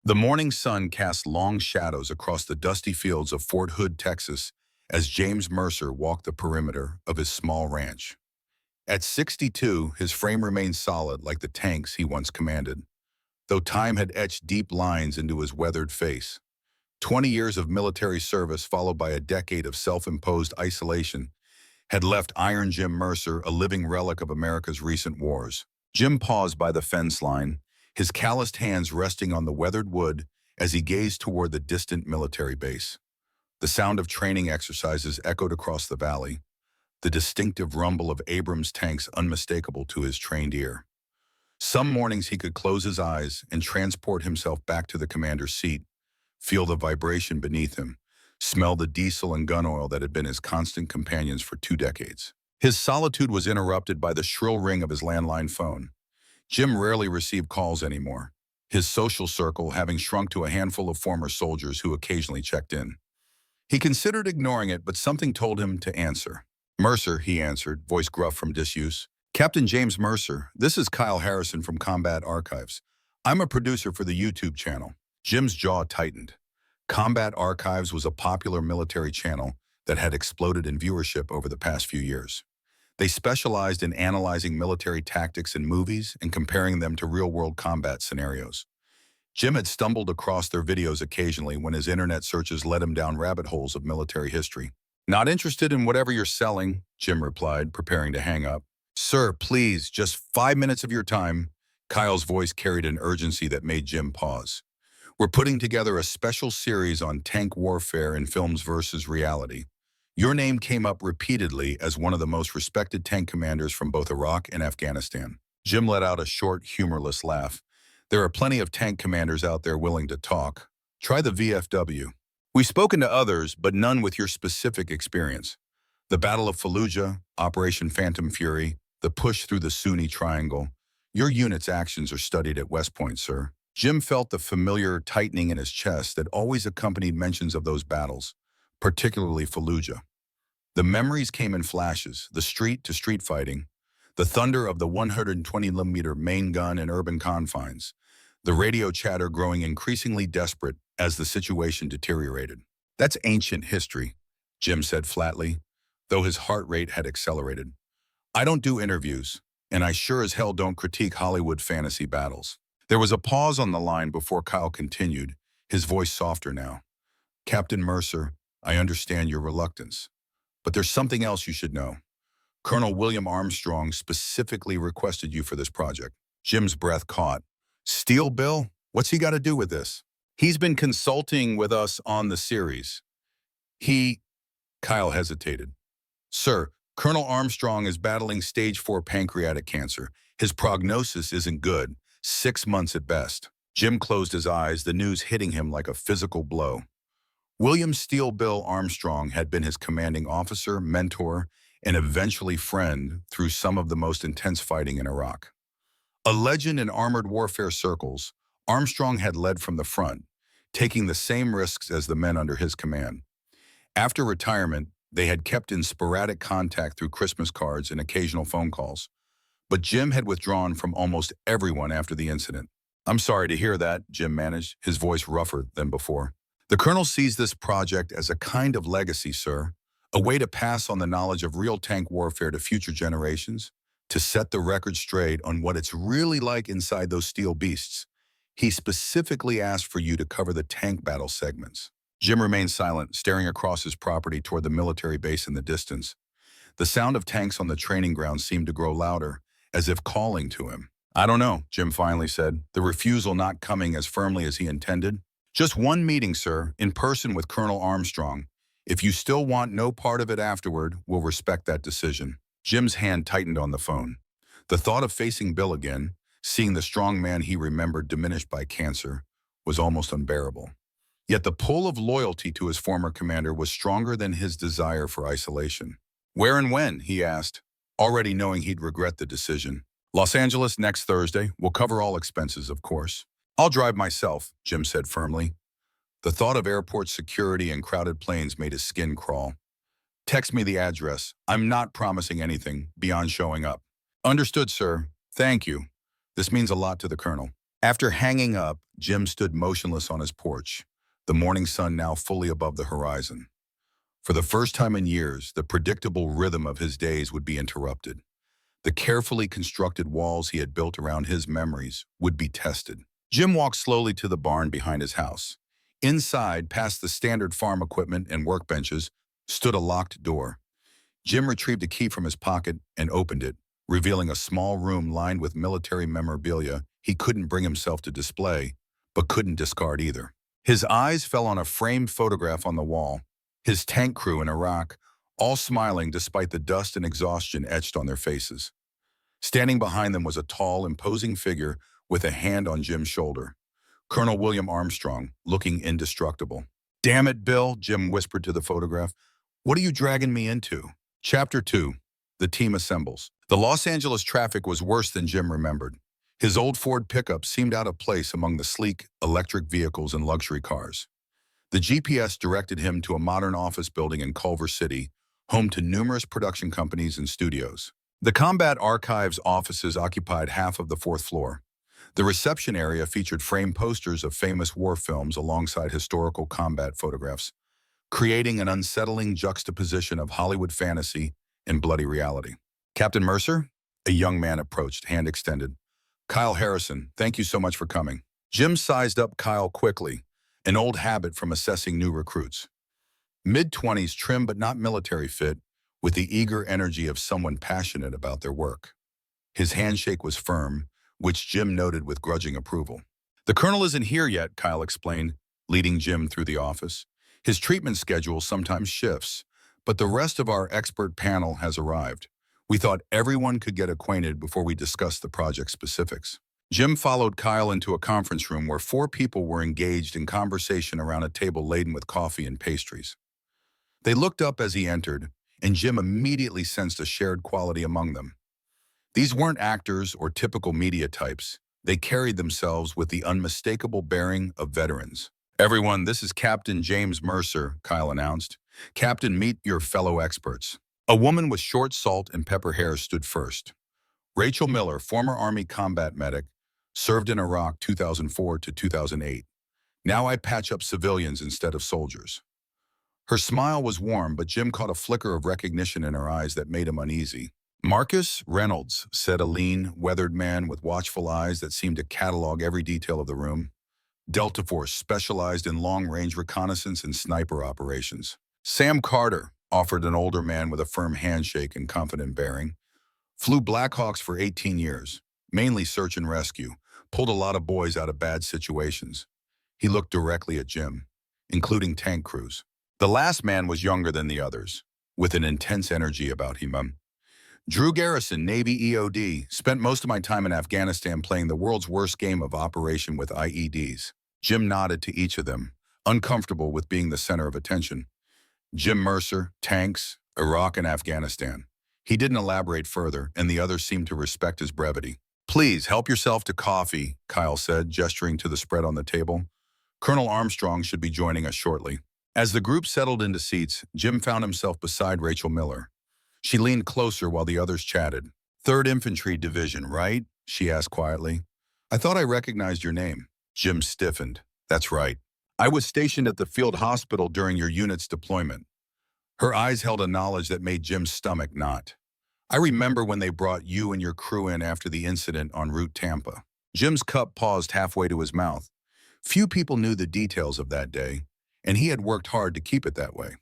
The morning sun cast long shadows across the dusty fields of Fort Hood, Texas, as James Mercer walked the perimeter of his small ranch. At 62, his frame remained solid like the tanks he once commanded, though time had etched deep lines into his weathered face. 20 years of military service followed by a decade of self-imposed isolation had left Iron Jim Mercer a living relic of America's recent wars. Jim paused by the fence line, his calloused hands resting on the weathered wood as he gazed toward the distant military base. The sound of training exercises echoed across the valley, the distinctive rumble of Abrams tanks unmistakable to his trained ear. Some mornings he could close his eyes and transport himself back to the commander's seat, feel the vibration beneath him, smell the diesel and gun oil that had been his constant companions for 2 decades. His solitude was interrupted by the shrill ring of his landline phone. Jim rarely received calls anymore, his social circle having shrunk to a handful of former soldiers who occasionally checked in. He considered ignoring it, but something told him to answer. "Mercer," he answered, voice gruff from disuse. "Captain James Mercer, this is Kyle Harrison from Combat Archives. I'm a producer for the YouTube channel." Jim's jaw tightened. Combat Archives was a popular military channel that had exploded in viewership over the past few years. They specialized in analyzing military tactics in movies and comparing them to real-world combat scenarios. Jim had stumbled across their videos occasionally when his internet searches led him down rabbit holes of military history. "Not interested in whatever you're selling," Jim replied, preparing to hang up. "Sir, please, just 5 minutes of your time." Kyle's voice carried an urgency that made Jim pause. "We're putting together a special series on tank warfare in films versus reality. Your name came up repeatedly as one of the most respected tank commanders from both Iraq and Afghanistan." Jim let out a short, humorless laugh. "There are plenty of tank commanders out there willing to talk. Try the VFW. We've spoken to others, but none with your specific experience. The Battle of Fallujah, Operation Phantom Fury, the push through the Sunni Triangle. Your unit's actions are studied at West Point, sir." Jim felt the familiar tightening in his chest that always accompanied mentions of those battles, particularly Fallujah. The memories came in flashes, the street-to-street fighting, the thunder of the 120mm main gun in urban confines, the radio chatter growing increasingly desperate as the situation deteriorated. "That's ancient history," Jim said flatly, though his heart rate had accelerated. "I don't do interviews, and I sure as hell don't critique Hollywood fantasy battles." There was a pause on the line before Kyle continued, his voice softer now. "Captain Mercer, I understand your reluctance, but there's something else you should know. Colonel William Armstrong specifically requested you for this project." Jim's breath caught. "Steel Bill? What's he got to do with this?" "He's been consulting with us on the series. He—" Kyle hesitated. "Sir, Colonel Armstrong is battling stage 4 pancreatic cancer. His prognosis isn't good, 6 months at best." Jim closed his eyes, the news hitting him like a physical blow. William Steel Bill Armstrong had been his commanding officer, mentor, and eventually friend through some of the most intense fighting in Iraq. A legend in armored warfare circles, Armstrong had led from the front, taking the same risks as the men under his command. After retirement, they had kept in sporadic contact through Christmas cards and occasional phone calls. But Jim had withdrawn from almost everyone after the incident. "I'm sorry to hear that," Jim managed, his voice rougher than before. "The Colonel sees this project as a kind of legacy, sir, a way to pass on the knowledge of real tank warfare to future generations, to set the record straight on what it's really like inside those steel beasts. He specifically asked for you to cover the tank battle segments." Jim remained silent, staring across his property toward the military base in the distance. The sound of tanks on the training ground seemed to grow louder, as if calling to him. "I don't know," Jim finally said, the refusal not coming as firmly as he intended. "Just one meeting, sir, in person with Colonel Armstrong. If you still want no part of it afterward, we'll respect that decision." Jim's hand tightened on the phone. The thought of facing Bill again, seeing the strong man he remembered diminished by cancer, was almost unbearable. Yet the pull of loyalty to his former commander was stronger than his desire for isolation. "Where and when?" he asked, already knowing he'd regret the decision. "Los Angeles next Thursday. We'll cover all expenses, of course." "I'll drive myself," Jim said firmly. The thought of airport security and crowded planes made his skin crawl. "Text me the address. I'm not promising anything beyond showing up." "Understood, sir. Thank you. This means a lot to the Colonel." After hanging up, Jim stood motionless on his porch, the morning sun now fully above the horizon. For the first time in years, the predictable rhythm of his days would be interrupted. The carefully constructed walls he had built around his memories would be tested. Jim walked slowly to the barn behind his house. Inside, past the standard farm equipment and workbenches, stood a locked door. Jim retrieved a key from his pocket and opened it, revealing a small room lined with military memorabilia he couldn't bring himself to display, but couldn't discard either. His eyes fell on a framed photograph on the wall, his tank crew in Iraq, all smiling despite the dust and exhaustion etched on their faces. Standing behind them was a tall, imposing figure with a hand on Jim's shoulder. Colonel William Armstrong, looking indestructible. "Damn it, Bill," Jim whispered to the photograph. "What are you dragging me into?" Chapter 2. The team assembles. The Los Angeles traffic was worse than Jim remembered. His old Ford pickup seemed out of place among the sleek, electric vehicles and luxury cars. The GPS directed him to a modern office building in Culver City, home to numerous production companies and studios. The Combat Archives offices occupied half of the fourth floor. The reception area featured framed posters of famous war films alongside historical combat photographs, creating an unsettling juxtaposition of Hollywood fantasy and bloody reality. "Captain Mercer?" A young man approached, hand extended. "Kyle Harrison, thank you so much for coming." Jim sized up Kyle quickly, an old habit from assessing new recruits. Mid-20s, trim but not military fit, with the eager energy of someone passionate about their work. His handshake was firm, which Jim noted with grudging approval. "The colonel isn't here yet," Kyle explained, leading Jim through the office. "His treatment schedule sometimes shifts, but the rest of our expert panel has arrived. We thought everyone could get acquainted before we discuss the project specifics." Jim followed Kyle into a conference room where 4 people were engaged in conversation around a table laden with coffee and pastries. They looked up as he entered, and Jim immediately sensed a shared quality among them. These weren't actors or typical media types. They carried themselves with the unmistakable bearing of veterans. "Everyone, this is Captain James Mercer," Kyle announced. "Captain, meet your fellow experts." A woman with short salt and pepper hair stood first. Rachel Miller, former Army combat medic, served in Iraq 2004 to 2008. "Now I patch up civilians instead of soldiers." Her smile was warm, but Jim caught a flicker of recognition in her eyes that made him uneasy. "Marcus Reynolds," said a lean, weathered man with watchful eyes that seemed to catalog every detail of the room. "Delta Force, specialized in long-range reconnaissance and sniper operations." "Sam Carter," offered an older man with a firm handshake and confident bearing. "Flew Blackhawks for 18 years, mainly search and rescue, pulled a lot of boys out of bad situations." He looked directly at Jim, "including tank crews." The last man was younger than the others, with an intense energy about him. "Drew Garrison, Navy EOD, spent most of my time in Afghanistan playing the world's worst game of operation with IEDs." Jim nodded to each of them, uncomfortable with being the center of attention. Jim Mercer, tanks, Iraq and Afghanistan. He didn't elaborate further, and the others seemed to respect his brevity. "Please, help yourself to coffee," Kyle said, gesturing to the spread on the table. "Colonel Armstrong should be joining us shortly." As the group settled into seats, Jim found himself beside Rachel Miller. She leaned closer while the others chatted. "3rd Infantry Division, right?" she asked quietly. "I thought I recognized your name." Jim stiffened. "That's right. I was stationed at the field hospital during your unit's deployment." Her eyes held a knowledge that made Jim's stomach knot. "I remember when they brought you and your crew in after the incident on Route Tampa." Jim's cup paused halfway to his mouth. Few people knew the details of that day, and he had worked hard to keep it that way.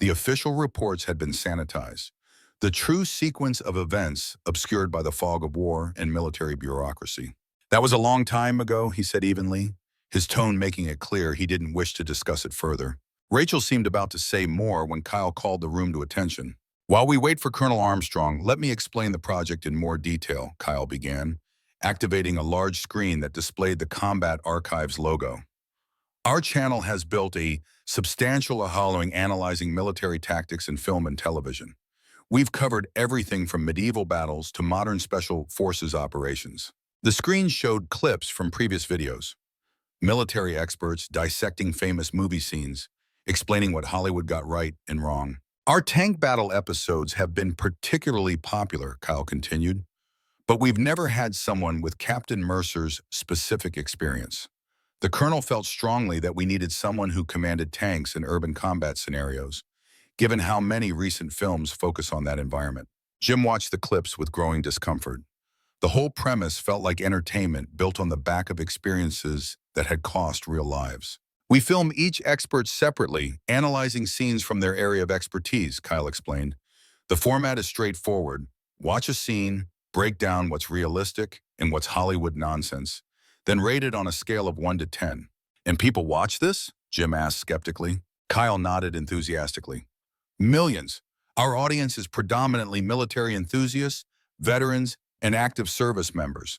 The official reports had been sanitized, the true sequence of events obscured by the fog of war and military bureaucracy. "That was a long time ago," he said evenly, his tone making it clear he didn't wish to discuss it further. Rachel seemed about to say more when Kyle called the room to attention. "While we wait for Colonel Armstrong, let me explain the project in more detail," Kyle began, activating a large screen that displayed the Combat Archives logo. "Our channel has built a substantial following analyzing military tactics in film and television. We've covered everything from medieval battles to modern special forces operations." The screen showed clips from previous videos. Military experts dissecting famous movie scenes, explaining what Hollywood got right and wrong. "Our tank battle episodes have been particularly popular," Kyle continued. But we've never had someone with Captain Mercer's specific experience. The colonel felt strongly that we needed someone who commanded tanks in urban combat scenarios, given how many recent films focus on that environment. Jim watched the clips with growing discomfort. The whole premise felt like entertainment built on the back of experiences that had cost real lives. We film each expert separately, analyzing scenes from their area of expertise, Kyle explained. The format is straightforward. Watch a scene, break down what's realistic and what's Hollywood nonsense, then rate it on a scale of 1 to 10. And people watch this? Jim asked skeptically. Kyle nodded enthusiastically. Millions. Our audience is predominantly military enthusiasts, veterans, and active service members.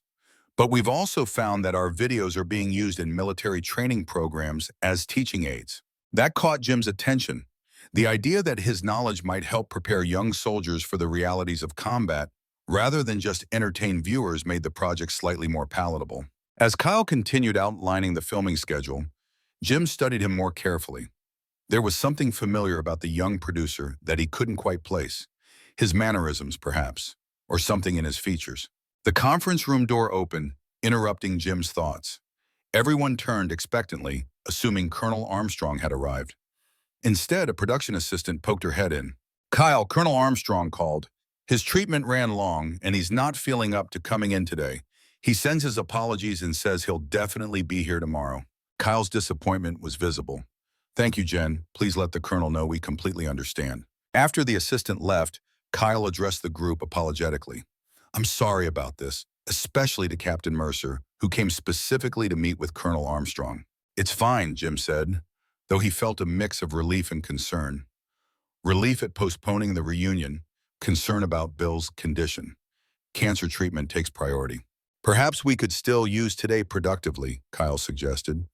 But we've also found that our videos are being used in military training programs as teaching aids. That caught Jim's attention. The idea that his knowledge might help prepare young soldiers for the realities of combat, rather than just entertain viewers, made the project slightly more palatable. As Kyle continued outlining the filming schedule, Jim studied him more carefully. There was something familiar about the young producer that he couldn't quite place. His mannerisms, perhaps, or something in his features. The conference room door opened, interrupting Jim's thoughts. Everyone turned expectantly, assuming Colonel Armstrong had arrived. Instead, a production assistant poked her head in. "Kyle, Colonel Armstrong called. His treatment ran long, and he's not feeling up to coming in today. He sends his apologies and says he'll definitely be here tomorrow." Kyle's disappointment was visible. "Thank you, Jen. Please let the Colonel know we completely understand." After the assistant left, Kyle addressed the group apologetically. "I'm sorry about this, especially to Captain Mercer, who came specifically to meet with Colonel Armstrong." "It's fine," Jim said, though he felt a mix of relief and concern. Relief at postponing the reunion, concern about Bill's condition. Cancer treatment takes priority. "Perhaps we could still use today productively," Kyle suggested.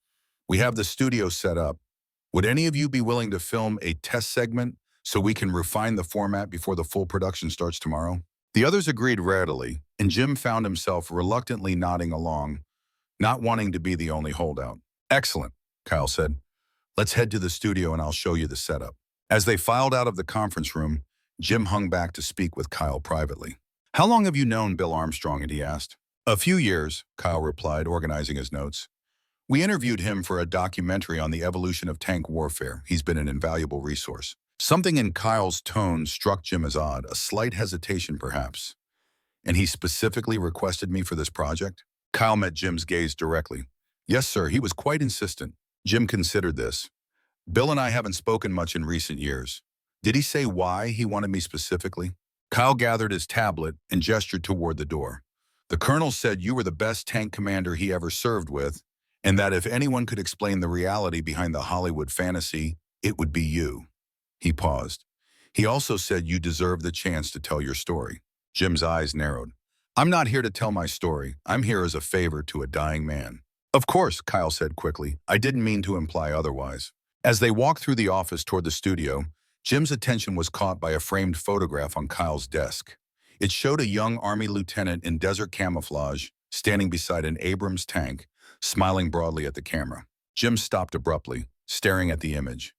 "We have the studio set up. Would any of you be willing to film a test segment so we can refine the format before the full production starts tomorrow?" The others agreed readily, and Jim found himself reluctantly nodding along, not wanting to be the only holdout. "Excellent," Kyle said. "Let's head to the studio and I'll show you the setup." As they filed out of the conference room, Jim hung back to speak with Kyle privately. "How long have you known Bill Armstrong?" he asked. "A few years," Kyle replied, organizing his notes. "We interviewed him for a documentary on the evolution of tank warfare. He's been an invaluable resource." Something in Kyle's tone struck Jim as odd, a slight hesitation perhaps. "And he specifically requested me for this project?" Kyle met Jim's gaze directly. "Yes, sir, he was quite insistent." Jim considered this. "Bill and I haven't spoken much in recent years. Did he say why he wanted me specifically?" Kyle gathered his tablet and gestured toward the door. "The colonel said you were the best tank commander he ever served with, and that if anyone could explain the reality behind the Hollywood fantasy, it would be you." He paused. "He also said you deserve the chance to tell your story." Jim's eyes narrowed. "I'm not here to tell my story. I'm here as a favor to a dying man." "Of course," Kyle said quickly. "I didn't mean to imply otherwise." As they walked through the office toward the studio, Jim's attention was caught by a framed photograph on Kyle's desk. It showed a young Army lieutenant in desert camouflage standing beside an Abrams tank, smiling broadly at the camera. Jim stopped abruptly, staring at the image.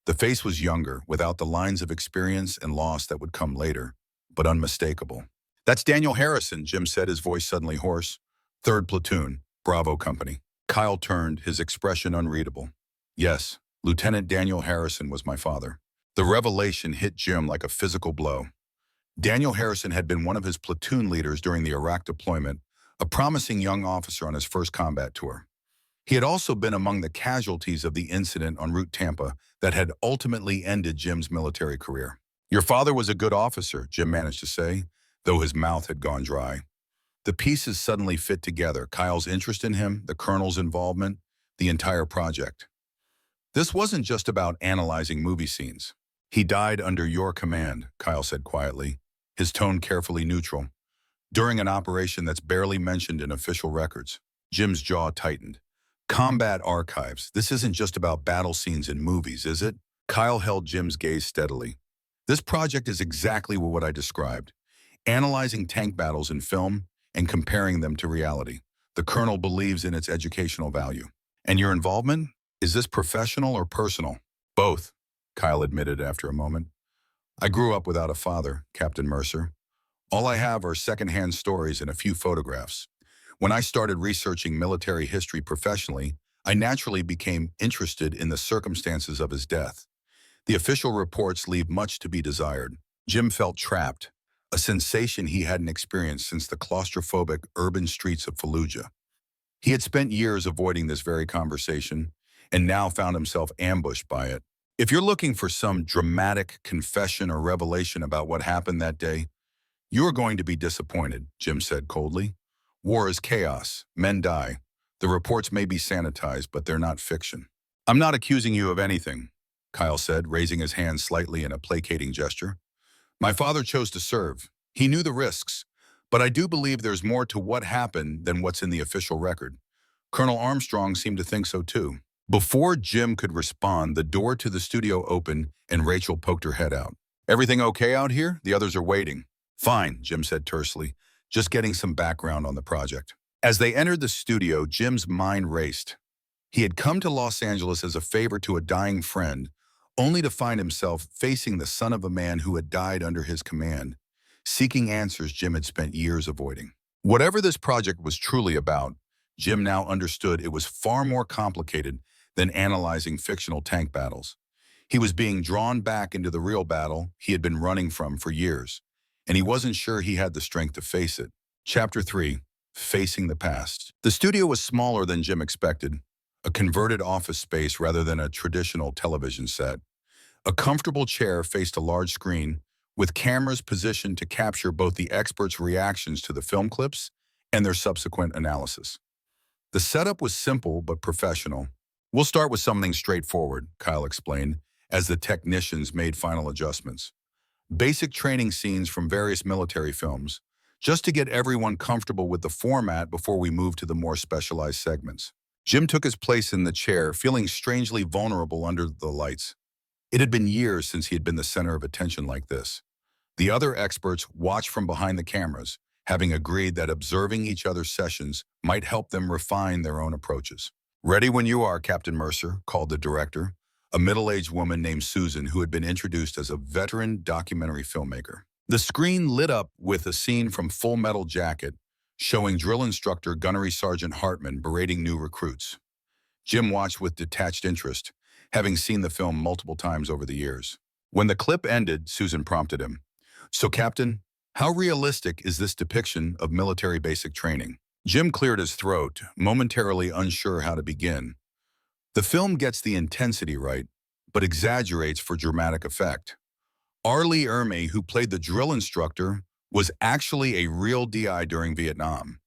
The face was younger, without the lines of experience and loss that would come later, but unmistakable. "That's Daniel Harrison," Jim said, his voice suddenly hoarse. "3rd Platoon, Bravo Company." Kyle turned, his expression unreadable. "Yes, Lieutenant Daniel Harrison was my father." The revelation hit Jim like a physical blow. Daniel Harrison had been one of his platoon leaders during the Iraq deployment, a promising young officer on his first combat tour. He had also been among the casualties of the incident on Route Tampa that had ultimately ended Jim's military career. "Your father was a good officer," Jim managed to say, though his mouth had gone dry. The pieces suddenly fit together, Kyle's interest in him, the colonel's involvement, the entire project. "This wasn't just about analyzing movie scenes. He died under your command," Kyle said quietly, his tone carefully neutral, "during an operation that's barely mentioned in official records." Jim's jaw tightened. "Combat archives. This isn't just about battle scenes in movies, is it?" Kyle held Jim's gaze steadily. "This project is exactly what I described. Analyzing tank battles in film and comparing them to reality. The colonel believes in its educational value." "And your involvement? Is this professional or personal?" "Both," Kyle admitted after a moment. "I grew up without a father, Captain Mercer. All I have are secondhand stories and a few photographs. When I started researching military history professionally, I naturally became interested in the circumstances of his death. The official reports leave much to be desired. Jim felt trapped, a sensation he hadn't experienced since the claustrophobic urban streets of Fallujah. He had spent years avoiding this very conversation, and now found himself ambushed by it. If you're looking for some dramatic confession or revelation about what happened that day, you are going to be disappointed, Jim said coldly. War is chaos. Men die. The reports may be sanitized, but they're not fiction. I'm not accusing you of anything, Kyle said, raising his hand slightly in a placating gesture. My father chose to serve. He knew the risks. But I do believe there's more to what happened than what's in the official record. Colonel Armstrong seemed to think so too. Before Jim could respond, the door to the studio opened and Rachel poked her head out. Everything okay out here? The others are waiting. Fine, Jim said tersely, just getting some background on the project. As they entered the studio, Jim's mind raced. He had come to Los Angeles as a favor to a dying friend, only to find himself facing the son of a man who had died under his command, seeking answers Jim had spent years avoiding. Whatever this project was truly about, Jim now understood it was far more complicated than analyzing fictional tank battles. He was being drawn back into the real battle he had been running from for years, and he wasn't sure he had the strength to face it. Chapter 3, Facing the Past. The studio was smaller than Jim expected, a converted office space rather than a traditional television set. A comfortable chair faced a large screen, with cameras positioned to capture both the experts' reactions to the film clips and their subsequent analysis. The setup was simple but professional. We'll start with something straightforward, Kyle explained, as the technicians made final adjustments. Basic training scenes from various military films, just to get everyone comfortable with the format before we move to the more specialized segments. Jim took his place in the chair, feeling strangely vulnerable under the lights. It had been years since he had been the center of attention like this. The other experts watched from behind the cameras, having agreed that observing each other's sessions might help them refine their own approaches. Ready when you are, Captain Mercer, called the director, a middle-aged woman named Susan who had been introduced as a veteran documentary filmmaker. The screen lit up with a scene from Full Metal Jacket, showing drill instructor Gunnery Sergeant Hartman berating new recruits. Jim watched with detached interest, having seen the film multiple times over the years. When the clip ended, Susan prompted him. So, Captain, how realistic is this depiction of military basic training? Jim cleared his throat, momentarily unsure how to begin. The film gets the intensity right, but exaggerates for dramatic effect. Arlie Ermey, who played the drill instructor, was actually a real DI during Vietnam.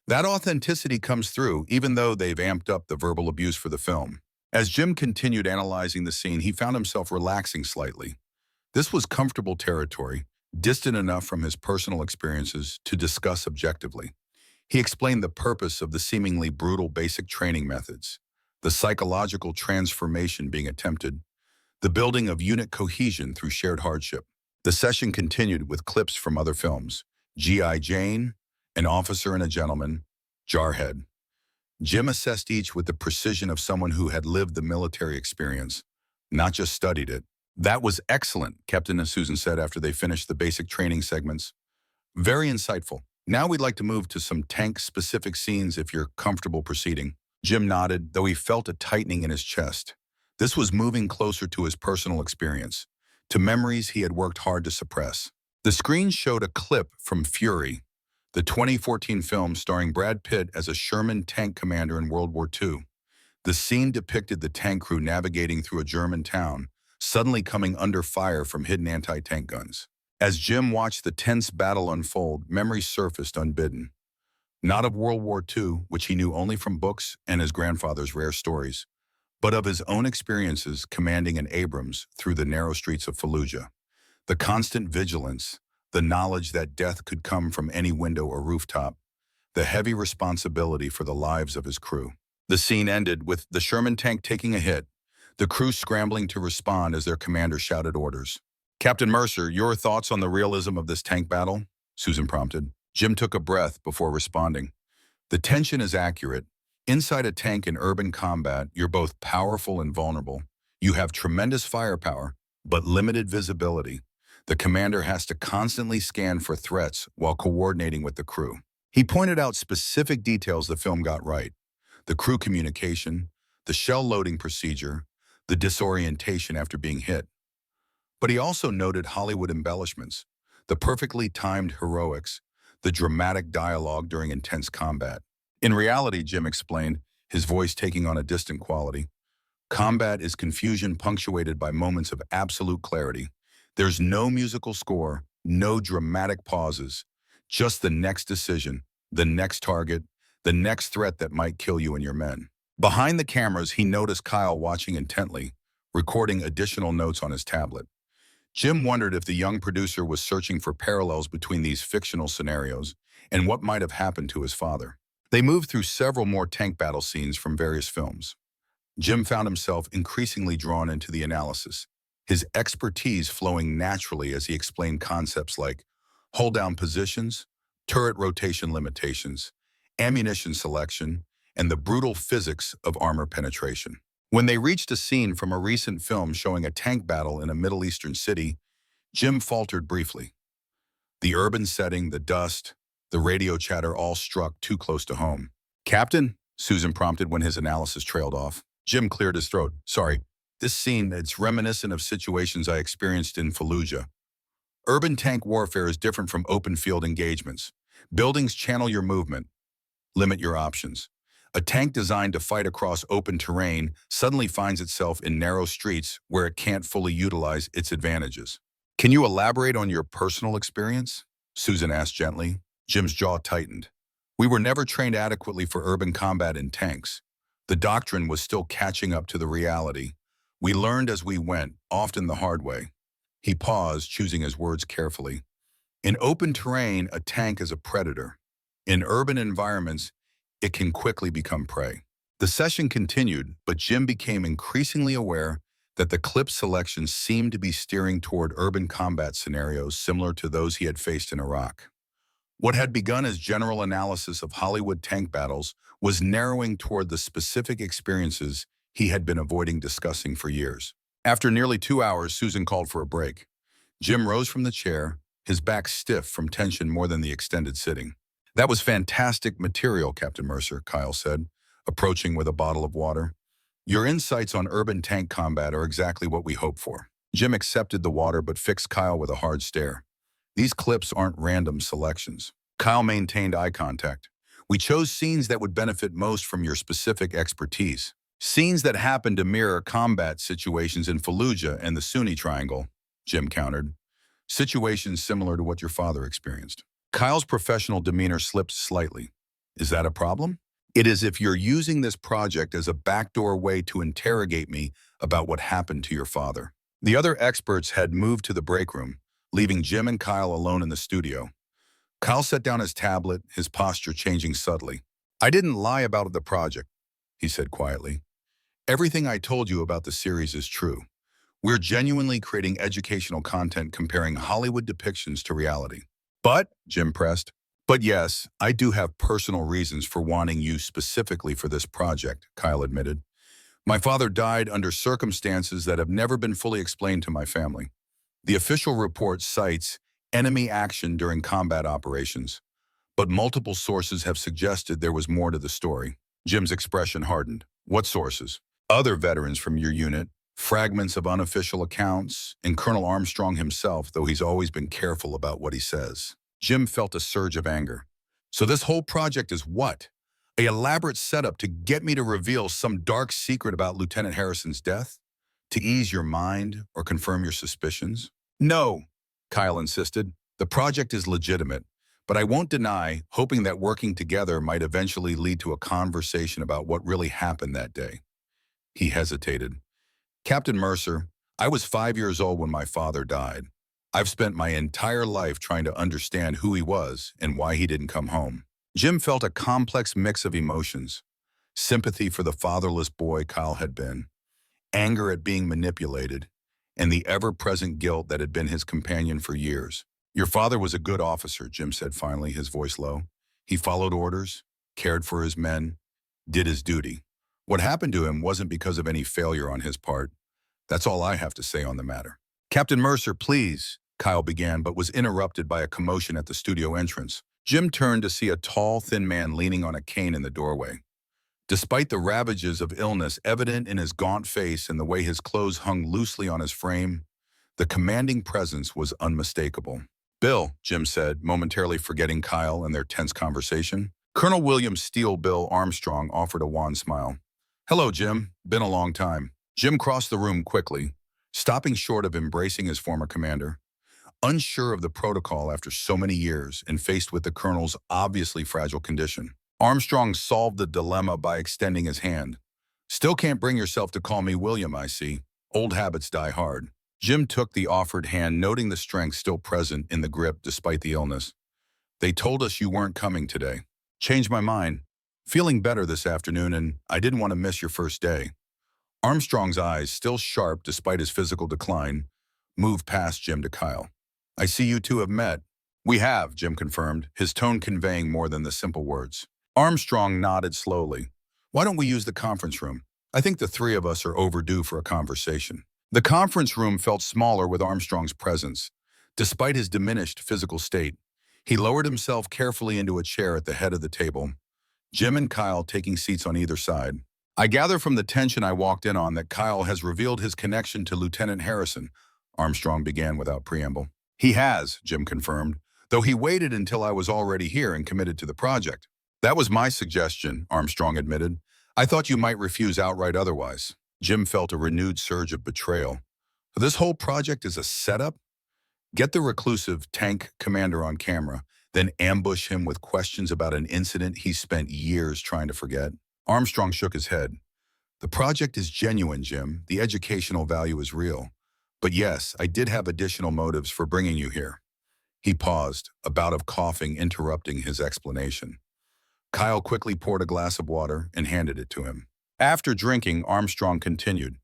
That authenticity comes through, even though they've amped up the verbal abuse for the film. As Jim continued analyzing the scene, he found himself relaxing slightly. This was comfortable territory, distant enough from his personal experiences to discuss objectively. He explained the purpose of the seemingly brutal basic training methods, the psychological transformation being attempted, the building of unit cohesion through shared hardship. The session continued with clips from other films, G.I. Jane, An Officer and a Gentleman, Jarhead. Jim assessed each with the precision of someone who had lived the military experience, not just studied it. That was excellent, Captain Susan said after they finished the basic training segments. Very insightful. Now we'd like to move to some tank-specific scenes if you're comfortable proceeding. Jim nodded, though he felt a tightening in his chest. This was moving closer to his personal experience, to memories he had worked hard to suppress. The screen showed a clip from Fury, the 2014 film starring Brad Pitt as a Sherman tank commander in World War II. The scene depicted the tank crew navigating through a German town, suddenly coming under fire from hidden anti-tank guns. As Jim watched the tense battle unfold, memories surfaced unbidden. Not of World War II, which he knew only from books and his grandfather's rare stories, but of his own experiences commanding an Abrams through the narrow streets of Fallujah. The constant vigilance, the knowledge that death could come from any window or rooftop, the heavy responsibility for the lives of his crew. The scene ended with the Sherman tank taking a hit, the crew scrambling to respond as their commander shouted orders. Captain Mercer, your thoughts on the realism of this tank battle? Susan prompted. Jim took a breath before responding. The tension is accurate. Inside a tank in urban combat, you're both powerful and vulnerable. You have tremendous firepower, but limited visibility. The commander has to constantly scan for threats while coordinating with the crew. He pointed out specific details the film got right: the crew communication, the shell loading procedure, the disorientation after being hit. But he also noted Hollywood embellishments, the perfectly timed heroics, the dramatic dialogue during intense combat. In reality, Jim explained, his voice taking on a distant quality, combat is confusion punctuated by moments of absolute clarity. There's no musical score, no dramatic pauses, just the next decision, the next target, the next threat that might kill you and your men. Behind the cameras, he noticed Kyle watching intently, recording additional notes on his tablet. Jim wondered if the young producer was searching for parallels between these fictional scenarios and what might have happened to his father. They moved through several more tank battle scenes from various films. Jim found himself increasingly drawn into the analysis, his expertise flowing naturally as he explained concepts like hold-down positions, turret rotation limitations, ammunition selection, and the brutal physics of armor penetration. When they reached a scene from a recent film showing a tank battle in a Middle Eastern city, Jim faltered briefly. The urban setting, the dust, the radio chatter all struck too close to home. "Captain?" Susan prompted when his analysis trailed off. Jim cleared his throat. "Sorry, this scene, it's reminiscent of situations I experienced in Fallujah. Urban tank warfare is different from open field engagements. Buildings channel your movement, limit your options. A tank designed to fight across open terrain suddenly finds itself in narrow streets where it can't fully utilize its advantages." "Can you elaborate on your personal experience?" Susan asked gently. Jim's jaw tightened. "We were never trained adequately for urban combat in tanks. The doctrine was still catching up to the reality. We learned as we went, often the hard way." He paused, choosing his words carefully. "In open terrain, a tank is a predator. In urban environments, it can quickly become prey." The session continued, but Jim became increasingly aware that the clip selection seemed to be steering toward urban combat scenarios similar to those he had faced in Iraq. What had begun as general analysis of Hollywood tank battles was narrowing toward the specific experiences he had been avoiding discussing for years. After nearly 2 hours, Susan called for a break. Jim rose from the chair, his back stiff from tension more than the extended sitting. "That was fantastic material, Captain Mercer," Kyle said, approaching with a bottle of water. "Your insights on urban tank combat are exactly what we hoped for." Jim accepted the water but fixed Kyle with a hard stare. "These clips aren't random selections." Kyle maintained eye contact. "We chose scenes that would benefit most from your specific expertise. Scenes that happen to mirror combat situations in Fallujah and the Sunni Triangle," Jim countered. "Situations similar to what your father experienced." Kyle's professional demeanor slipped slightly. "Is that a problem?" "It is if you're using this project as a backdoor way to interrogate me about what happened to your father." The other experts had moved to the break room, leaving Jim and Kyle alone in the studio. Kyle set down his tablet, his posture changing subtly. "I didn't lie about the project," he said quietly. "Everything I told you about the series is true. We're genuinely creating educational content comparing Hollywood depictions to reality." "But," Jim pressed, "but yes, I do have personal reasons for wanting you specifically for this project," Kyle admitted. "My father died under circumstances that have never been fully explained to my family. The official report cites enemy action during combat operations, but multiple sources have suggested there was more to the story." Jim's expression hardened. "What sources?" "Other veterans from your unit, fragments of unofficial accounts, and Colonel Armstrong himself, though he's always been careful about what he says." Jim felt a surge of anger. "So this whole project is what? An elaborate setup to get me to reveal some dark secret about Lieutenant Harrison's death? To ease your mind or confirm your suspicions?" "No," Kyle insisted. "The project is legitimate, but I won't deny hoping that working together might eventually lead to a conversation about what really happened that day." He hesitated. "Captain Mercer, I was 5 years old when my father died. I've spent my entire life trying to understand who he was and why he didn't come home." Jim felt a complex mix of emotions: sympathy for the fatherless boy Kyle had been, anger at being manipulated, and the ever-present guilt that had been his companion for years. "Your father was a good officer," Jim said finally, his voice low. "He followed orders, cared for his men, did his duty. What happened to him wasn't because of any failure on his part. That's all I have to say on the matter." "Captain Mercer, please." Kyle began, but was interrupted by a commotion at the studio entrance. Jim turned to see a tall, thin man leaning on a cane in the doorway. Despite the ravages of illness evident in his gaunt face and the way his clothes hung loosely on his frame, the commanding presence was unmistakable. "Bill," Jim said, momentarily forgetting Kyle and their tense conversation. Colonel William Steele Bill Armstrong offered a wan smile. "Hello, Jim. Been a long time." Jim crossed the room quickly, stopping short of embracing his former commander. Unsure of the protocol after so many years and faced with the colonel's obviously fragile condition, Armstrong solved the dilemma by extending his hand. "Still can't bring yourself to call me William, I see. Old habits die hard." Jim took the offered hand, noting the strength still present in the grip despite the illness. "They told us you weren't coming today." "Changed my mind. Feeling better this afternoon, and I didn't want to miss your first day." Armstrong's eyes, still sharp despite his physical decline, moved past Jim to Kyle. "I see you two have met." "We have," Jim confirmed, his tone conveying more than the simple words. Armstrong nodded slowly. "Why don't we use the conference room? I think the three of us are overdue for a conversation." The conference room felt smaller with Armstrong's presence. Despite his diminished physical state, he lowered himself carefully into a chair at the head of the table, Jim and Kyle taking seats on either side. "I gather from the tension I walked in on that Kyle has revealed his connection to Lieutenant Harrison," Armstrong began without preamble. "He has," Jim confirmed, "though he waited until I was already here and committed to the project." "That was my suggestion," Armstrong admitted. "I thought you might refuse outright otherwise." Jim felt a renewed surge of betrayal. "This whole project is a setup? Get the reclusive tank commander on camera, then ambush him with questions about an incident he spent years trying to forget?" Armstrong shook his head. "The project is genuine, Jim. The educational value is real. But yes, I did have additional motives for bringing you here." He paused, a bout of coughing interrupting his explanation. Kyle quickly poured a glass of water and handed it to him. After drinking, Armstrong continued.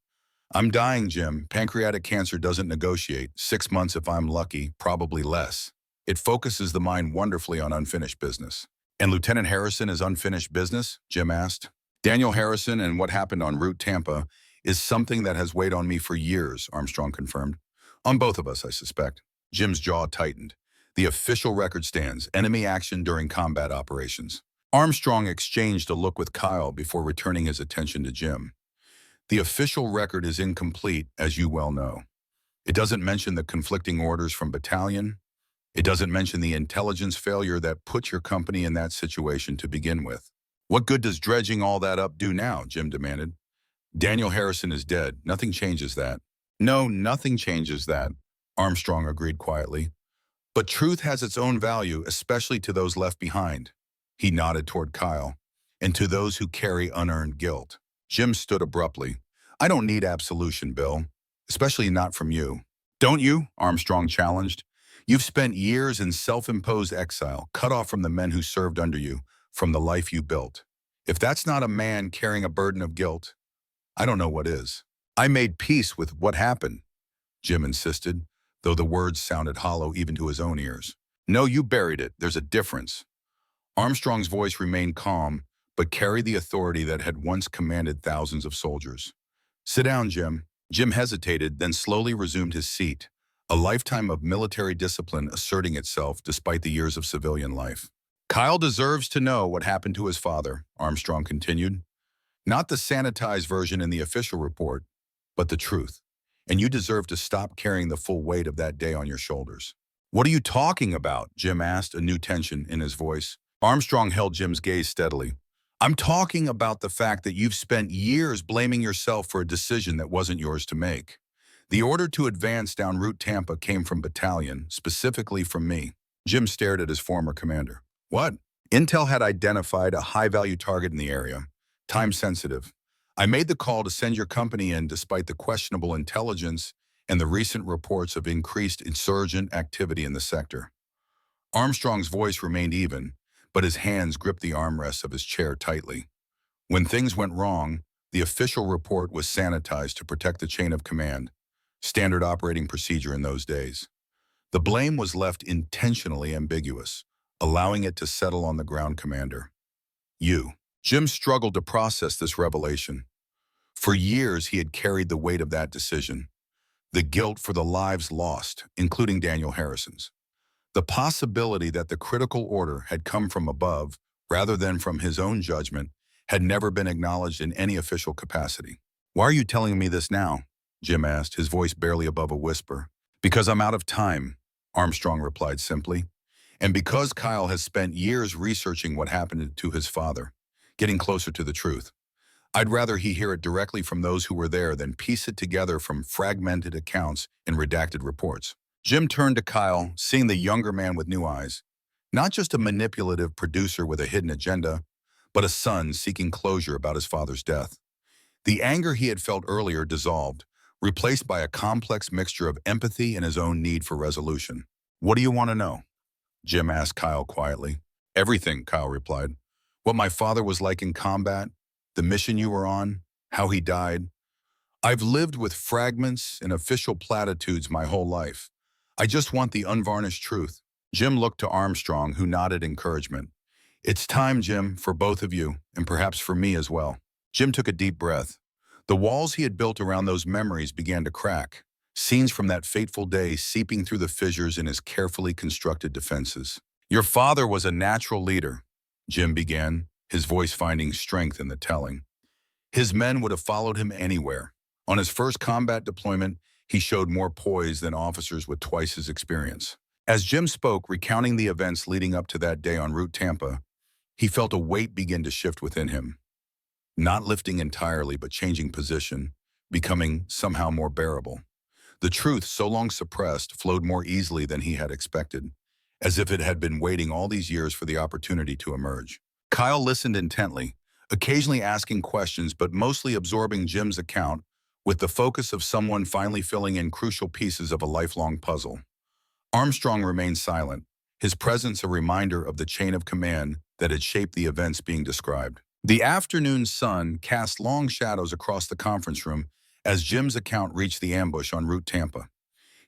"I'm dying, Jim. Pancreatic cancer doesn't negotiate. 6 months if I'm lucky, probably less. It focuses the mind wonderfully on unfinished business." "And Lieutenant Harrison is unfinished business?" Jim asked. "Daniel Harrison and what happened on Route Tampa is something that has weighed on me for years," Armstrong confirmed. "On both of us, I suspect." Jim's jaw tightened. The official record stands: enemy action during combat operations. Armstrong exchanged a look with Kyle before returning his attention to Jim. "The official record is incomplete, as you well know. It doesn't mention the conflicting orders from battalion. It doesn't mention the intelligence failure that put your company in that situation to begin with." "What good does dredging all that up do now?" Jim demanded. "Daniel Harrison is dead. Nothing changes that." "No, nothing changes that," Armstrong agreed quietly. "But truth has its own value, especially to those left behind." He nodded toward Kyle. "And to those who carry unearned guilt." Jim stood abruptly. "I don't need absolution, Bill. Especially not from you." "Don't you?" Armstrong challenged. "You've spent years in self-imposed exile, cut off from the men who served under you, from the life you built. If that's not a man carrying a burden of guilt, I don't know what is." "I made peace with what happened," Jim insisted, though the words sounded hollow even to his own ears. "No, you buried it. There's a difference." Armstrong's voice remained calm, but carried the authority that had once commanded thousands of soldiers. "Sit down, Jim." Jim hesitated, then slowly resumed his seat, a lifetime of military discipline asserting itself despite the years of civilian life. "Kyle deserves to know what happened to his father," Armstrong continued. "Not the sanitized version in the official report, but the truth. And you deserve to stop carrying the full weight of that day on your shoulders." "What are you talking about?" Jim asked, a new tension in his voice. Armstrong held Jim's gaze steadily. "I'm talking about the fact that you've spent years blaming yourself for a decision that wasn't yours to make. The order to advance down Route Tampa came from battalion, specifically from me." Jim stared at his former commander. "What?" "Intel had identified a high-value target in the area, time-sensitive. I made the call to send your company in despite the questionable intelligence and the recent reports of increased insurgent activity in the sector." Armstrong's voice remained even, but his hands gripped the armrests of his chair tightly. "When things went wrong, the official report was sanitized to protect the chain of command, standard operating procedure in those days. The blame was left intentionally ambiguous, allowing it to settle on the ground commander. You." Jim struggled to process this revelation. For years, he had carried the weight of that decision. the guilt for the lives lost, including Daniel Harrison's. The possibility that the critical order had come from above, rather than from his own judgment, had never been acknowledged in any official capacity. "Why are you telling me this now?" Jim asked, his voice barely above a whisper. "Because I'm out of time," Armstrong replied simply. "And because Kyle has spent years researching what happened to his father, getting closer to the truth. I'd rather he hear it directly from those who were there than piece it together from fragmented accounts and redacted reports." Jim turned to Kyle, seeing the younger man with new eyes. Not just a manipulative producer with a hidden agenda, but a son seeking closure about his father's death. The anger he had felt earlier dissolved, replaced by a complex mixture of empathy and his own need for resolution. "What do you want to know?" Jim asked Kyle quietly. "Everything," Kyle replied. "What my father was like in combat, the mission you were on, how he died. I've lived with fragments and official platitudes my whole life. I just want the unvarnished truth." Jim looked to Armstrong, who nodded encouragement. "It's time, Jim, for both of you, and perhaps for me as well." Jim took a deep breath. The walls he had built around those memories began to crack, scenes from that fateful day seeping through the fissures in his carefully constructed defenses. "Your father was a natural leader," Jim began, his voice finding strength in the telling. "His men would have followed him anywhere. On his first combat deployment, he showed more poise than officers with twice his experience." As Jim spoke, recounting the events leading up to that day on Route Tampa, he felt a weight begin to shift within him. Not lifting entirely, but changing position, becoming somehow more bearable. The truth, so long suppressed, flowed more easily than he had expected, as if it had been waiting all these years for the opportunity to emerge. Kyle listened intently, occasionally asking questions, but mostly absorbing Jim's account with the focus of someone finally filling in crucial pieces of a lifelong puzzle. Armstrong remained silent, his presence a reminder of the chain of command that had shaped the events being described. The afternoon sun cast long shadows across the conference room as Jim's account reached the ambush on Route Tampa.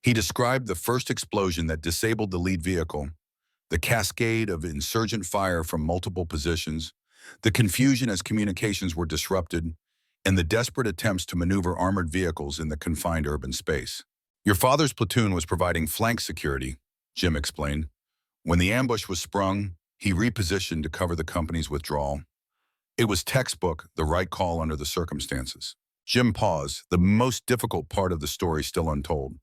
He described the first explosion that disabled the lead vehicle, the cascade of insurgent fire from multiple positions, the confusion as communications were disrupted, and the desperate attempts to maneuver armored vehicles in the confined urban space. "Your father's platoon was providing flank security," Jim explained. "When the ambush was sprung, he repositioned to cover the company's withdrawal. It was textbook, the right call under the circumstances." Jim paused, the most difficult part of the story still untold.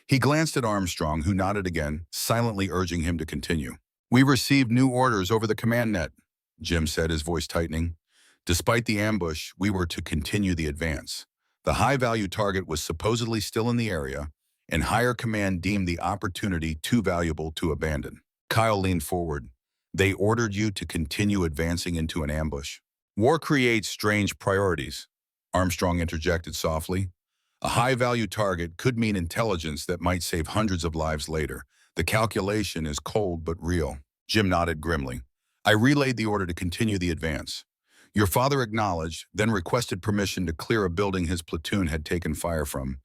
He glanced at Armstrong, who nodded again, silently urging him to continue. "We received new orders over the command net," Jim said, his voice tightening. "Despite the ambush, we were to continue the advance. The high-value target was supposedly still in the area, and higher command deemed the opportunity too valuable to abandon." Kyle leaned forward. "They ordered you to continue advancing into an ambush." "War creates strange priorities," Armstrong interjected softly. "A high-value target could mean intelligence that might save hundreds of lives later. The calculation is cold but real." Jim nodded grimly. "I relayed the order to continue the advance. Your father acknowledged, then requested permission to clear a building his platoon had taken fire from.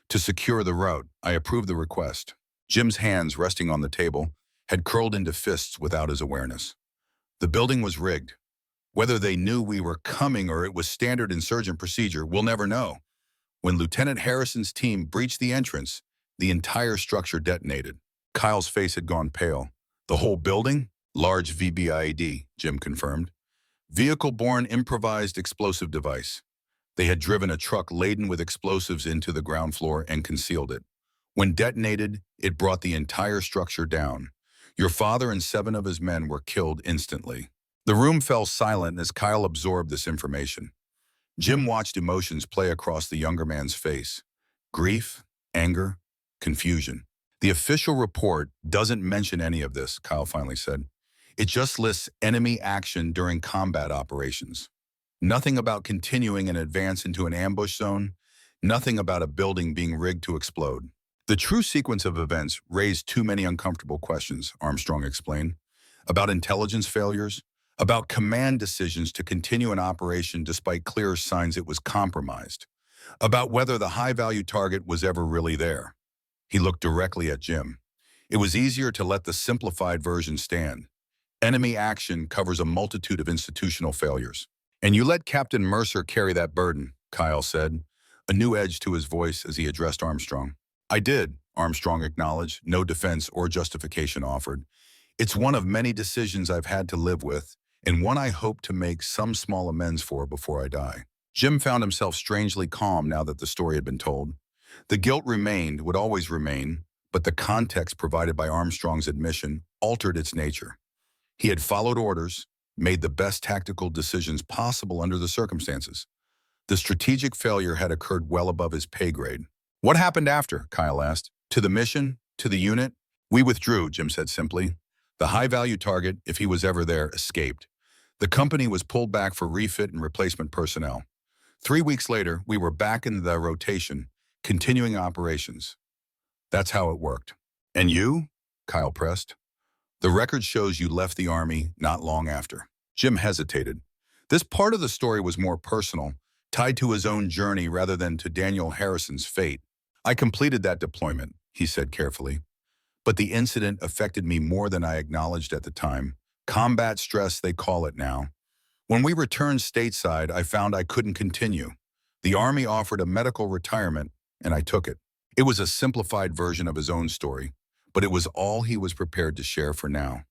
To secure the route, I approved the request." Jim's hands, resting on the table, had curled into fists without his awareness. "The building was rigged. Whether they knew we were coming or it was standard insurgent procedure, we'll never know. When Lieutenant Harrison's team breached the entrance, the entire structure detonated." Kyle's face had gone pale. "The whole building?" "Large VBIED," Jim confirmed. "Vehicle-borne improvised explosive device. They had driven a truck laden with explosives into the ground floor and concealed it. When detonated, it brought the entire structure down. Your father and 7 of his men were killed instantly." The room fell silent as Kyle absorbed this information. Jim watched emotions play across the younger man's face. Grief, anger, confusion. "The official report doesn't mention any of this," Kyle finally said. "It just lists enemy action during combat operations. Nothing about continuing an advance into an ambush zone, nothing about a building being rigged to explode." "The true sequence of events raised too many uncomfortable questions," Armstrong explained. "About intelligence failures, about command decisions to continue an operation despite clear signs it was compromised, about whether the high-value target was ever really there." He looked directly at Jim. "It was easier to let the simplified version stand. Enemy action covers a multitude of institutional failures. And you let Captain Mercer carry that burden," Kyle said, a new edge to his voice as he addressed Armstrong. I did, Armstrong acknowledged, no defense or justification offered. It's one of many decisions I've had to live with, and one I hope to make some small amends for before I die. Jim found himself strangely calm now that the story had been told. The guilt remained, would always remain, but the context provided by Armstrong's admission altered its nature. He had followed orders, made the best tactical decisions possible under the circumstances. The strategic failure had occurred well above his pay grade. What happened after? Kyle asked. To the mission? To the unit? We withdrew, Jim said simply. The high-value target, if he was ever there, escaped. The company was pulled back for refit and replacement personnel. 3 weeks later, we were back in the rotation, continuing operations. That's how it worked. And you? Kyle pressed. The record shows you left the Army not long after. Jim hesitated. This part of the story was more personal, tied to his own journey rather than to Daniel Harrison's fate. I completed that deployment, he said carefully. But the incident affected me more than I acknowledged at the time. Combat stress, they call it now. When we returned stateside, I found I couldn't continue. The Army offered a medical retirement, and I took it. It was a simplified version of his own story, but it was all he was prepared to share for now.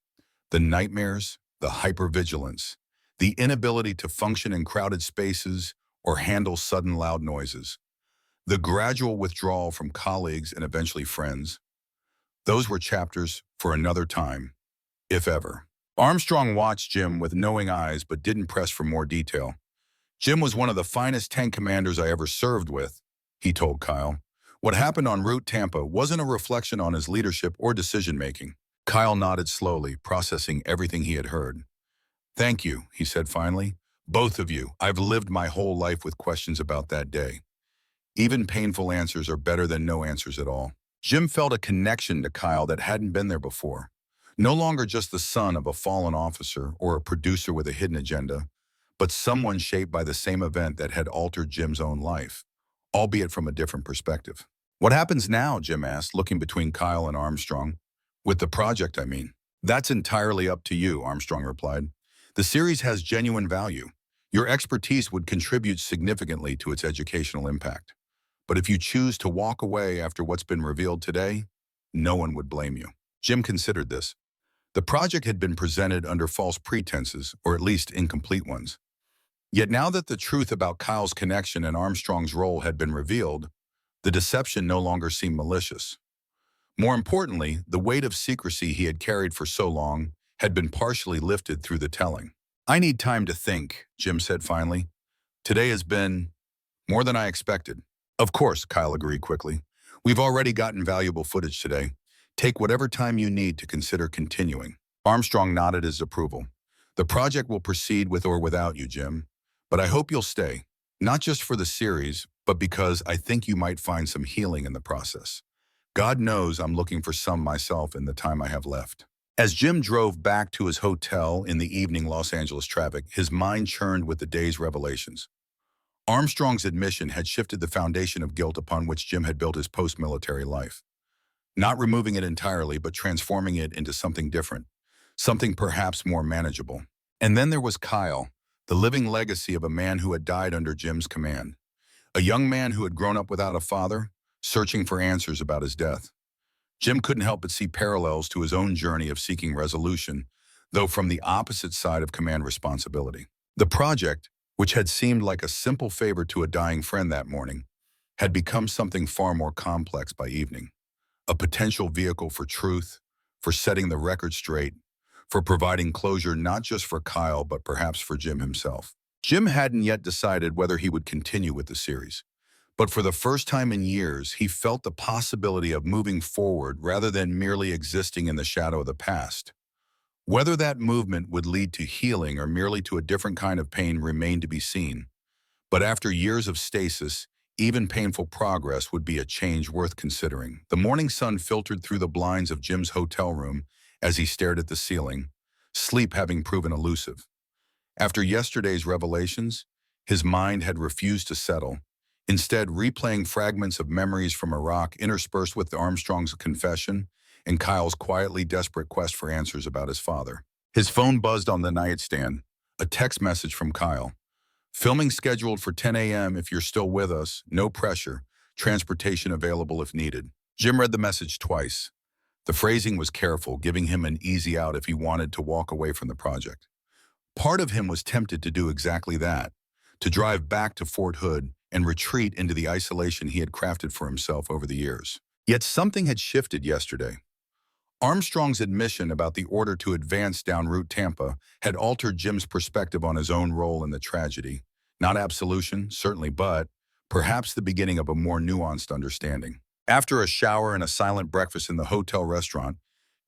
The nightmares, the hypervigilance, the inability to function in crowded spaces or handle sudden loud noises, the gradual withdrawal from colleagues and eventually friends. Those were chapters for another time, if ever. Armstrong watched Jim with knowing eyes but didn't press for more detail. Jim was one of the finest tank commanders I ever served with, he told Kyle. What happened on Route Tampa wasn't a reflection on his leadership or decision-making. Kyle nodded slowly, processing everything he had heard. Thank you, he said finally. Both of you. I've lived my whole life with questions about that day. Even painful answers are better than no answers at all. Jim felt a connection to Kyle that hadn't been there before. No longer just the son of a fallen officer or a producer with a hidden agenda, but someone shaped by the same event that had altered Jim's own life, albeit from a different perspective. What happens now, Jim asked, looking between Kyle and Armstrong. With the project, I mean. That's entirely up to you, Armstrong replied. The series has genuine value. Your expertise would contribute significantly to its educational impact. But if you choose to walk away after what's been revealed today, no one would blame you. Jim considered this. The project had been presented under false pretenses, or at least incomplete ones. Yet now that the truth about Kyle's connection and Armstrong's role had been revealed, the deception no longer seemed malicious. More importantly, the weight of secrecy he had carried for so long had been partially lifted through the telling. I need time to think, Jim said finally. Today has been more than I expected. Of course, Kyle agreed quickly. We've already gotten valuable footage today. Take whatever time you need to consider continuing. Armstrong nodded his approval. The project will proceed with or without you, Jim. But I hope you'll stay, not just for the series, but because I think you might find some healing in the process. God knows I'm looking for some myself in the time I have left. As Jim drove back to his hotel in the evening Los Angeles traffic, his mind churned with the day's revelations. Armstrong's admission had shifted the foundation of guilt upon which Jim had built his post-military life. Not removing it entirely, but transforming it into something different, something perhaps more manageable. And then there was Kyle, the living legacy of a man who had died under Jim's command. A young man who had grown up without a father, searching for answers about his death. Jim couldn't help but see parallels to his own journey of seeking resolution, though from the opposite side of command responsibility. The project, which had seemed like a simple favor to a dying friend that morning, had become something far more complex by evening. A potential vehicle for truth, for setting the record straight, for providing closure not just for Kyle, but perhaps for Jim himself. Jim hadn't yet decided whether he would continue with the series, but for the first time in years, he felt the possibility of moving forward rather than merely existing in the shadow of the past. Whether that movement would lead to healing or merely to a different kind of pain remained to be seen. But after years of stasis, even painful progress would be a change worth considering. The morning sun filtered through the blinds of Jim's hotel room as he stared at the ceiling, sleep having proven elusive. After yesterday's revelations, his mind had refused to settle, instead replaying fragments of memories from Iraq interspersed with Armstrong's confession and Kyle's quietly desperate quest for answers about his father. His phone buzzed on the nightstand, a text message from Kyle. Filming scheduled for 10 a.m. if you're still with us, no pressure, transportation available if needed. Jim read the message twice. The phrasing was careful, giving him an easy out if he wanted to walk away from the project. Part of him was tempted to do exactly that, to drive back to Fort Hood and retreat into the isolation he had crafted for himself over the years. Yet something had shifted yesterday. Armstrong's admission about the order to advance down Route Tampa had altered Jim's perspective on his own role in the tragedy. Not absolution, certainly, but perhaps the beginning of a more nuanced understanding. After a shower and a silent breakfast in the hotel restaurant,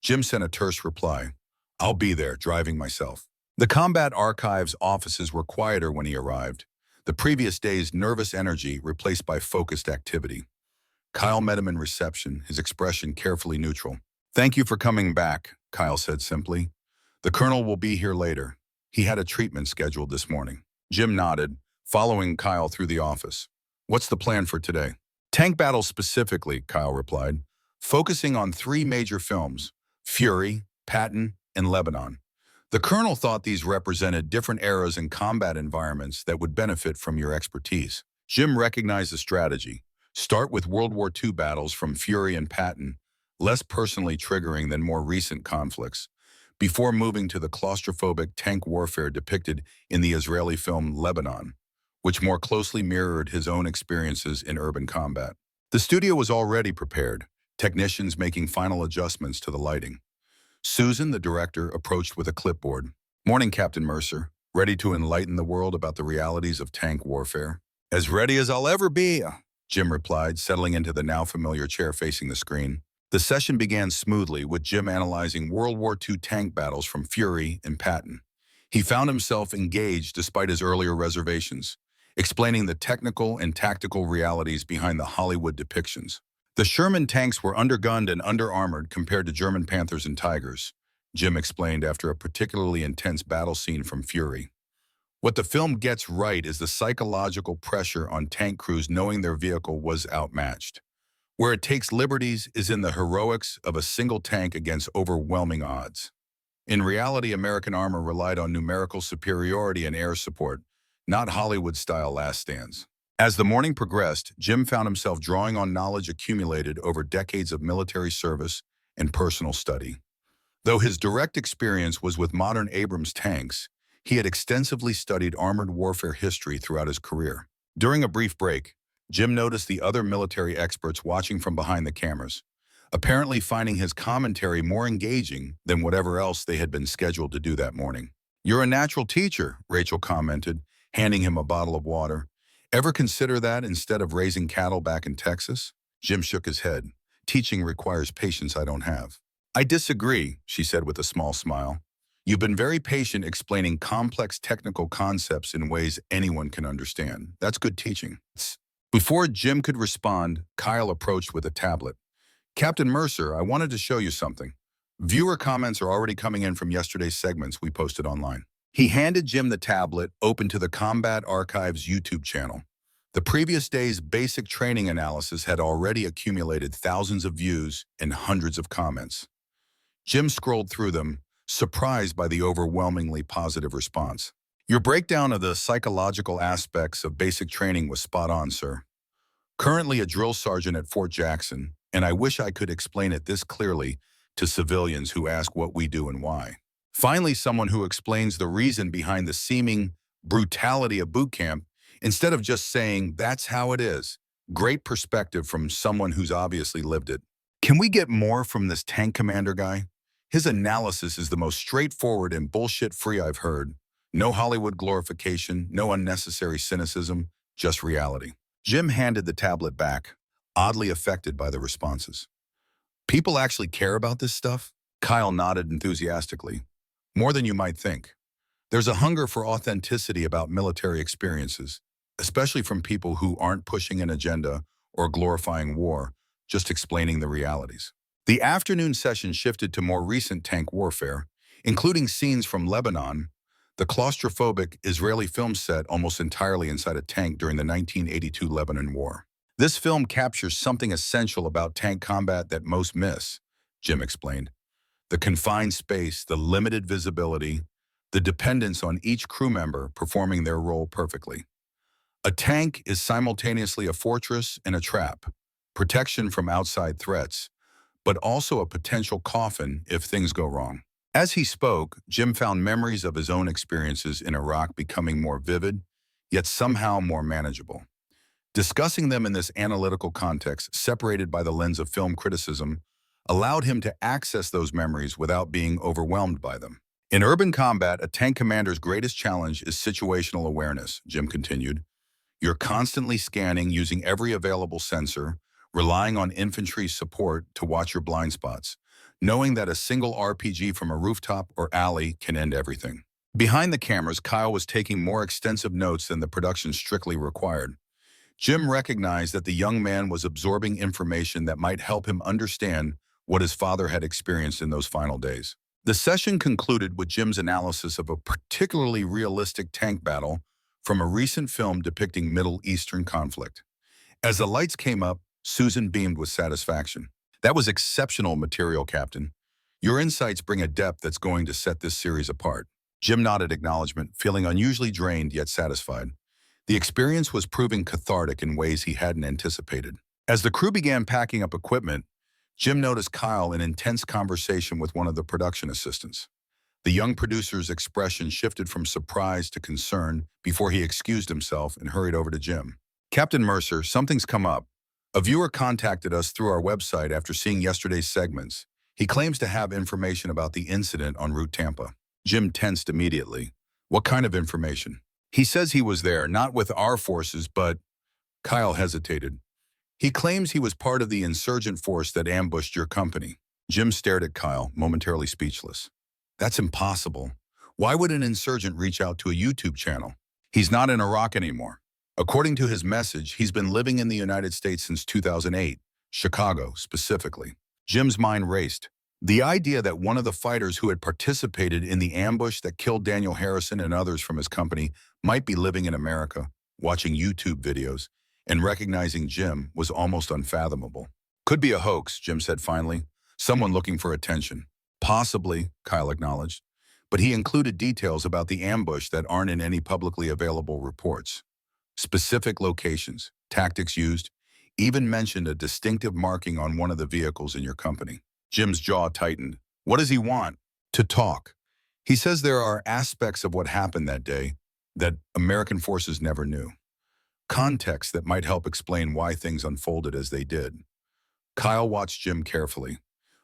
Jim sent a terse reply. "I'll be there, driving myself." The Combat Archives offices were quieter when he arrived, the previous day's nervous energy replaced by focused activity. Kyle met him in reception, his expression carefully neutral. "Thank you for coming back," Kyle said simply. "The colonel will be here later. He had a treatment scheduled this morning." Jim nodded, following Kyle through the office. "What's the plan for today?" "Tank battles specifically," Kyle replied, "focusing on three major films, Fury, Patton, and Lebanon. The colonel thought these represented different eras and combat environments that would benefit from your expertise." Jim recognized the strategy. Start with World War II battles from Fury and Patton, less personally triggering than more recent conflicts, before moving to the claustrophobic tank warfare depicted in the Israeli film Lebanon, which more closely mirrored his own experiences in urban combat. The studio was already prepared, technicians making final adjustments to the lighting. Susan, the director, approached with a clipboard. "Morning, Captain Mercer. Ready to enlighten the world about the realities of tank warfare?" "As ready as I'll ever be," Jim replied, settling into the now familiar chair facing the screen. The session began smoothly, with Jim analyzing World War II tank battles from Fury and Patton. He found himself engaged despite his earlier reservations, explaining the technical and tactical realities behind the Hollywood depictions. The Sherman tanks were undergunned and underarmored compared to German Panthers and Tigers, Jim explained after a particularly intense battle scene from Fury. What the film gets right is the psychological pressure on tank crews knowing their vehicle was outmatched. Where it takes liberties is in the heroics of a single tank against overwhelming odds. In reality, American armor relied on numerical superiority and air support, not Hollywood-style last stands. As the morning progressed, Jim found himself drawing on knowledge accumulated over decades of military service and personal study. Though his direct experience was with modern Abrams tanks, he had extensively studied armored warfare history throughout his career. During a brief break, Jim noticed the other military experts watching from behind the cameras, apparently finding his commentary more engaging than whatever else they had been scheduled to do that morning. "You're a natural teacher," Rachel commented, handing him a bottle of water. "Ever consider that instead of raising cattle back in Texas?" Jim shook his head. "Teaching requires patience I don't have." "I disagree," she said with a small smile. "You've been very patient explaining complex technical concepts in ways anyone can understand. That's good teaching." Before Jim could respond, Kyle approached with a tablet. "Captain Mercer, I wanted to show you something. Viewer comments are already coming in from yesterday's segments we posted online." He handed Jim the tablet, open to the Combat Archives YouTube channel. The previous day's basic training analysis had already accumulated thousands of views and hundreds of comments. Jim scrolled through them, surprised by the overwhelmingly positive response. "Your breakdown of the psychological aspects of basic training was spot on, sir. Currently a drill sergeant at Fort Jackson, and I wish I could explain it this clearly to civilians who ask what we do and why. Finally, someone who explains the reason behind the seeming brutality of boot camp instead of just saying, 'That's how it is.' Great perspective from someone who's obviously lived it. Can we get more from this tank commander guy? His analysis is the most straightforward and bullshit-free I've heard. No Hollywood glorification, no unnecessary cynicism, just reality." Jim handed the tablet back, oddly affected by the responses. "People actually care about this stuff?" Kyle nodded enthusiastically. "More than you might think. There's a hunger for authenticity about military experiences, especially from people who aren't pushing an agenda or glorifying war, just explaining the realities." The afternoon session shifted to more recent tank warfare, including scenes from Lebanon, the claustrophobic Israeli film set almost entirely inside a tank during the 1982 Lebanon War. "This film captures something essential about tank combat that most miss," Jim explained. "The confined space, the limited visibility, the dependence on each crew member performing their role perfectly. A tank is simultaneously a fortress and a trap, protection from outside threats, but also a potential coffin if things go wrong. As he spoke, Jim found memories of his own experiences in Iraq becoming more vivid, yet somehow more manageable. Discussing them in this analytical context, separated by the lens of film criticism, allowed him to access those memories without being overwhelmed by them. In urban combat, a tank commander's greatest challenge is situational awareness, Jim continued. You're constantly scanning using every available sensor, relying on infantry support to watch your blind spots, knowing that a single RPG from a rooftop or alley can end everything. Behind the cameras, Kyle was taking more extensive notes than the production strictly required. Jim recognized that the young man was absorbing information that might help him understand what his father had experienced in those final days. The session concluded with Jim's analysis of a particularly realistic tank battle from a recent film depicting Middle Eastern conflict. As the lights came up, Susan beamed with satisfaction. That was exceptional material, Captain. Your insights bring a depth that's going to set this series apart. Jim nodded acknowledgement, feeling unusually drained yet satisfied. The experience was proving cathartic in ways he hadn't anticipated. As the crew began packing up equipment, Jim noticed Kyle in intense conversation with one of the production assistants. The young producer's expression shifted from surprise to concern before he excused himself and hurried over to Jim. Captain Mercer, something's come up. A viewer contacted us through our website after seeing yesterday's segments. He claims to have information about the incident on Route Tampa. Jim tensed immediately. What kind of information? He says he was there, not with our forces, but... Kyle hesitated. He claims he was part of the insurgent force that ambushed your company. Jim stared at Kyle, momentarily speechless. That's impossible. Why would an insurgent reach out to a YouTube channel? He's not in Iraq anymore. According to his message, he's been living in the United States since 2008, Chicago specifically. Jim's mind raced. The idea that one of the fighters who had participated in the ambush that killed Daniel Harrison and others from his company might be living in America, watching YouTube videos, and recognizing Jim was almost unfathomable. Could be a hoax, Jim said finally. Someone looking for attention. Possibly, Kyle acknowledged, but he included details about the ambush that aren't in any publicly available reports. Specific locations, tactics used, even mentioned a distinctive marking on one of the vehicles in your company. Jim's jaw tightened. What does he want? To talk. He says there are aspects of what happened that day that American forces never knew. Context that might help explain why things unfolded as they did. Kyle watched Jim carefully.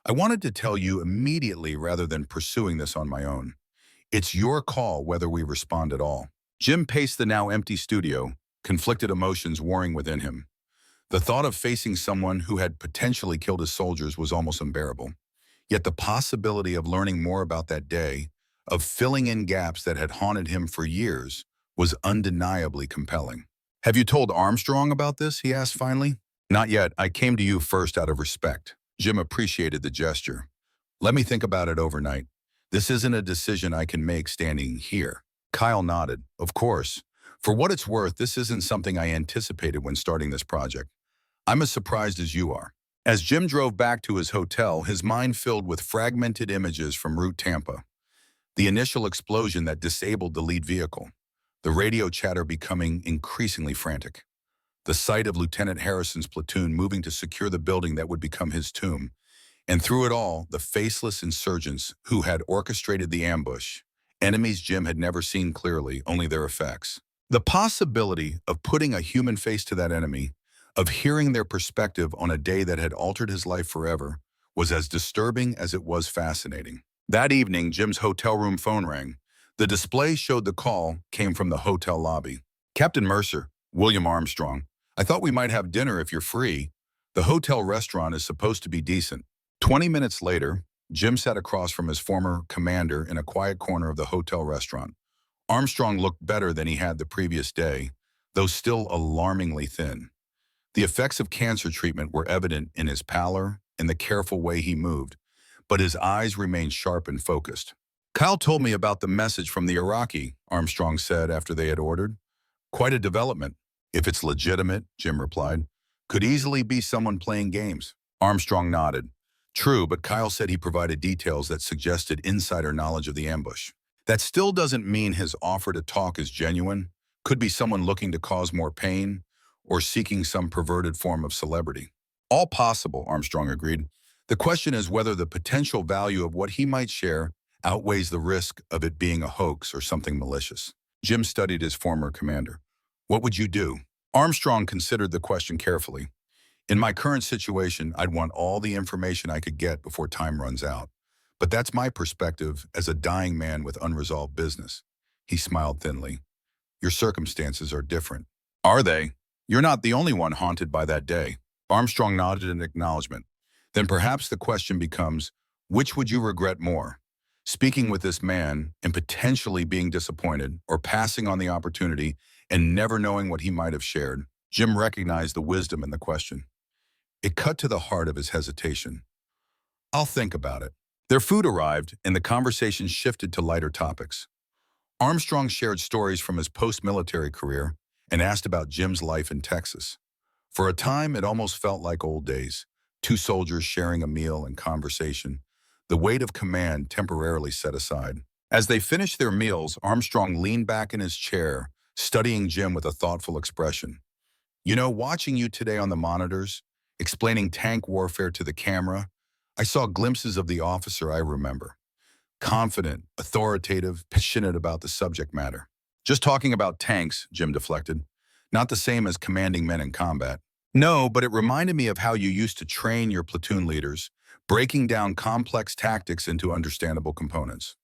I wanted to tell you immediately rather than pursuing this on my own. It's your call whether we respond at all. Jim paced the now empty studio, conflicted emotions warring within him. The thought of facing someone who had potentially killed his soldiers was almost unbearable. Yet the possibility of learning more about that day, of filling in gaps that had haunted him for years, was undeniably compelling. Have you told Armstrong about this? He asked finally. Not yet. I came to you first out of respect. Jim appreciated the gesture. Let me think about it overnight. This isn't a decision I can make standing here. Kyle nodded. Of course. For what it's worth, this isn't something I anticipated when starting this project. I'm as surprised as you are. As Jim drove back to his hotel, his mind filled with fragmented images from Route Tampa. The initial explosion that disabled the lead vehicle. The radio chatter becoming increasingly frantic. The sight of Lieutenant Harrison's platoon moving to secure the building that would become his tomb. And through it all, the faceless insurgents who had orchestrated the ambush. Enemies Jim had never seen clearly, only their effects. The possibility of putting a human face to that enemy, of hearing their perspective on a day that had altered his life forever, was as disturbing as it was fascinating. That evening, Jim's hotel room phone rang. The display showed the call came from the hotel lobby. Captain Mercer, William Armstrong. I thought we might have dinner if you're free. The hotel restaurant is supposed to be decent. 20 minutes later, Jim sat across from his former commander in a quiet corner of the hotel restaurant. Armstrong looked better than he had the previous day, though still alarmingly thin. The effects of cancer treatment were evident in his pallor and the careful way he moved, but his eyes remained sharp and focused. Kyle told me about the message from the Iraqi, Armstrong said after they had ordered. Quite a development. If it's legitimate, Jim replied. Could easily be someone playing games. Armstrong nodded. True, but Kyle said he provided details that suggested insider knowledge of the ambush. That still doesn't mean his offer to talk is genuine. Could be someone looking to cause more pain or seeking some perverted form of celebrity. All possible, Armstrong agreed. The question is whether the potential value of what he might share outweighs the risk of it being a hoax or something malicious. Jim studied his former commander. What would you do? Armstrong considered the question carefully. In my current situation, I'd want all the information I could get before time runs out. But that's my perspective as a dying man with unresolved business. He smiled thinly. Your circumstances are different. Are they? You're not the only one haunted by that day. Armstrong nodded in acknowledgement. Then perhaps the question becomes, which would you regret more? Speaking with this man and potentially being disappointed or passing on the opportunity and never knowing what he might have shared? Jim recognized the wisdom in the question. It cut to the heart of his hesitation. I'll think about it. Their food arrived and the conversation shifted to lighter topics. Armstrong shared stories from his post-military career and asked about Jim's life in Texas. For a time, it almost felt like old days. Two soldiers sharing a meal and conversation, the weight of command temporarily set aside. As they finished their meals, Armstrong leaned back in his chair, studying Jim with a thoughtful expression. You know, watching you today on the monitors, explaining tank warfare to the camera, I saw glimpses of the officer I remember. Confident, authoritative, passionate about the subject matter. Just talking about tanks, Jim deflected. Not the same as commanding men in combat. No, but it reminded me of how you used to train your platoon leaders, breaking down complex tactics into understandable components.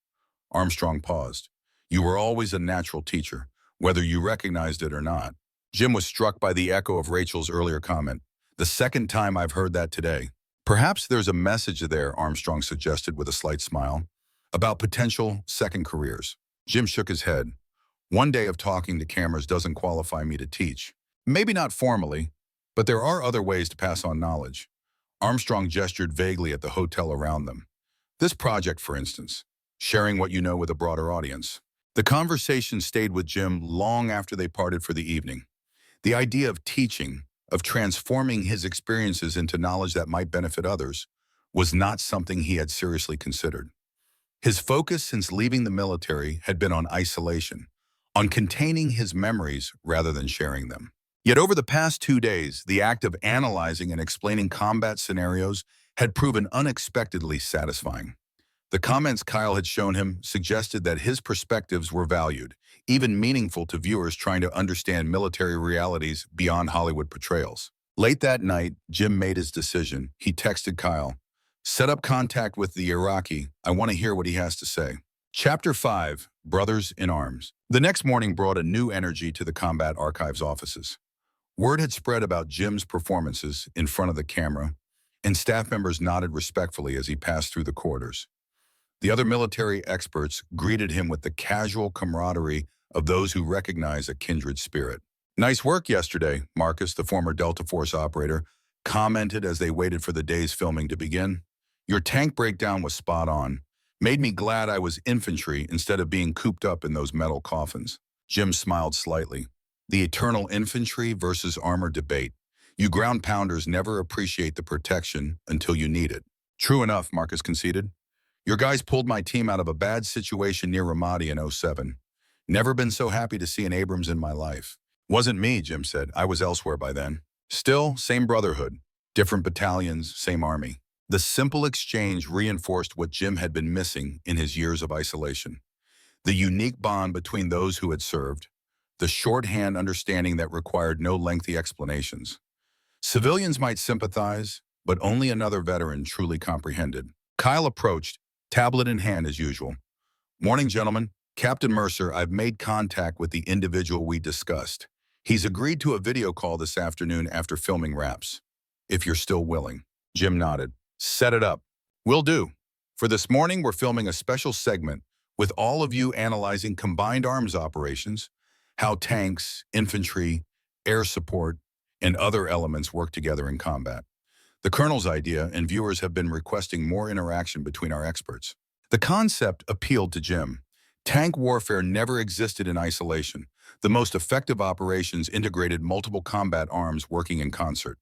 Armstrong paused. You were always a natural teacher, whether you recognized it or not. Jim was struck by the echo of Rachel's earlier comment. The second time I've heard that today. Perhaps there's a message there, Armstrong suggested with a slight smile, about potential second careers. Jim shook his head. One day of talking to cameras doesn't qualify me to teach. Maybe not formally, but there are other ways to pass on knowledge. Armstrong gestured vaguely at the hotel around them. This project, for instance, sharing what you know with a broader audience. The conversation stayed with Jim long after they parted for the evening. The idea of teaching, of transforming his experiences into knowledge that might benefit others, was not something he had seriously considered. His focus since leaving the military had been on isolation, on containing his memories rather than sharing them. Yet over the past 2 days, the act of analyzing and explaining combat scenarios had proven unexpectedly satisfying. The comments Kyle had shown him suggested that his perspectives were valued, even meaningful to viewers trying to understand military realities beyond Hollywood portrayals. Late that night, Jim made his decision. He texted Kyle, "Set up contact with the Iraqi. I want to hear what he has to say." Chapter 5, Brothers in Arms. The next morning brought a new energy to the Combat Archives offices. Word had spread about Jim's performances in front of the camera, and staff members nodded respectfully as he passed through the corridors. The other military experts greeted him with the casual camaraderie of those who recognize a kindred spirit. Nice work yesterday, Marcus, the former Delta Force operator, commented as they waited for the day's filming to begin. Your tank breakdown was spot on. Made me glad I was infantry instead of being cooped up in those metal coffins. Jim smiled slightly. The eternal infantry versus armor debate. You ground pounders never appreciate the protection until you need it. True enough, Marcus conceded. Your guys pulled my team out of a bad situation near Ramadi in '07. Never been so happy to see an Abrams in my life. Wasn't me, Jim said. I was elsewhere by then. Still, same brotherhood. Different battalions, same army. The simple exchange reinforced what Jim had been missing in his years of isolation. The unique bond between those who had served. The shorthand understanding that required no lengthy explanations. Civilians might sympathize, but only another veteran truly comprehended. Kyle approached, tablet in hand as usual. Morning, gentlemen. Captain Mercer, I've made contact with the individual we discussed. He's agreed to a video call this afternoon after filming wraps. If you're still willing. Jim nodded. Set it up. Will do. For this morning, we're filming a special segment with all of you analyzing combined arms operations, how tanks, infantry, air support, and other elements work together in combat. The Colonel's idea and viewers have been requesting more interaction between our experts. The concept appealed to Jim. Tank warfare never existed in isolation. The most effective operations integrated multiple combat arms working in concert.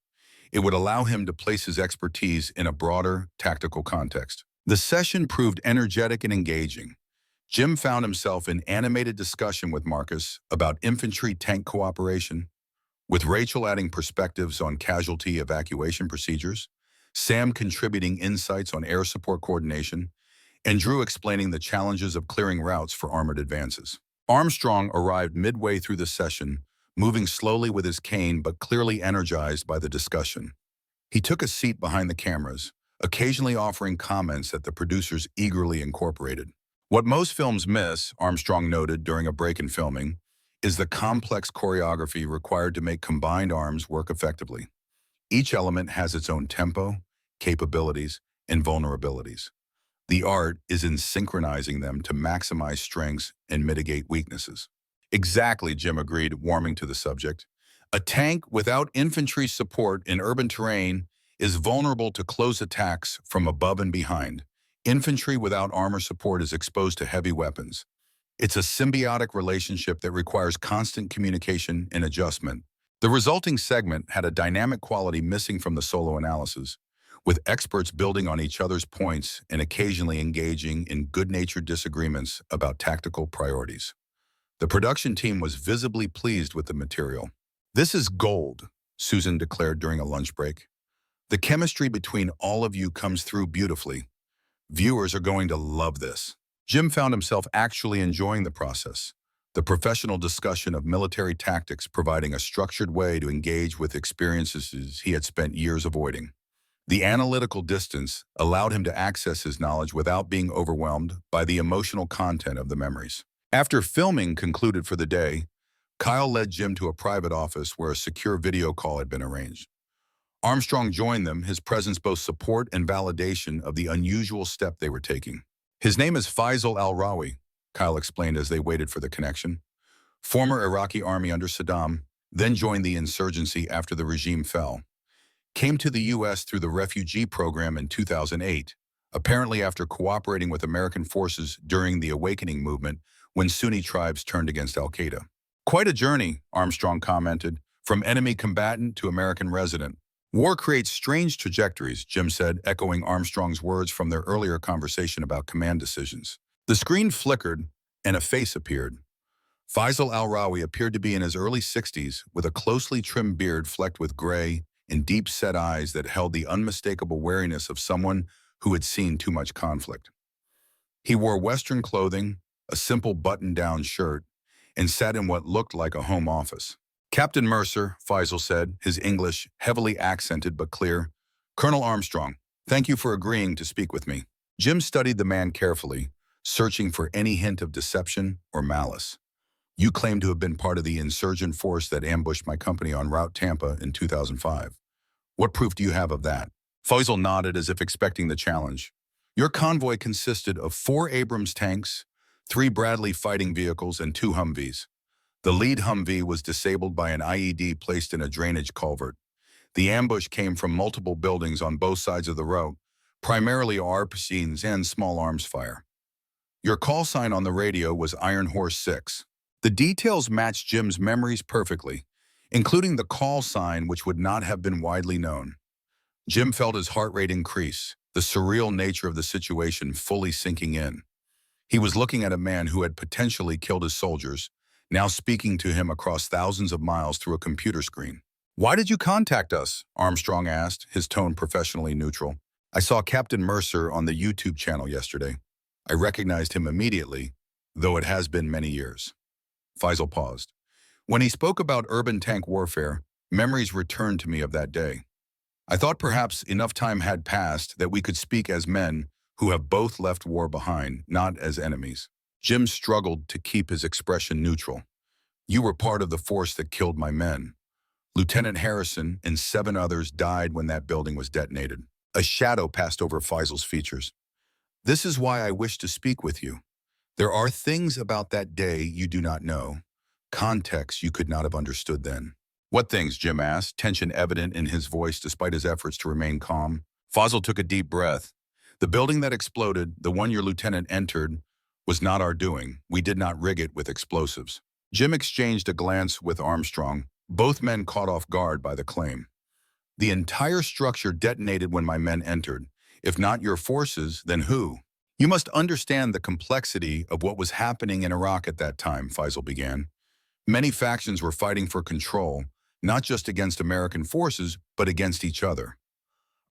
It would allow him to place his expertise in a broader, tactical context. The session proved energetic and engaging. Jim found himself in animated discussion with Marcus about infantry-tank cooperation, with Rachel adding perspectives on casualty evacuation procedures, Sam contributing insights on air support coordination, and Drew explaining the challenges of clearing routes for armored advances. Armstrong arrived midway through the session, moving slowly with his cane but clearly energized by the discussion. He took a seat behind the cameras, occasionally offering comments that the producers eagerly incorporated. What most films miss, Armstrong noted during a break in filming, is the complex choreography required to make combined arms work effectively. Each element has its own tempo, capabilities, and vulnerabilities. The art is in synchronizing them to maximize strengths and mitigate weaknesses. Exactly, Jim agreed, warming to the subject. A tank without infantry support in urban terrain is vulnerable to close attacks from above and behind. Infantry without armor support is exposed to heavy weapons. It's a symbiotic relationship that requires constant communication and adjustment. The resulting segment had a dynamic quality missing from the solo analysis, with experts building on each other's points and occasionally engaging in good-natured disagreements about tactical priorities. The production team was visibly pleased with the material. "This is gold," Susan declared during a lunch break. "The chemistry between all of you comes through beautifully. Viewers are going to love this." Jim found himself actually enjoying the process, the professional discussion of military tactics providing a structured way to engage with experiences he had spent years avoiding. The analytical distance allowed him to access his knowledge without being overwhelmed by the emotional content of the memories. After filming concluded for the day, Kyle led Jim to a private office where a secure video call had been arranged. Armstrong joined them, his presence both support and validation of the unusual step they were taking. "His name is Faisal al-Rawi," Kyle explained as they waited for the connection. "Former Iraqi army under Saddam, then joined the insurgency after the regime fell. Came to the U.S. through the refugee program in 2008, apparently after cooperating with American forces during the Awakening movement when Sunni tribes turned against al-Qaeda. Quite a journey," Armstrong commented, "from enemy combatant to American resident. War creates strange trajectories," Jim said, echoing Armstrong's words from their earlier conversation about command decisions. The screen flickered, and a face appeared. Faisal al-Rawi appeared to be in his early 60s, with a closely trimmed beard flecked with gray and deep-set eyes that held the unmistakable wariness of someone who had seen too much conflict. He wore Western clothing, a simple button-down shirt, and sat in what looked like a home office. "Captain Mercer," Faisal said, his English heavily accented but clear. "Colonel Armstrong, thank you for agreeing to speak with me." Jim studied the man carefully, searching for any hint of deception or malice. "You claim to have been part of the insurgent force that ambushed my company on Route Tampa in 2005. What proof do you have of that?" Faisal nodded as if expecting the challenge. "Your convoy consisted of 4 Abrams tanks, 3 Bradley fighting vehicles, and 2 Humvees. The lead Humvee was disabled by an IED placed in a drainage culvert. The ambush came from multiple buildings on both sides of the road, primarily RPGs and small arms fire. Your call sign on the radio was Iron Horse 6. The details matched Jim's memories perfectly, including the call sign which would not have been widely known. Jim felt his heart rate increase, the surreal nature of the situation fully sinking in. He was looking at a man who had potentially killed his soldiers, now speaking to him across thousands of miles through a computer screen. "Why did you contact us?" Armstrong asked, his tone professionally neutral. "I saw Captain Mercer on the YouTube channel yesterday. I recognized him immediately, though it has been many years." Faisal paused. "When he spoke about urban tank warfare, memories returned to me of that day. I thought perhaps enough time had passed that we could speak as men who have both left war behind, not as enemies." Jim struggled to keep his expression neutral. "You were part of the force that killed my men. Lieutenant Harrison and 7 others died when that building was detonated." A shadow passed over Faisal's features. "This is why I wish to speak with you. There are things about that day you do not know, context you could not have understood then." "What things?" Jim asked, tension evident in his voice despite his efforts to remain calm. Faisal took a deep breath. "The building that exploded, the one your lieutenant entered, was not our doing. We did not rig it with explosives." Jim exchanged a glance with Armstrong, both men caught off guard by the claim. "The entire structure detonated when my men entered. If not your forces, then who?" "You must understand the complexity of what was happening in Iraq at that time," Faisal began. "Many factions were fighting for control, not just against American forces, but against each other.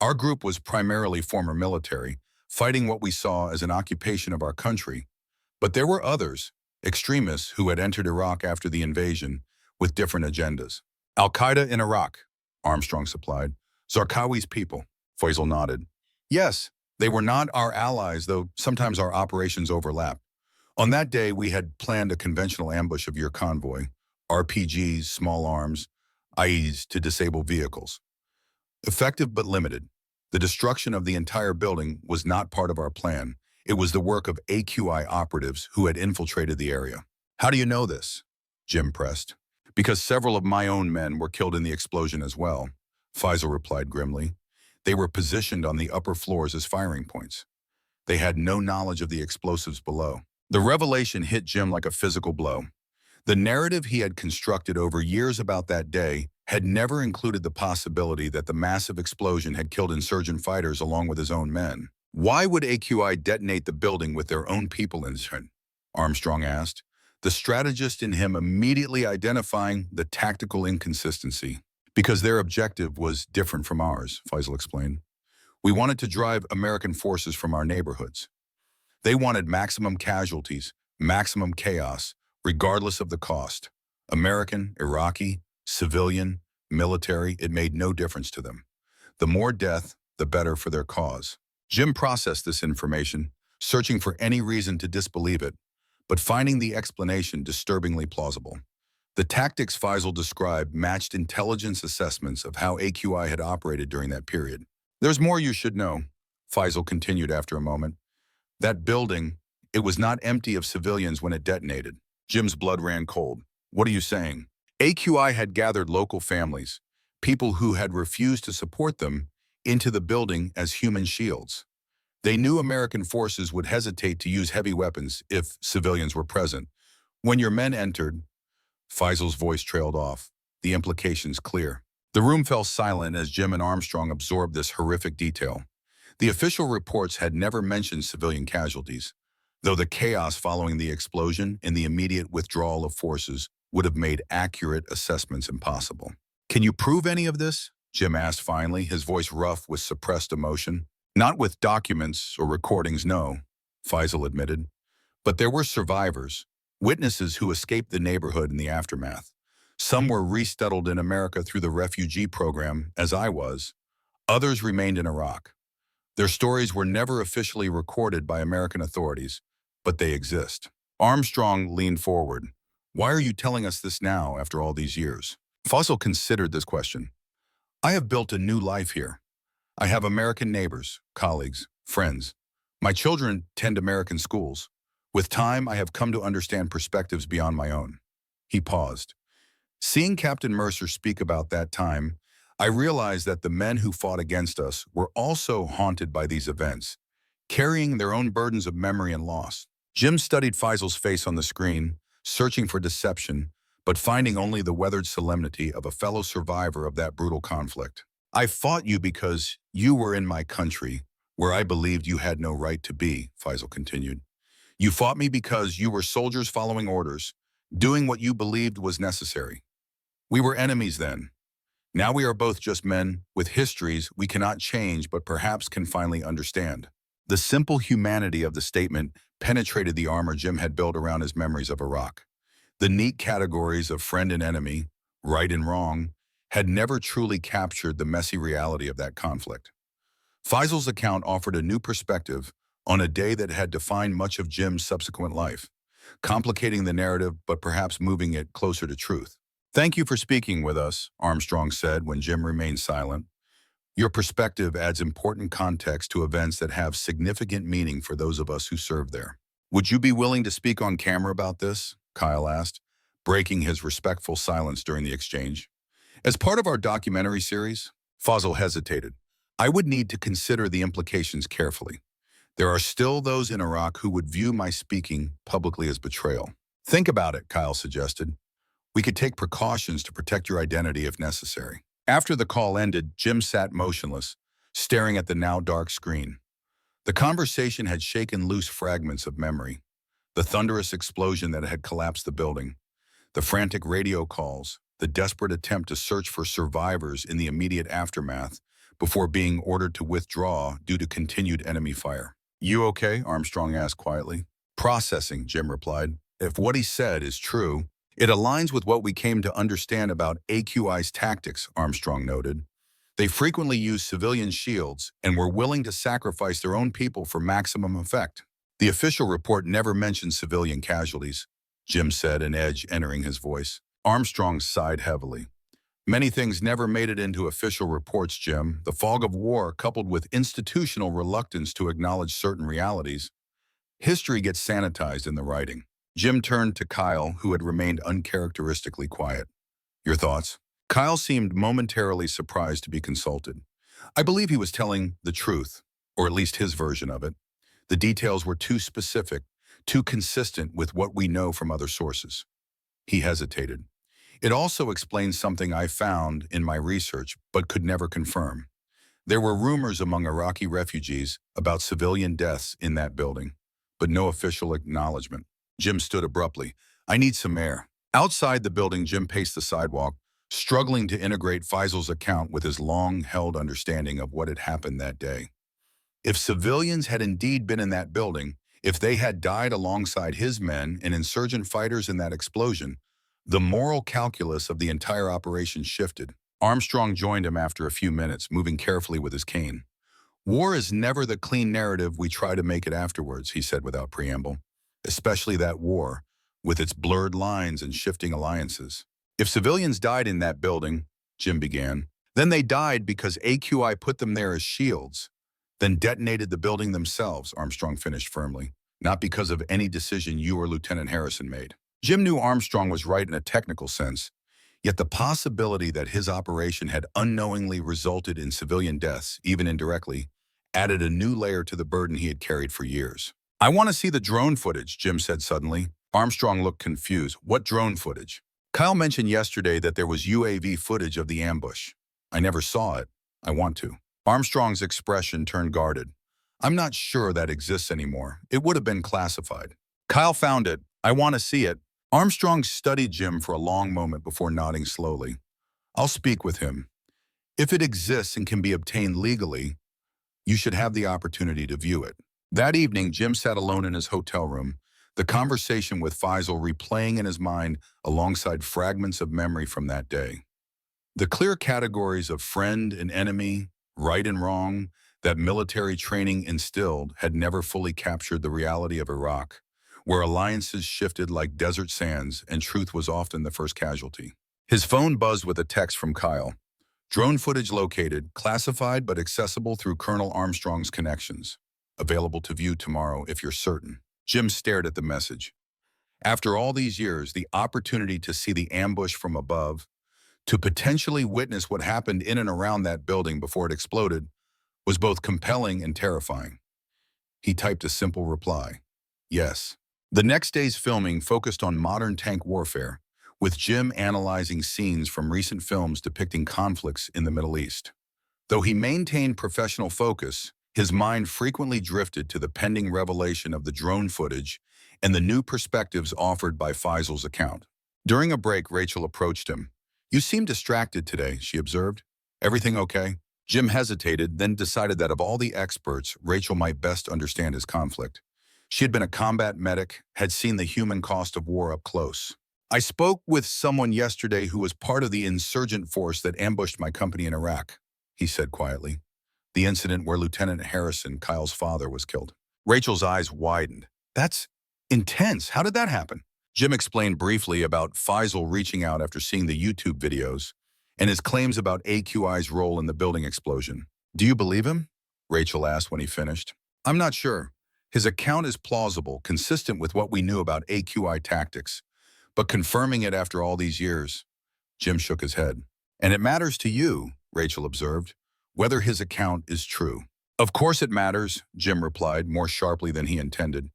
Our group was primarily former military, fighting what we saw as an occupation of our country, but there were others, extremists who had entered Iraq after the invasion, with different agendas. Al-Qaeda in Iraq, Armstrong supplied. Zarqawi's people, Faisal nodded. Yes, they were not our allies, though sometimes our operations overlap. On that day, we had planned a conventional ambush of your convoy, RPGs, small arms, IEs to disable vehicles. Effective but limited. The destruction of the entire building was not part of our plan. It was the work of AQI operatives who had infiltrated the area. How do you know this? Jim pressed. Because several of my own men were killed in the explosion as well, Faisal replied grimly. They were positioned on the upper floors as firing points. They had no knowledge of the explosives below. The revelation hit Jim like a physical blow. The narrative he had constructed over years about that day had never included the possibility that the massive explosion had killed insurgent fighters along with his own men. Why would AQI detonate the building with their own people in it? Armstrong asked, the strategist in him immediately identifying the tactical inconsistency. Because their objective was different from ours, Faisal explained. We wanted to drive American forces from our neighborhoods. They wanted maximum casualties, maximum chaos, regardless of the cost. American, Iraqi, civilian, military, it made no difference to them. The more death, the better for their cause. Jim processed this information, searching for any reason to disbelieve it, but finding the explanation disturbingly plausible. The tactics Faisal described matched intelligence assessments of how AQI had operated during that period. There's more you should know, Faisal continued after a moment. That building, it was not empty of civilians when it detonated. Jim's blood ran cold. What are you saying? AQI had gathered local families, people who had refused to support them, into the building as human shields. They knew American forces would hesitate to use heavy weapons if civilians were present. When your men entered, Faisal's voice trailed off, the implications clear. The room fell silent as Jim and Armstrong absorbed this horrific detail. The official reports had never mentioned civilian casualties, though the chaos following the explosion and the immediate withdrawal of forces would have made accurate assessments impossible. Can you prove any of this? Jim asked finally, his voice rough with suppressed emotion. Not with documents or recordings, no, Faisal admitted. But there were survivors, witnesses who escaped the neighborhood in the aftermath. Some were resettled in America through the refugee program, as I was. Others remained in Iraq. Their stories were never officially recorded by American authorities, but they exist. Armstrong leaned forward. Why are you telling us this now after all these years? Faisal considered this question. I have built a new life here. I have American neighbors, colleagues, friends. My children attend American schools. With time, I have come to understand perspectives beyond my own. He paused. Seeing Captain Mercer speak about that time, I realized that the men who fought against us were also haunted by these events, carrying their own burdens of memory and loss. Jim studied Faisal's face on the screen, searching for deception, but finding only the weathered solemnity of a fellow survivor of that brutal conflict. I fought you because you were in my country, where I believed you had no right to be, Faisal continued. You fought me because you were soldiers following orders, doing what you believed was necessary. We were enemies then. Now we are both just men with histories we cannot change but perhaps can finally understand. The simple humanity of the statement penetrated the armor Jim had built around his memories of Iraq. The neat categories of friend and enemy, right and wrong, had never truly captured the messy reality of that conflict. Faisal's account offered a new perspective on a day that had defined much of Jim's subsequent life, complicating the narrative but perhaps moving it closer to truth. Thank you for speaking with us, Armstrong said when Jim remained silent. Your perspective adds important context to events that have significant meaning for those of us who serve there. Would you be willing to speak on camera about this? Kyle asked, breaking his respectful silence during the exchange. As part of our documentary series, Faisal hesitated. I would need to consider the implications carefully. There are still those in Iraq who would view my speaking publicly as betrayal. Think about it, Kyle suggested. We could take precautions to protect your identity if necessary. After the call ended, Jim sat motionless, staring at the now dark screen. The conversation had shaken loose fragments of memory. The thunderous explosion that had collapsed the building, the frantic radio calls, the desperate attempt to search for survivors in the immediate aftermath before being ordered to withdraw due to continued enemy fire. "You okay?" Armstrong asked quietly. "Processing," Jim replied. "If what he said is true, it aligns with what we came to understand about AQI's tactics," Armstrong noted. "They frequently use civilian shields and were willing to sacrifice their own people for maximum effect." "The official report never mentioned civilian casualties," Jim said, an edge entering his voice. Armstrong sighed heavily. "Many things never made it into official reports, Jim. The fog of war, coupled with institutional reluctance to acknowledge certain realities. History gets sanitized in the writing." Jim turned to Kyle, who had remained uncharacteristically quiet. "Your thoughts?" Kyle seemed momentarily surprised to be consulted. "I believe he was telling the truth, or at least his version of it. The details were too specific, too consistent with what we know from other sources." He hesitated. "It also explains something I found in my research, but could never confirm. There were rumors among Iraqi refugees about civilian deaths in that building, but no official acknowledgement." Jim stood abruptly. "I need some air." Outside the building, Jim paced the sidewalk, struggling to integrate Faisal's account with his long-held understanding of what had happened that day. If civilians had indeed been in that building, if they had died alongside his men and insurgent fighters in that explosion, the moral calculus of the entire operation shifted. Armstrong joined him after a few minutes, moving carefully with his cane. "War is never the clean narrative we try to make it afterwards," he said without preamble. "Especially that war, with its blurred lines and shifting alliances. If civilians died in that building," Jim began, "then they died because AQI put them there as shields, then detonated the building themselves," Armstrong finished firmly. "Not because of any decision you or Lieutenant Harrison made." Jim knew Armstrong was right in a technical sense, yet the possibility that his operation had unknowingly resulted in civilian deaths, even indirectly, added a new layer to the burden he had carried for years. "I want to see the drone footage," Jim said suddenly. Armstrong looked confused. "What drone footage?" "Kyle mentioned yesterday that there was UAV footage of the ambush. I never saw it. I want to." Armstrong's expression turned guarded. "I'm not sure that exists anymore. It would have been classified." "Kyle found it. I want to see it." Armstrong studied Jim for a long moment before nodding slowly. "I'll speak with him. If it exists and can be obtained legally, you should have the opportunity to view it." That evening, Jim sat alone in his hotel room, the conversation with Faisal replaying in his mind alongside fragments of memory from that day. The clear categories of friend and enemy, right and wrong, that military training instilled had never fully captured the reality of Iraq, where alliances shifted like desert sands and truth was often the first casualty. His phone buzzed with a text from Kyle. "Drone footage located, classified but accessible through Colonel Armstrong's connections. Available to view tomorrow if you're certain." Jim stared at the message. After all these years, the opportunity to see the ambush from above, to potentially witness what happened in and around that building before it exploded, was both compelling and terrifying. He typed a simple reply. Yes. The next day's filming focused on modern tank warfare, with Jim analyzing scenes from recent films depicting conflicts in the Middle East. Though he maintained professional focus, his mind frequently drifted to the pending revelation of the drone footage and the new perspectives offered by Faisal's account. During a break, Rachel approached him. "You seem distracted today," she observed. "Everything okay?" Jim hesitated, then decided that of all the experts, Rachel might best understand his conflict. She had been a combat medic, had seen the human cost of war up close. "I spoke with someone yesterday who was part of the insurgent force that ambushed my company in Iraq," he said quietly. "The incident where Lieutenant Harrison, Kyle's father, was killed." Rachel's eyes widened. "That's intense. How did that happen?" Jim explained briefly about Faisal reaching out after seeing the YouTube videos and his claims about AQI's role in the building explosion. "Do you believe him?" Rachel asked when he finished. "I'm not sure. His account is plausible, consistent with what we knew about AQI tactics, but confirming it after all these years." Jim shook his head. "And it matters to you," Rachel observed, "whether his account is true." "Of course it matters," Jim replied, more sharply than he intended.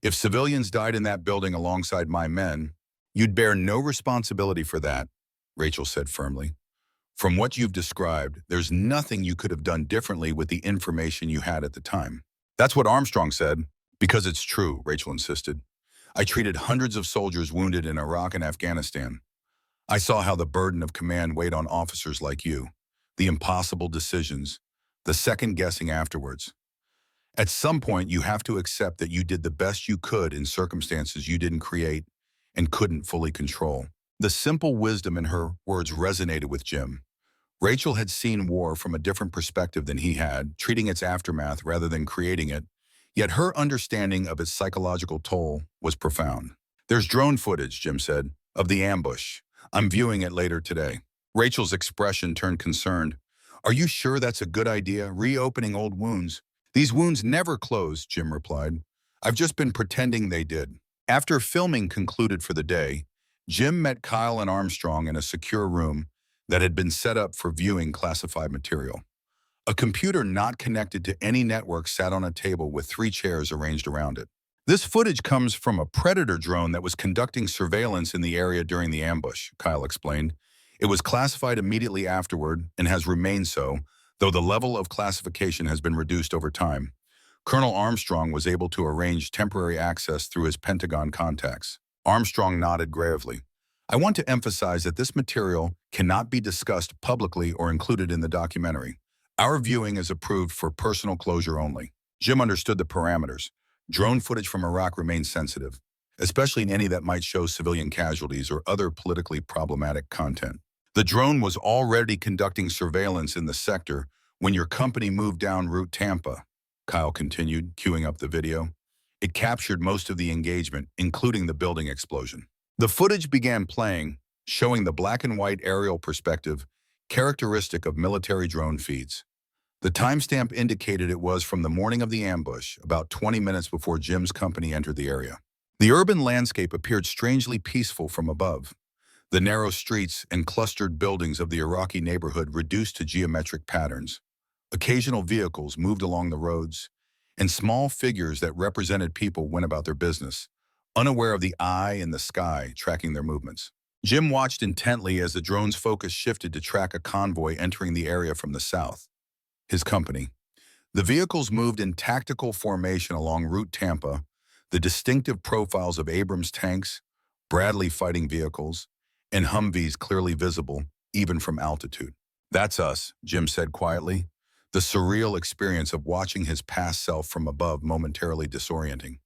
"If civilians died in that building alongside my men, you'd bear no responsibility for that," Rachel said firmly. "From what you've described, there's nothing you could have done differently with the information you had at the time." "That's what Armstrong said." "Because it's true," Rachel insisted. "I treated hundreds of soldiers wounded in Iraq and Afghanistan. I saw how the burden of command weighed on officers like you, the impossible decisions, the second guessing afterwards. At some point, you have to accept that you did the best you could in circumstances you didn't create and couldn't fully control. The simple wisdom in her words resonated with Jim. Rachel had seen war from a different perspective than he had, treating its aftermath rather than creating it, yet her understanding of its psychological toll was profound. There's drone footage, Jim said, of the ambush. I'm viewing it later today. Rachel's expression turned concerned. Are you sure that's a good idea, reopening old wounds? These wounds never close, Jim replied. I've just been pretending they did. After filming concluded for the day, Jim met Kyle and Armstrong in a secure room that had been set up for viewing classified material. A computer not connected to any network sat on a table with 3 chairs arranged around it. This footage comes from a Predator drone that was conducting surveillance in the area during the ambush, Kyle explained. It was classified immediately afterward and has remained so, though the level of classification has been reduced over time. Colonel Armstrong was able to arrange temporary access through his Pentagon contacts. Armstrong nodded gravely. I want to emphasize that this material cannot be discussed publicly or included in the documentary. Our viewing is approved for personal closure only. Jim understood the parameters. Drone footage from Iraq remains sensitive, especially in any that might show civilian casualties or other politically problematic content. The drone was already conducting surveillance in the sector when your company moved down Route Tampa, Kyle continued, queuing up the video. It captured most of the engagement, including the building explosion. The footage began playing, showing the black and white aerial perspective, characteristic of military drone feeds. The timestamp indicated it was from the morning of the ambush, about 20 minutes before Jim's company entered the area. The urban landscape appeared strangely peaceful from above. The narrow streets and clustered buildings of the Iraqi neighborhood reduced to geometric patterns. Occasional vehicles moved along the roads, and small figures that represented people went about their business, unaware of the eye in the sky tracking their movements. Jim watched intently as the drone's focus shifted to track a convoy entering the area from the south. His company. The vehicles moved in tactical formation along Route Tampa, the distinctive profiles of Abrams tanks, Bradley fighting vehicles, and Humvees clearly visible, even from altitude. That's us, Jim said quietly, the surreal experience of watching his past self from above momentarily disorienting.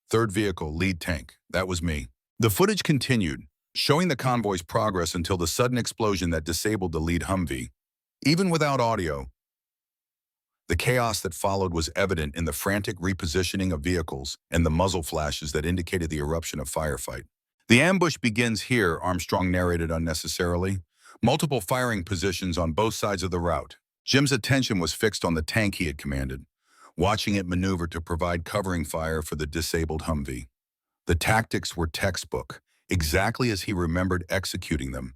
Third vehicle, lead tank. That was me. The footage continued, showing the convoy's progress until the sudden explosion that disabled the lead Humvee. Even without audio, the chaos that followed was evident in the frantic repositioning of vehicles and the muzzle flashes that indicated the eruption of firefight. The ambush begins here, Armstrong narrated unnecessarily. Multiple firing positions on both sides of the route. Jim's attention was fixed on the tank he had commanded, watching it maneuver to provide covering fire for the disabled Humvee. The tactics were textbook, exactly as he remembered executing them.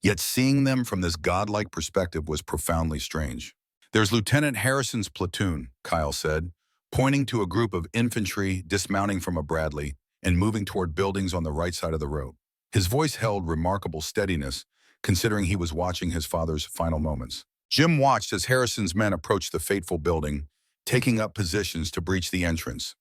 Yet seeing them from this godlike perspective was profoundly strange. There's Lieutenant Harrison's platoon, Kyle said, pointing to a group of infantry dismounting from a Bradley and moving toward buildings on the right side of the road. His voice held remarkable steadiness, considering he was watching his father's final moments. Jim watched as Harrison's men approached the fateful building, taking up positions to breach the entrance.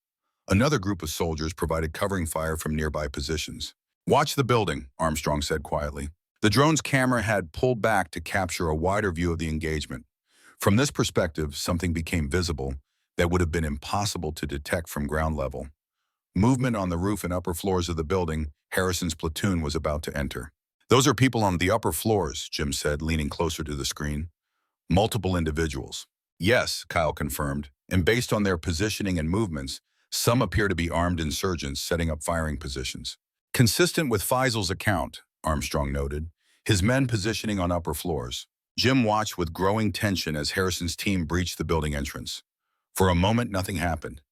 Another group of soldiers provided covering fire from nearby positions. Watch the building, Armstrong said quietly. The drone's camera had pulled back to capture a wider view of the engagement. From this perspective, something became visible that would have been impossible to detect from ground level. Movement on the roof and upper floors of the building Harrison's platoon was about to enter. Those are people on the upper floors, Jim said, leaning closer to the screen. Multiple individuals. Yes, Kyle confirmed, and based on their positioning and movements, some appear to be armed insurgents setting up firing positions. Consistent with Faisal's account, Armstrong noted, his men positioning on upper floors. Jim watched with growing tension as Harrison's team breached the building entrance. For a moment, nothing happened.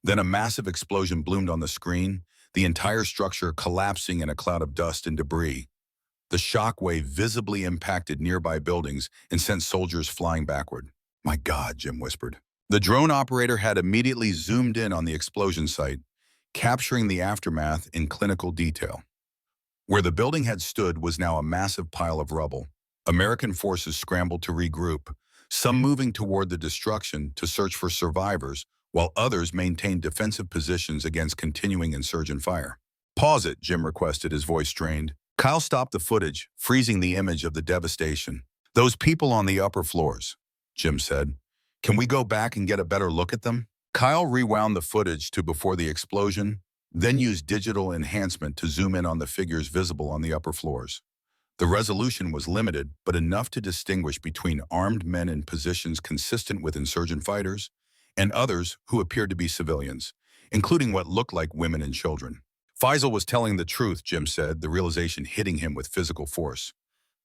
Then a massive explosion bloomed on the screen, the entire structure collapsing in a cloud of dust and debris. The shockwave visibly impacted nearby buildings and sent soldiers flying backward. My God, Jim whispered. The drone operator had immediately zoomed in on the explosion site, capturing the aftermath in clinical detail. Where the building had stood was now a massive pile of rubble. American forces scrambled to regroup, some moving toward the destruction to search for survivors, while others maintained defensive positions against continuing insurgent fire. Pause it, Jim requested, his voice strained. Kyle stopped the footage, freezing the image of the devastation. "Those people on the upper floors," Jim said. "Can we go back and get a better look at them?" Kyle rewound the footage to before the explosion, then used digital enhancement to zoom in on the figures visible on the upper floors. The resolution was limited, but enough to distinguish between armed men in positions consistent with insurgent fighters and others who appeared to be civilians, including what looked like women and children. Faisal was telling the truth, Jim said, the realization hitting him with physical force.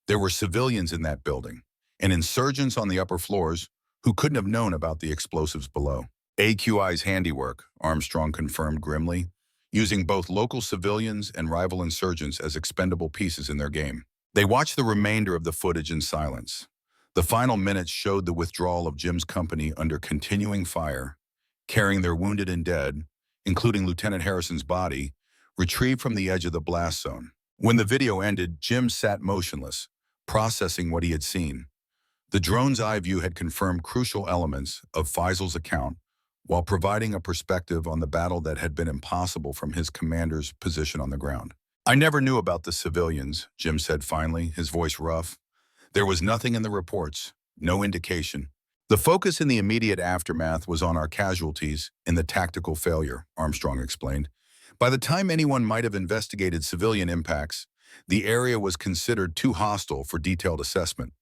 There were civilians in that building, and insurgents on the upper floors who couldn't have known about the explosives below. AQI's handiwork, Armstrong confirmed grimly, using both local civilians and rival insurgents as expendable pieces in their game. They watched the remainder of the footage in silence. The final minutes showed the withdrawal of Jim's company under continuing fire, carrying their wounded and dead, including Lieutenant Harrison's body, retrieved from the edge of the blast zone. When the video ended, Jim sat motionless, processing what he had seen. The drone's eye view had confirmed crucial elements of Faisal's account, while providing a perspective on the battle that had been impossible from his commander's position on the ground. "I never knew about the civilians," Jim said finally, his voice rough. "There was nothing in the reports, no indication. The focus in the immediate aftermath was on our casualties in the tactical failure," Armstrong explained. "By the time anyone might have investigated civilian impacts, the area was considered too hostile for detailed assessment.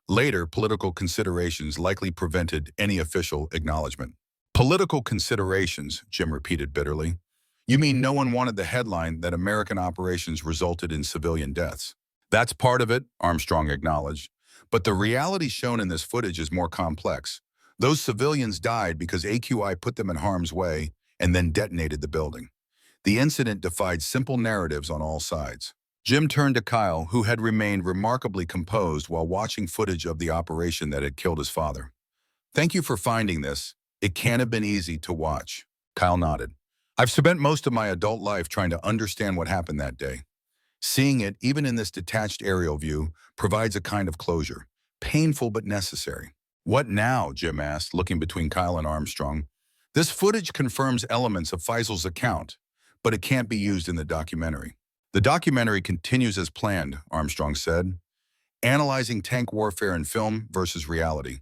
Later, political considerations likely prevented any official acknowledgement." "Political considerations," Jim repeated bitterly. "You mean no one wanted the headline that American operations resulted in civilian deaths?" "That's part of it," Armstrong acknowledged. "But the reality shown in this footage is more complex. Those civilians died because AQI put them in harm's way and then detonated the building. The incident defied simple narratives on all sides." Jim turned to Kyle, who had remained remarkably composed while watching footage of the operation that had killed his father. "Thank you for finding this. It can't have been easy to watch." Kyle nodded. "I've spent most of my adult life trying to understand what happened that day. Seeing it, even in this detached aerial view, provides a kind of closure. Painful but necessary." "What now?" Jim asked, looking between Kyle and Armstrong. "This footage confirms elements of Faisal's account, but it can't be used in the documentary." "The documentary continues as planned," Armstrong said, "analyzing tank warfare in film versus reality.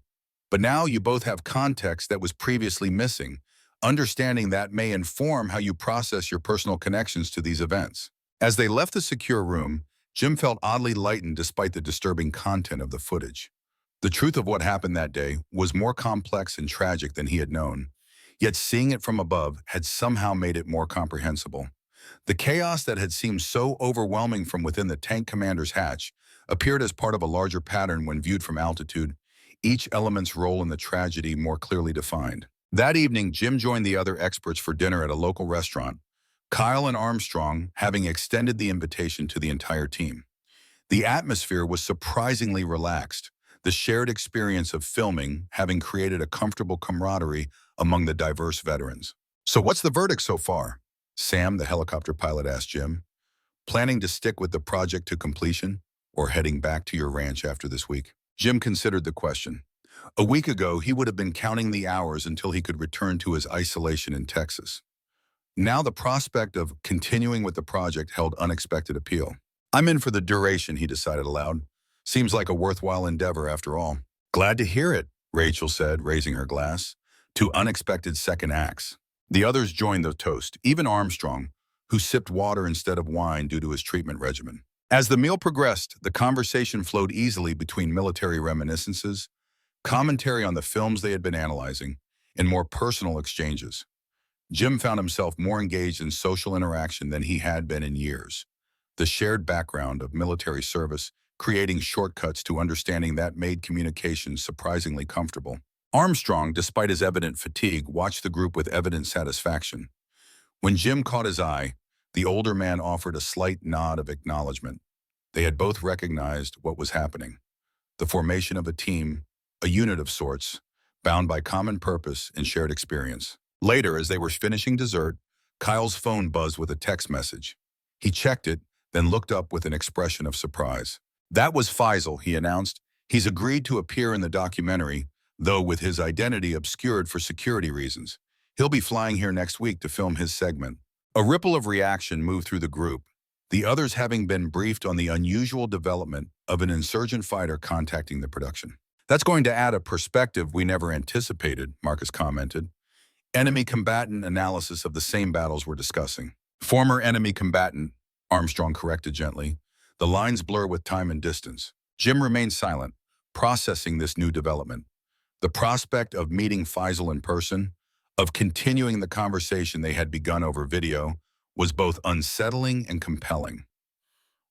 But now you both have context that was previously missing. Understanding that may inform how you process your personal connections to these events." As they left the secure room, Jim felt oddly lightened despite the disturbing content of the footage. The truth of what happened that day was more complex and tragic than he had known, yet seeing it from above had somehow made it more comprehensible. The chaos that had seemed so overwhelming from within the tank commander's hatch appeared as part of a larger pattern when viewed from altitude, each element's role in the tragedy more clearly defined. That evening, Jim joined the other experts for dinner at a local restaurant, Kyle and Armstrong having extended the invitation to the entire team. The atmosphere was surprisingly relaxed, the shared experience of filming having created a comfortable camaraderie among the diverse veterans. "So what's the verdict so far?" Sam, the helicopter pilot, asked Jim. "Planning to stick with the project to completion, or heading back to your ranch after this week?" Jim considered the question. A week ago, he would have been counting the hours until he could return to his isolation in Texas. Now the prospect of continuing with the project held unexpected appeal. "I'm in for the duration," he decided aloud. "Seems like a worthwhile endeavor after all." "Glad to hear it," Rachel said, raising her glass. "To unexpected second acts." The others joined the toast, even Armstrong, who sipped water instead of wine due to his treatment regimen. As the meal progressed, the conversation flowed easily between military reminiscences, commentary on the films they had been analyzing, and more personal exchanges. Jim found himself more engaged in social interaction than he had been in years. The shared background of military service creating shortcuts to understanding that made communication surprisingly comfortable. Armstrong, despite his evident fatigue, watched the group with evident satisfaction. When Jim caught his eye, the older man offered a slight nod of acknowledgement. They had both recognized what was happening. The formation of a team, a unit of sorts, bound by common purpose and shared experience. Later, as they were finishing dessert, Kyle's phone buzzed with a text message. He checked it, then looked up with an expression of surprise. "That was Faisal," he announced. "He's agreed to appear in the documentary, though with his identity obscured for security reasons. He'll be flying here next week to film his segment." A ripple of reaction moved through the group. the others having been briefed on the unusual development of an insurgent fighter contacting the production. That's going to add a perspective we never anticipated, Marcus commented. Enemy combatant analysis of the same battles we're discussing. Former enemy combatant, Armstrong corrected gently. The lines blur with time and distance. Jim remained silent, processing this new development. The prospect of meeting Faisal in person, of continuing the conversation they had begun over video, was both unsettling and compelling.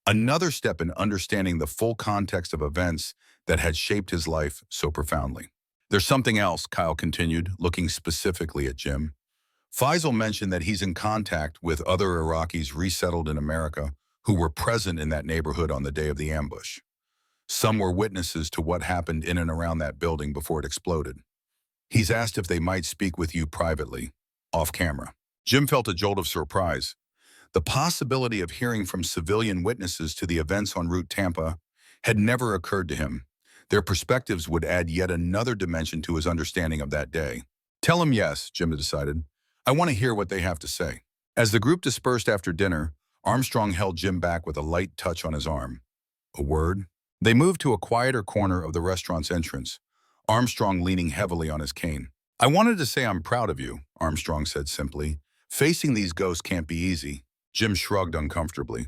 Another step in understanding the full context of events that had shaped his life so profoundly. There's something else, Kyle continued, looking specifically at Jim. Faisal mentioned that he's in contact with other Iraqis resettled in America who were present in that neighborhood on the day of the ambush. Some were witnesses to what happened in and around that building before it exploded. He's asked if they might speak with you privately, off camera. Jim felt a jolt of surprise. The possibility of hearing from civilian witnesses to the events on Route Tampa had never occurred to him. Their perspectives would add yet another dimension to his understanding of that day. Tell him yes, Jim decided. I want to hear what they have to say. As the group dispersed after dinner, Armstrong held Jim back with a light touch on his arm. A word? They moved to a quieter corner of the restaurant's entrance, Armstrong leaning heavily on his cane. I wanted to say I'm proud of you, Armstrong said simply. Facing these ghosts can't be easy. Jim shrugged uncomfortably.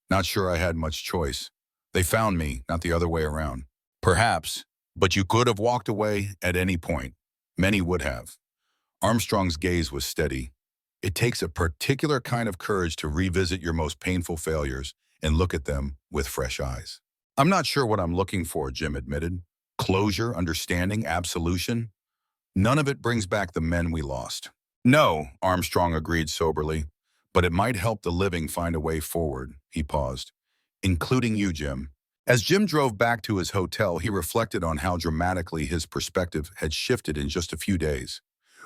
Not sure I had much choice. They found me, not the other way around. Perhaps, but you could have walked away at any point. Many would have. Armstrong's gaze was steady. It takes a particular kind of courage to revisit your most painful failures and look at them with fresh eyes. I'm not sure what I'm looking for, Jim admitted. Closure, understanding, absolution? None of it brings back the men we lost. No, Armstrong agreed soberly, but it might help the living find a way forward, he paused. Including you, Jim. As Jim drove back to his hotel, he reflected on how dramatically his perspective had shifted in just a few days.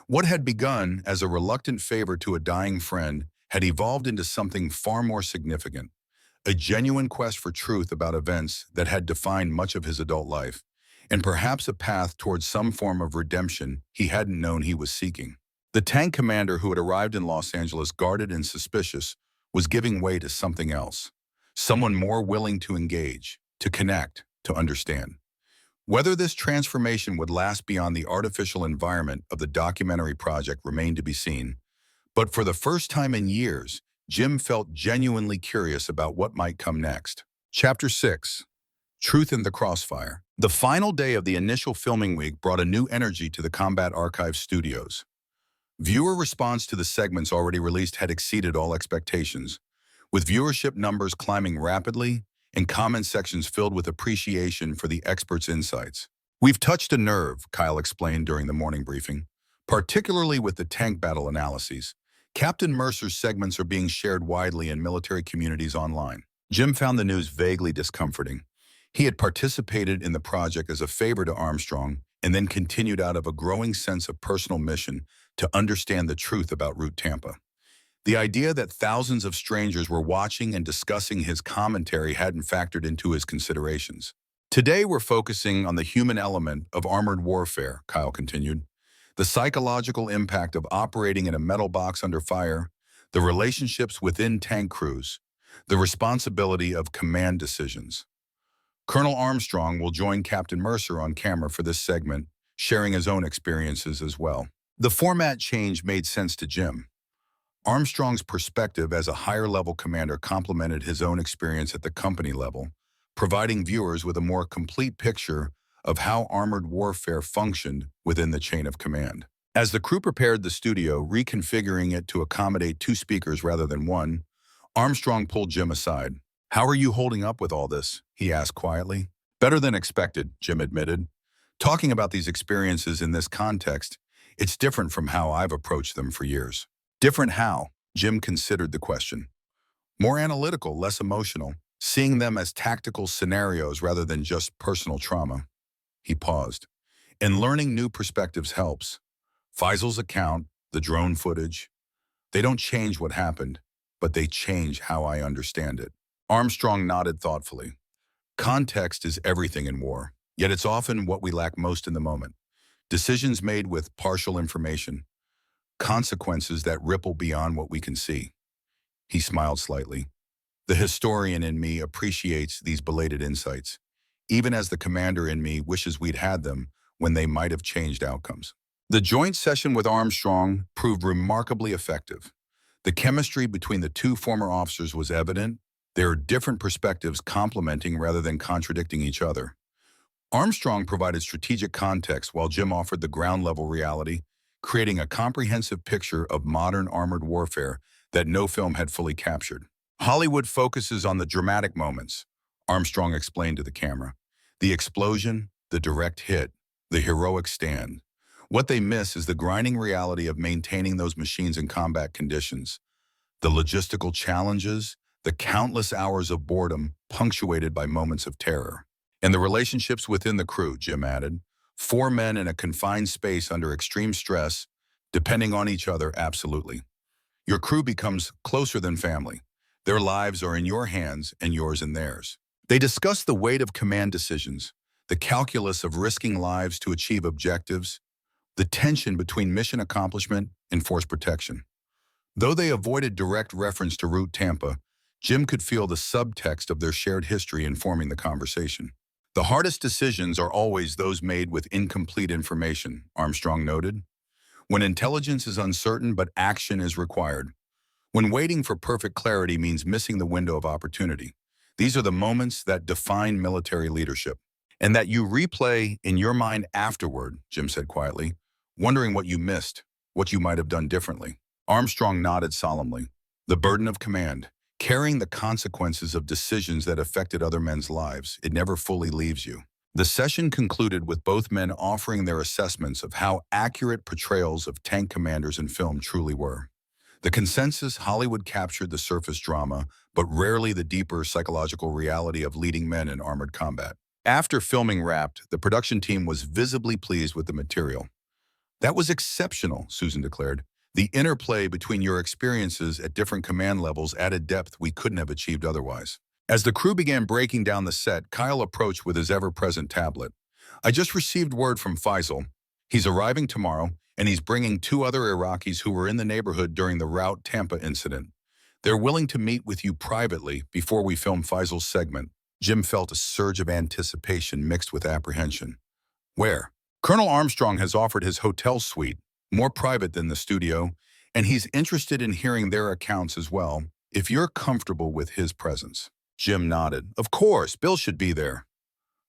What had begun as a reluctant favor to a dying friend had evolved into something far more significant, a genuine quest for truth about events that had defined much of his adult life, and perhaps a path towards some form of redemption he hadn't known he was seeking. The tank commander who had arrived in Los Angeles guarded and suspicious was giving way to something else, someone more willing to engage, to connect, to understand. Whether this transformation would last beyond the artificial environment of the documentary project remained to be seen, but for the first time in years, Jim felt genuinely curious about what might come next. Chapter 6. Truth in the Crossfire. The final day of the initial filming week brought a new energy to the Combat Archive studios. Viewer response to the segments already released had exceeded all expectations, with viewership numbers climbing rapidly and comment sections filled with appreciation for the experts' insights. We've touched a nerve, Kyle explained during the morning briefing, particularly with the tank battle analyses. Captain Mercer's segments are being shared widely in military communities online. Jim found the news vaguely discomforting. He had participated in the project as a favor to Armstrong and then continued out of a growing sense of personal mission to understand the truth about Route Tampa. The idea that thousands of strangers were watching and discussing his commentary hadn't factored into his considerations. Today we're focusing on the human element of armored warfare, Kyle continued. The psychological impact of operating in a metal box under fire, the relationships within tank crews, the responsibility of command decisions. Colonel Armstrong will join Captain Mercer on camera for this segment, sharing his own experiences as well. The format change made sense to Jim. Armstrong's perspective as a higher-level commander complemented his own experience at the company level, providing viewers with a more complete picture of how armored warfare functioned within the chain of command. As the crew prepared the studio, reconfiguring it to accommodate 2 speakers rather than 1, Armstrong pulled Jim aside. How are you holding up with all this? He asked quietly. Better than expected, Jim admitted. Talking about these experiences in this context, it's different from how I've approached them for years. Different how? Jim considered the question. More analytical, less emotional, seeing them as tactical scenarios rather than just personal trauma. He paused. And learning new perspectives helps. Faisal's account, the drone footage, they don't change what happened, but they change how I understand it. Armstrong nodded thoughtfully. Context is everything in war, yet it's often what we lack most in the moment. Decisions made with partial information, consequences that ripple beyond what we can see. He smiled slightly. The historian in me appreciates these belated insights, even as the commander in me wishes we'd had them when they might have changed outcomes. The joint session with Armstrong proved remarkably effective. The chemistry between the two former officers was evident. There are different perspectives complementing rather than contradicting each other. Armstrong provided strategic context while Jim offered the ground-level reality, creating a comprehensive picture of modern armored warfare that no film had fully captured. Hollywood focuses on the dramatic moments, Armstrong explained to the camera. The explosion, the direct hit, the heroic stand. What they miss is the grinding reality of maintaining those machines in combat conditions. The logistical challenges, the countless hours of boredom punctuated by moments of terror. And the relationships within the crew, Jim added. 4 men in a confined space under extreme stress, depending on each other absolutely. Your crew becomes closer than family. Their lives are in your hands and yours in theirs. They discuss the weight of command decisions, the calculus of risking lives to achieve objectives, the tension between mission accomplishment and force protection. Though they avoided direct reference to Route Tampa, Jim could feel the subtext of their shared history informing the conversation. The hardest decisions are always those made with incomplete information, Armstrong noted. When intelligence is uncertain but action is required. When waiting for perfect clarity means missing the window of opportunity. These are the moments that define military leadership. And that you replay in your mind afterward, Jim said quietly, wondering what you missed, what you might have done differently. Armstrong nodded solemnly. The burden of command, carrying the consequences of decisions that affected other men's lives, it never fully leaves you. The session concluded with both men offering their assessments of how accurate portrayals of tank commanders in film truly were. The consensus, Hollywood captured the surface drama, but rarely the deeper psychological reality of leading men in armored combat. After filming wrapped, the production team was visibly pleased with the material. That was exceptional, Susan declared. The interplay between your experiences at different command levels added depth we couldn't have achieved otherwise. As the crew began breaking down the set, Kyle approached with his ever-present tablet. I just received word from Faisal. He's arriving tomorrow, and he's bringing 2 other Iraqis who were in the neighborhood during the Route Tampa incident. They're willing to meet with you privately before we film Faisal's segment. Jim felt a surge of anticipation mixed with apprehension. Where? Colonel Armstrong has offered his hotel suite, more private than the studio, and he's interested in hearing their accounts as well, if you're comfortable with his presence. Jim nodded. Of course, Bill should be there.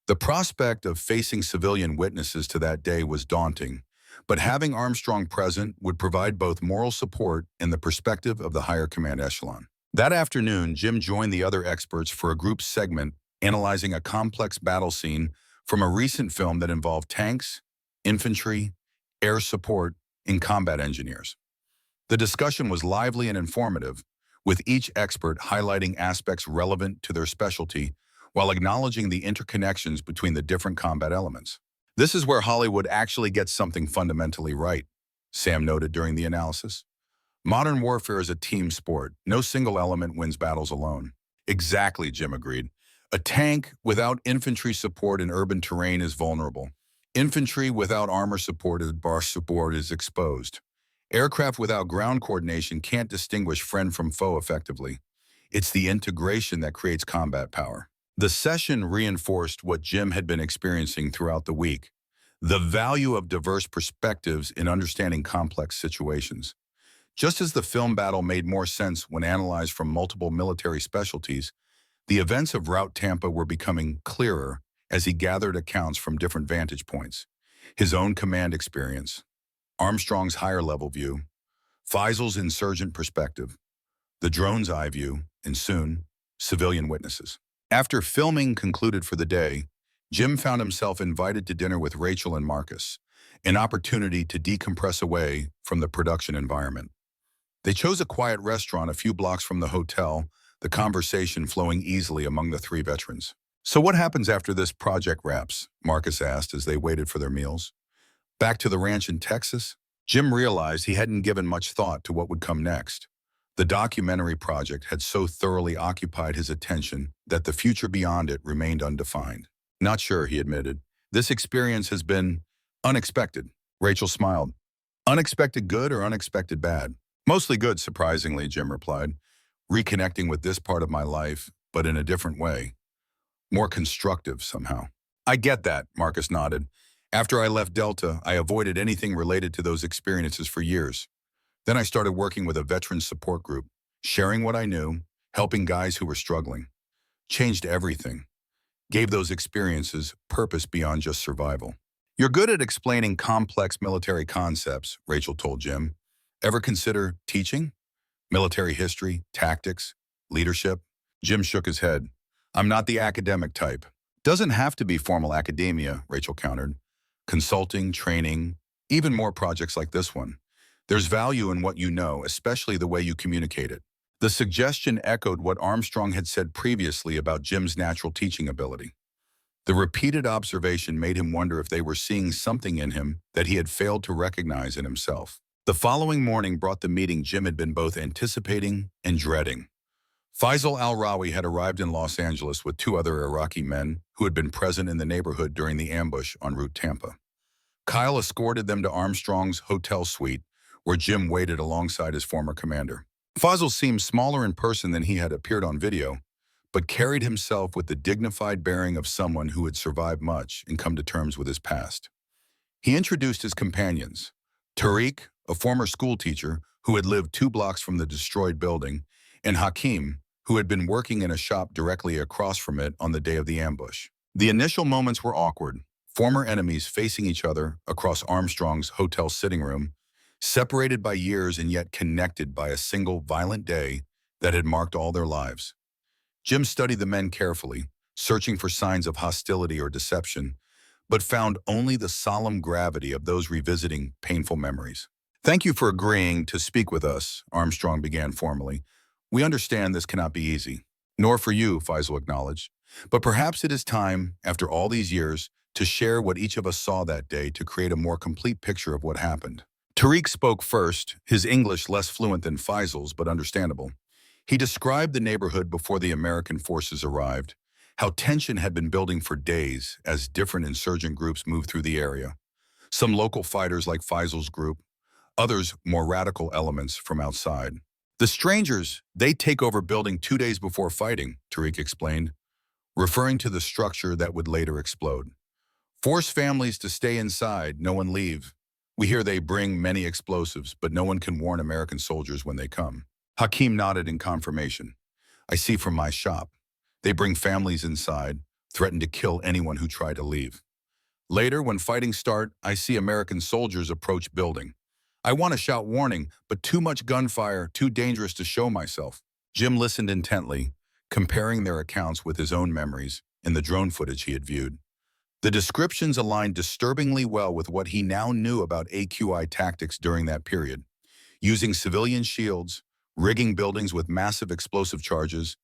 The prospect of facing civilian witnesses to that day was daunting, but having Armstrong present would provide both moral support and the perspective of the higher command echelon. That afternoon, Jim joined the other experts for a group segment analyzing a complex battle scene from a recent film that involved tanks, infantry, air support, and combat engineers. The discussion was lively and informative, with each expert highlighting aspects relevant to their specialty while acknowledging the interconnections between the different combat elements. This is where Hollywood actually gets something fundamentally right, Sam noted during the analysis. Modern warfare is a team sport. No single element wins battles alone. Exactly, Jim agreed. A tank without infantry support in urban terrain is vulnerable. Infantry without armor support is exposed. Aircraft without ground coordination can't distinguish friend from foe effectively. It's the integration that creates combat power. The session reinforced what Jim had been experiencing throughout the week, the value of diverse perspectives in understanding complex situations. Just as the film battle made more sense when analyzed from multiple military specialties, the events of Route Tampa were becoming clearer as he gathered accounts from different vantage points. His own command experience, Armstrong's higher-level view, Faisal's insurgent perspective, the drone's eye view, and soon, civilian witnesses. After filming concluded for the day, Jim found himself invited to dinner with Rachel and Marcus, an opportunity to decompress away from the production environment. They chose a quiet restaurant a few blocks from the hotel, the conversation flowing easily among the 3 veterans. So what happens after this project wraps? Marcus asked as they waited for their meals. Back to the ranch in Texas? Jim realized he hadn't given much thought to what would come next. The documentary project had so thoroughly occupied his attention that the future beyond it remained undefined. Not sure, he admitted. This experience has been unexpected. Rachel smiled. Unexpected good or unexpected bad? Mostly good, surprisingly, Jim replied. reconnecting with this part of my life, but in a different way, more constructive somehow. I get that, Marcus nodded. After I left Delta, I avoided anything related to those experiences for years. Then I started working with a veterans support group, sharing what I knew, helping guys who were struggling. Changed everything. Gave those experiences purpose beyond just survival. You're good at explaining complex military concepts, Rachel told Jim. Ever consider teaching? Military history, tactics, leadership? Jim shook his head. I'm not the academic type. Doesn't have to be formal academia, Rachel countered. Consulting, training, even more projects like this one. There's value in what you know, especially the way you communicate it. The suggestion echoed what Armstrong had said previously about Jim's natural teaching ability. The repeated observation made him wonder if they were seeing something in him that he had failed to recognize in himself. The following morning brought the meeting Jim had been both anticipating and dreading. Faisal al-Rawi had arrived in Los Angeles with two other Iraqi men who had been present in the neighborhood during the ambush on Route Tampa. Kyle escorted them to Armstrong's hotel suite, where Jim waited alongside his former commander. Faisal seemed smaller in person than he had appeared on video, but carried himself with the dignified bearing of someone who had survived much and come to terms with his past. He introduced his companions, Tariq, a former schoolteacher who had lived 2 blocks from the destroyed building, and Hakim, who had been working in a shop directly across from it on the day of the ambush. The initial moments were awkward, former enemies facing each other across Armstrong's hotel sitting room, separated by years and yet connected by a single violent day that had marked all their lives. Jim studied the men carefully, searching for signs of hostility or deception, but found only the solemn gravity of those revisiting painful memories. Thank you for agreeing to speak with us, Armstrong began formally. We understand this cannot be easy. Nor for you, Faisal acknowledged. But perhaps it is time, after all these years, to share what each of us saw that day to create a more complete picture of what happened. Tariq spoke first, his English less fluent than Faisal's, but understandable. He described the neighborhood before the American forces arrived, how tension had been building for days as different insurgent groups moved through the area. Some local fighters like Faisal's group, others more radical elements from outside. The strangers, they take over building 2 days before fighting, Tariq explained, referring to the structure that would later explode. Force families to stay inside, no one leave. We hear they bring many explosives, but no one can warn American soldiers when they come. Hakim nodded in confirmation. I see from my shop. They bring families inside, threaten to kill anyone who try to leave. Later, when fighting start, I see American soldiers approach building. I want to shout warning, but too much gunfire, too dangerous to show myself. Jim listened intently, comparing their accounts with his own memories and the drone footage he had viewed. The descriptions aligned disturbingly well with what he now knew about AQI tactics during that period, using civilian shields, rigging buildings with massive explosive charges,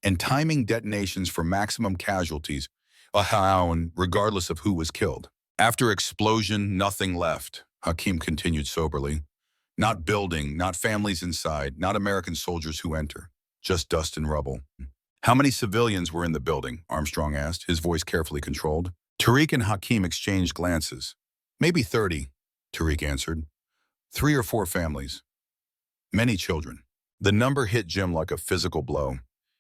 and timing detonations for maximum casualties, regardless of who was killed. After explosion, nothing left, Hakim continued soberly. Not building, not families inside, not American soldiers who enter, just dust and rubble. How many civilians were in the building? Armstrong asked, his voice carefully controlled. Tariq and Hakim exchanged glances. Maybe 30, Tariq answered. 3 or 4 families. Many children. The number hit Jim like a physical blow.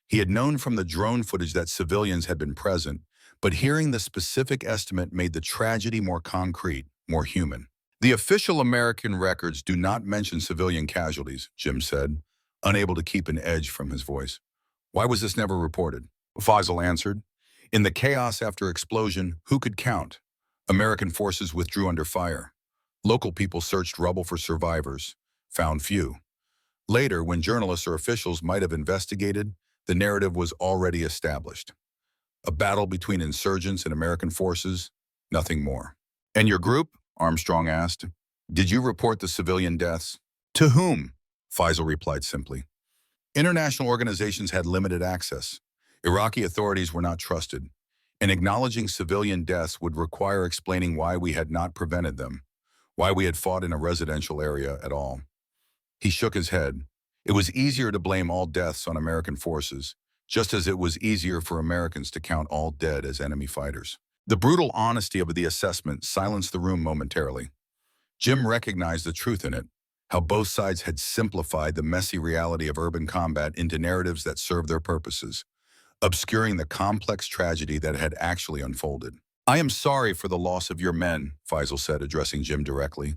He had known from the drone footage that civilians had been present, but hearing the specific estimate made the tragedy more concrete, more human. The official American records do not mention civilian casualties, Jim said, unable to keep an edge from his voice. Why was this never reported? Faisal answered. In the chaos after explosion, who could count? American forces withdrew under fire. Local people searched rubble for survivors, found few. Later, when journalists or officials might have investigated, the narrative was already established. A battle between insurgents and American forces, nothing more. And your group? Armstrong asked. Did you report the civilian deaths? To whom? Faisal replied simply. International organizations had limited access. Iraqi authorities were not trusted, and acknowledging civilian deaths would require explaining why we had not prevented them, why we had fought in a residential area at all. He shook his head. It was easier to blame all deaths on American forces, just as it was easier for Americans to count all dead as enemy fighters. The brutal honesty of the assessment silenced the room momentarily. Jim recognized the truth in it. how both sides had simplified the messy reality of urban combat into narratives that served their purposes, obscuring the complex tragedy that had actually unfolded. "I am sorry for the loss of your men," Faisal said, addressing Jim directly.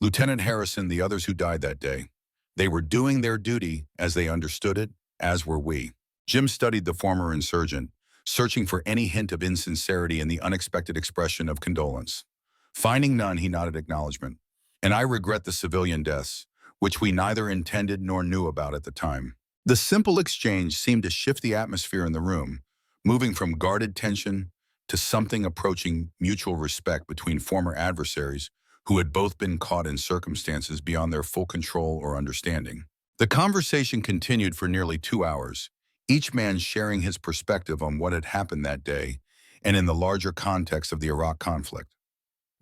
"Lieutenant Harrison, the others who died that day. They were doing their duty as they understood it, as were we." Jim studied the former insurgent, searching for any hint of insincerity in the unexpected expression of condolence. Finding none, he nodded acknowledgement. "And I regret the civilian deaths, which we neither intended nor knew about at the time." The simple exchange seemed to shift the atmosphere in the room, moving from guarded tension to something approaching mutual respect between former adversaries who had both been caught in circumstances beyond their full control or understanding. The conversation continued for nearly 2 hours, each man sharing his perspective on what had happened that day and in the larger context of the Iraq conflict.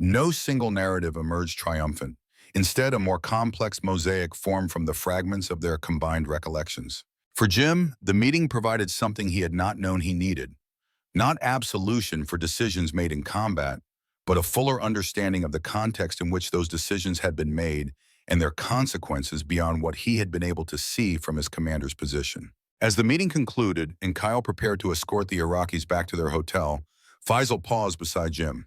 No single narrative emerged triumphant. Instead, a more complex mosaic formed from the fragments of their combined recollections. For Jim, the meeting provided something he had not known he needed. Not absolution for decisions made in combat, but a fuller understanding of the context in which those decisions had been made and their consequences beyond what he had been able to see from his commander's position. As the meeting concluded and Kyle prepared to escort the Iraqis back to their hotel, Faisal paused beside Jim.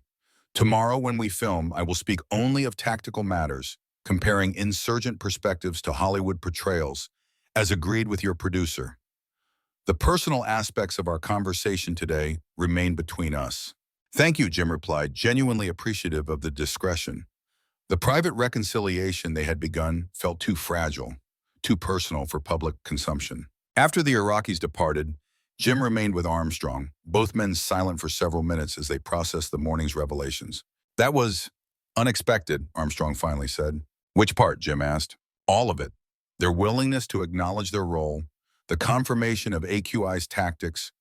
"Tomorrow when we film, I will speak only of tactical matters, comparing insurgent perspectives to Hollywood portrayals, as agreed with your producer. The personal aspects of our conversation today remain between us." "Thank you," Jim replied, genuinely appreciative of the discretion. The private reconciliation they had begun felt too fragile, too personal for public consumption. After the Iraqis departed, Jim remained with Armstrong, both men silent for several minutes as they processed the morning's revelations. "That was unexpected," Armstrong finally said. "Which part?" Jim asked. "All of it. Their willingness to acknowledge their role, the confirmation of AQI's tactics,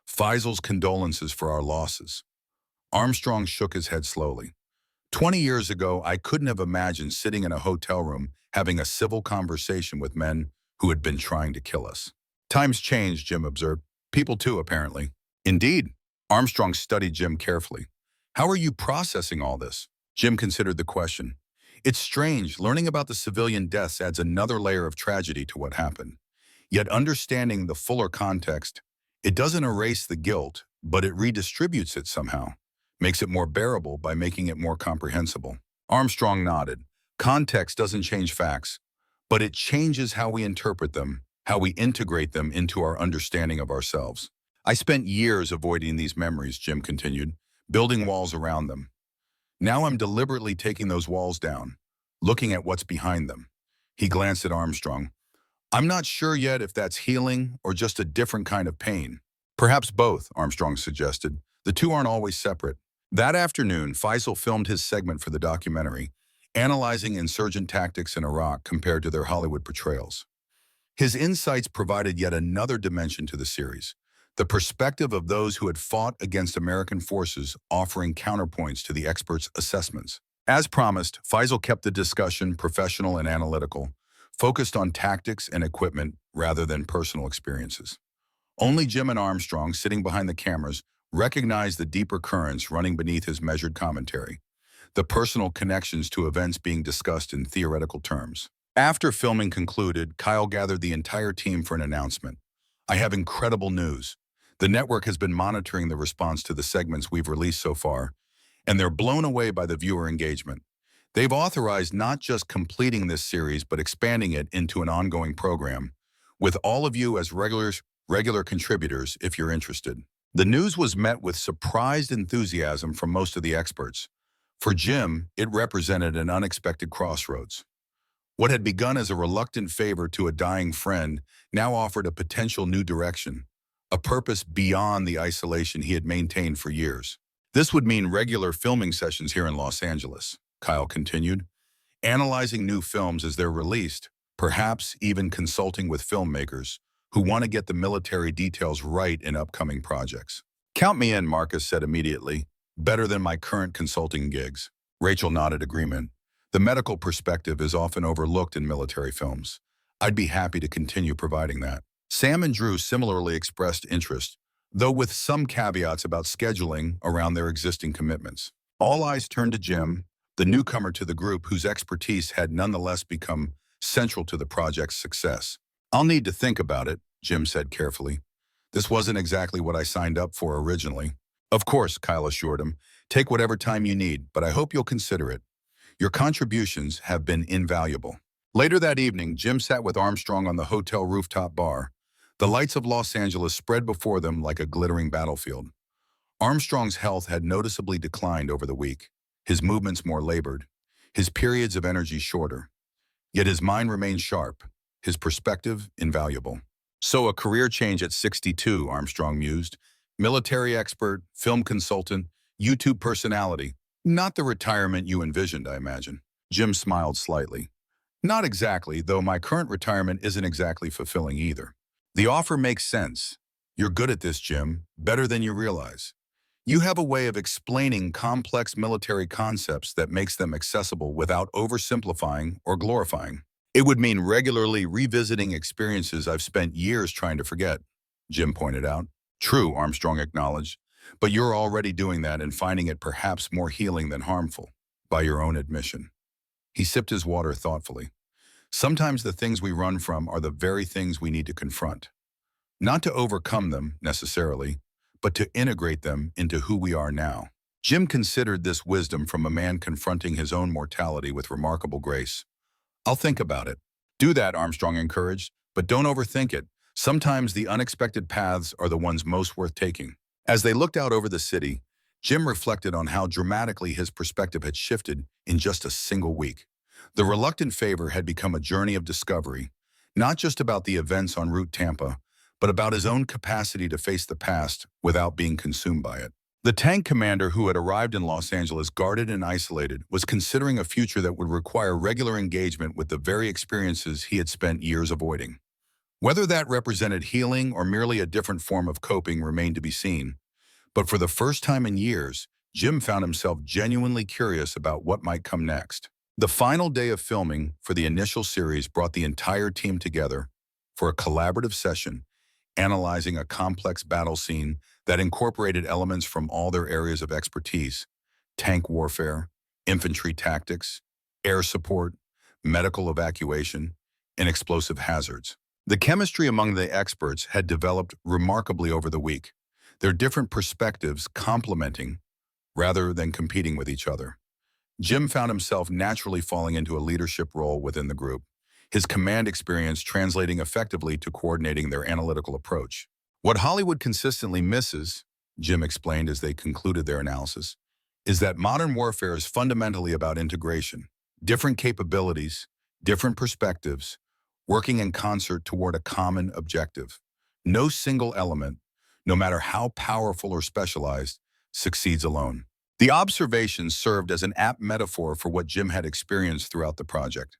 Faisal's condolences for our losses." Armstrong shook his head slowly. 20 years ago, I couldn't have imagined sitting in a hotel room having a civil conversation with men who had been trying to kill us. "Times change," Jim observed. "People too, apparently." "Indeed." Armstrong studied Jim carefully. "How are you processing all this?" Jim considered the question. "It's strange. Learning about the civilian deaths adds another layer of tragedy to what happened. Yet understanding the fuller context, it doesn't erase the guilt, but it redistributes it somehow. Makes it more bearable by making it more comprehensible." Armstrong nodded. "Context doesn't change facts, but it changes how we interpret them, how we integrate them into our understanding of ourselves." "I spent years avoiding these memories," Jim continued, "building walls around them. Now I'm deliberately taking those walls down, looking at what's behind them." He glanced at Armstrong. "I'm not sure yet if that's healing or just a different kind of pain." "Perhaps both," Armstrong suggested. "The two aren't always separate." That afternoon, Faisal filmed his segment for the documentary, analyzing insurgent tactics in Iraq compared to their Hollywood portrayals. His insights provided yet another dimension to the series, the perspective of those who had fought against American forces, offering counterpoints to the experts' assessments. As promised, Faisal kept the discussion professional and analytical, focused on tactics and equipment rather than personal experiences. Only Jim and Armstrong, sitting behind the cameras, recognized the deeper currents running beneath his measured commentary, the personal connections to events being discussed in theoretical terms. After filming concluded, Kyle gathered the entire team for an announcement. "I have incredible news. The network has been monitoring the response to the segments we've released so far, and they're blown away by the viewer engagement. They've authorized not just completing this series, but expanding it into an ongoing program, with all of you as regular contributors if you're interested." The news was met with surprised enthusiasm from most of the experts. For Jim, it represented an unexpected crossroads. What had begun as a reluctant favor to a dying friend now offered a potential new direction, a purpose beyond the isolation he had maintained for years. "This would mean regular filming sessions here in Los Angeles," Kyle continued, "analyzing new films as they're released, perhaps even consulting with filmmakers who want to get the military details right in upcoming projects." "Count me in," Marcus said immediately. "Better than my current consulting gigs." Rachel nodded agreement. "The medical perspective is often overlooked in military films. I'd be happy to continue providing that." Sam and Drew similarly expressed interest, though with some caveats about scheduling around their existing commitments. All eyes turned to Jim, the newcomer to the group whose expertise had nonetheless become central to the project's success. "I'll need to think about it," Jim said carefully. "This wasn't exactly what I signed up for originally." "Of course," Kyle assured him. "Take whatever time you need, but I hope you'll consider it. Your contributions have been invaluable." Later that evening, Jim sat with Armstrong on the hotel rooftop bar. The lights of Los Angeles spread before them like a glittering battlefield. Armstrong's health had noticeably declined over the week, his movements more labored, his periods of energy shorter. Yet his mind remained sharp, his perspective invaluable. "So a career change at 62, Armstrong mused. Military expert, film consultant, YouTube personality. Not the retirement you envisioned, I imagine." Jim smiled slightly. "Not exactly, though my current retirement isn't exactly fulfilling either." "The offer makes sense. You're good at this, Jim, better than you realize. You have a way of explaining complex military concepts that makes them accessible without oversimplifying or glorifying. It would mean regularly revisiting experiences I've spent years trying to forget," Jim pointed out. "True," Armstrong acknowledged, "but you're already doing that and finding it perhaps more healing than harmful, by your own admission." He sipped his water thoughtfully. "Sometimes the things we run from are the very things we need to confront. Not to overcome them, necessarily, but to integrate them into who we are now." Jim considered this wisdom from a man confronting his own mortality with remarkable grace. "I'll think about it." "Do that," Armstrong encouraged, "but don't overthink it. Sometimes the unexpected paths are the ones most worth taking." As they looked out over the city, Jim reflected on how dramatically his perspective had shifted in just a single week. The reluctant favor had become a journey of discovery, not just about the events on Route Tampa, but about his own capacity to face the past without being consumed by it. The tank commander who had arrived in Los Angeles guarded and isolated was considering a future that would require regular engagement with the very experiences he had spent years avoiding. Whether that represented healing or merely a different form of coping remained to be seen. But for the first time in years, Jim found himself genuinely curious about what might come next. The final day of filming for the initial series brought the entire team together for a collaborative session analyzing a complex battle scene that incorporated elements from all their areas of expertise: tank warfare, infantry tactics, air support, medical evacuation, and explosive hazards. The chemistry among the experts had developed remarkably over the week, their different perspectives complementing rather than competing with each other. Jim found himself naturally falling into a leadership role within the group, his command experience translating effectively to coordinating their analytical approach. "What Hollywood consistently misses," Jim explained as they concluded their analysis, "is that modern warfare is fundamentally about integration, different capabilities, different perspectives, working in concert toward a common objective. No single element, no matter how powerful or specialized, succeeds alone." The observation served as an apt metaphor for what Jim had experienced throughout the project.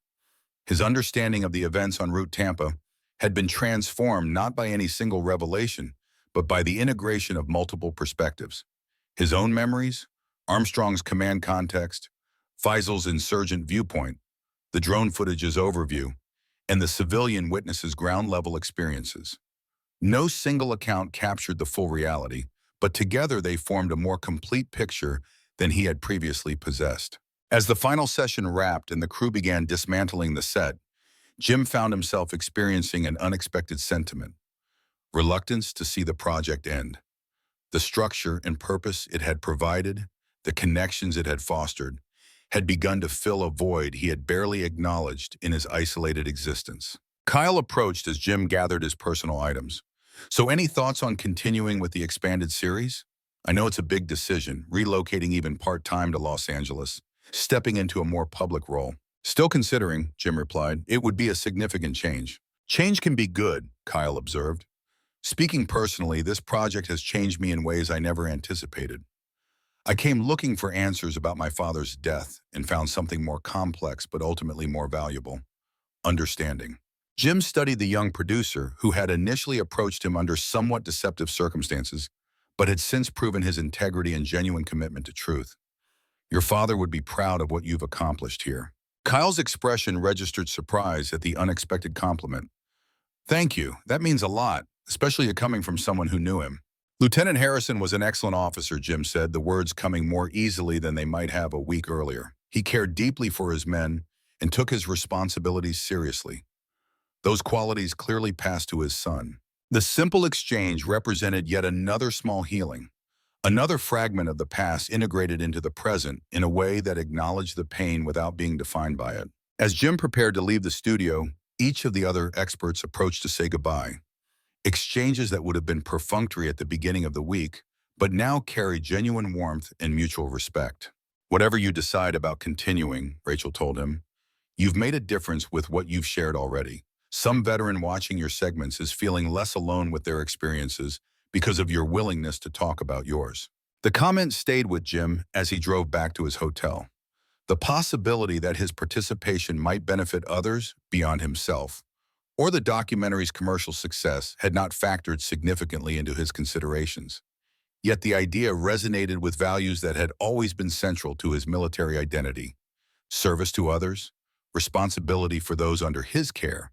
His understanding of the events on Route Tampa had been transformed not by any single revelation, but by the integration of multiple perspectives. His own memories, Armstrong's command context, Faisal's insurgent viewpoint, the drone footage's overview, and the civilian witness's ground-level experiences. No single account captured the full reality, but together they formed a more complete picture than he had previously possessed. As the final session wrapped and the crew began dismantling the set, Jim found himself experiencing an unexpected sentiment: reluctance to see the project end. The structure and purpose it had provided, the connections it had fostered, had begun to fill a void he had barely acknowledged in his isolated existence. Kyle approached as Jim gathered his personal items. "So any thoughts on continuing with the expanded series? I know it's a big decision, relocating even part-time to Los Angeles, stepping into a more public role." "Still considering," Jim replied. "It would be a significant change." "Change can be good," Kyle observed. "Speaking personally, this project has changed me in ways I never anticipated. I came looking for answers about my father's death and found something more complex but ultimately more valuable: understanding." Jim studied the young producer, who had initially approached him under somewhat deceptive circumstances, but had since proven his integrity and genuine commitment to truth. "Your father would be proud of what you've accomplished here." Kyle's expression registered surprise at the unexpected compliment. "Thank you. That means a lot, especially coming from someone who knew him." "Lieutenant Harrison was an excellent officer," Jim said, the words coming more easily than they might have a week earlier. He cared deeply for his men and took his responsibilities seriously. Those qualities clearly passed to his son. The simple exchange represented yet another small healing, another fragment of the past integrated into the present in a way that acknowledged the pain without being defined by it. As Jim prepared to leave the studio, each of the other experts approached to say goodbye. Exchanges that would have been perfunctory at the beginning of the week, but now carry genuine warmth and mutual respect. Whatever you decide about continuing, Rachel told him, you've made a difference with what you've shared already. Some veteran watching your segments is feeling less alone with their experiences because of your willingness to talk about yours. The comment stayed with Jim as he drove back to his hotel. The possibility that his participation might benefit others beyond himself, or the documentary's commercial success, had not factored significantly into his considerations. Yet the idea resonated with values that had always been central to his military identity: service to others, responsibility for those under his care,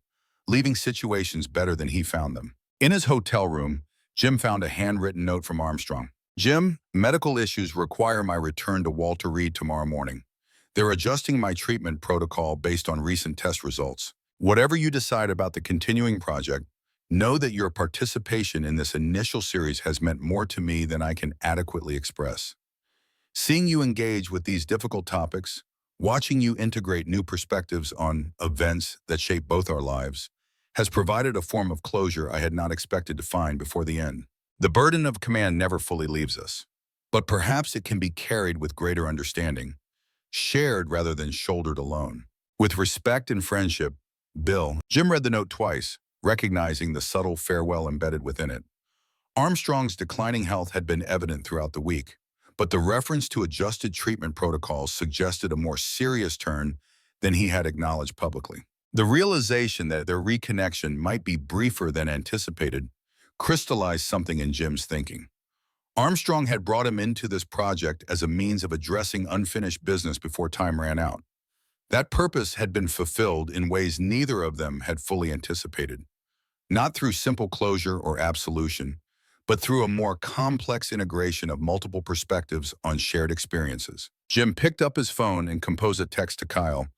leaving situations better than he found them. In his hotel room, Jim found a handwritten note from Armstrong. Jim, medical issues require my return to Walter Reed tomorrow morning. They're adjusting my treatment protocol based on recent test results. Whatever you decide about the continuing project, know that your participation in this initial series has meant more to me than I can adequately express. Seeing you engage with these difficult topics, watching you integrate new perspectives on events that shape both our lives, has provided a form of closure I had not expected to find before the end. The burden of command never fully leaves us, but perhaps it can be carried with greater understanding, shared rather than shouldered alone. With respect and friendship, Bill. Jim read the note twice, recognizing the subtle farewell embedded within it. Armstrong's declining health had been evident throughout the week, but the reference to adjusted treatment protocols suggested a more serious turn than he had acknowledged publicly. The realization that their reconnection might be briefer than anticipated crystallized something in Jim's thinking. Armstrong had brought him into this project as a means of addressing unfinished business before time ran out. That purpose had been fulfilled in ways neither of them had fully anticipated, not through simple closure or absolution, but through a more complex integration of multiple perspectives on shared experiences. Jim picked up his phone and composed a text to Kyle.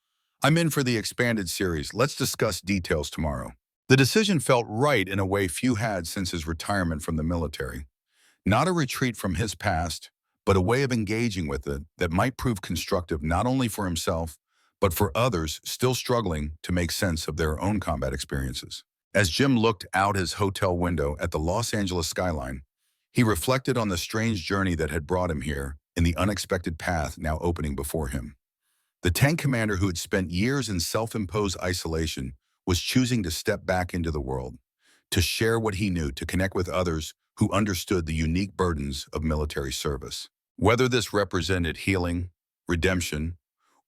I'm in for the expanded series. Let's discuss details tomorrow. The decision felt right in a way few had since his retirement from the military. Not a retreat from his past, but a way of engaging with it that might prove constructive not only for himself, but for others still struggling to make sense of their own combat experiences. As Jim looked out his hotel window at the Los Angeles skyline, he reflected on the strange journey that had brought him here and the unexpected path now opening before him. The tank commander who had spent years in self-imposed isolation was choosing to step back into the world, to share what he knew, to connect with others who understood the unique burdens of military service. Whether this represented healing, redemption,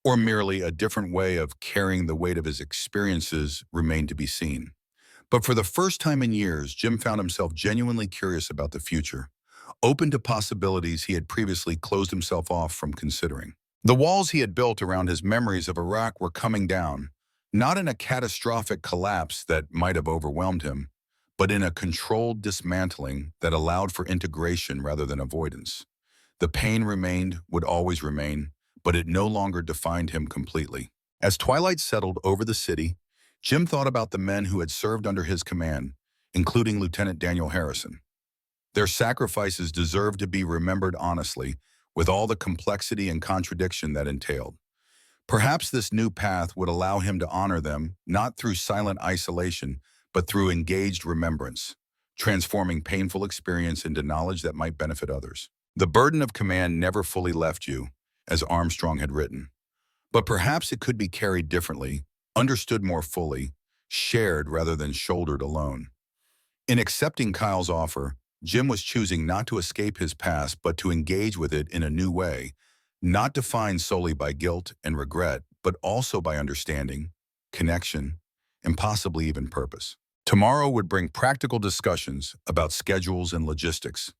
or merely a different way of carrying the weight of his experiences remained to be seen. But for the first time in years, Jim found himself genuinely curious about the future, open to possibilities he had previously closed himself off from considering. The walls he had built around his memories of Iraq were coming down, not in a catastrophic collapse that might have overwhelmed him, but in a controlled dismantling that allowed for integration rather than avoidance. The pain remained, would always remain, but it no longer defined him completely. As twilight settled over the city, Jim thought about the men who had served under his command, including Lieutenant Daniel Harrison. Their sacrifices deserved to be remembered honestly, with all the complexity and contradiction that entailed. Perhaps this new path would allow him to honor them, not through silent isolation, but through engaged remembrance, transforming painful experience into knowledge that might benefit others. The burden of command never fully left you, as Armstrong had written. But perhaps it could be carried differently, understood more fully, shared rather than shouldered alone. In accepting Kyle's offer, Jim was choosing not to escape his past but to engage with it in a new way, not defined solely by guilt and regret, but also by understanding, connection, and possibly even purpose. Tomorrow would bring practical discussions about schedules and logistics.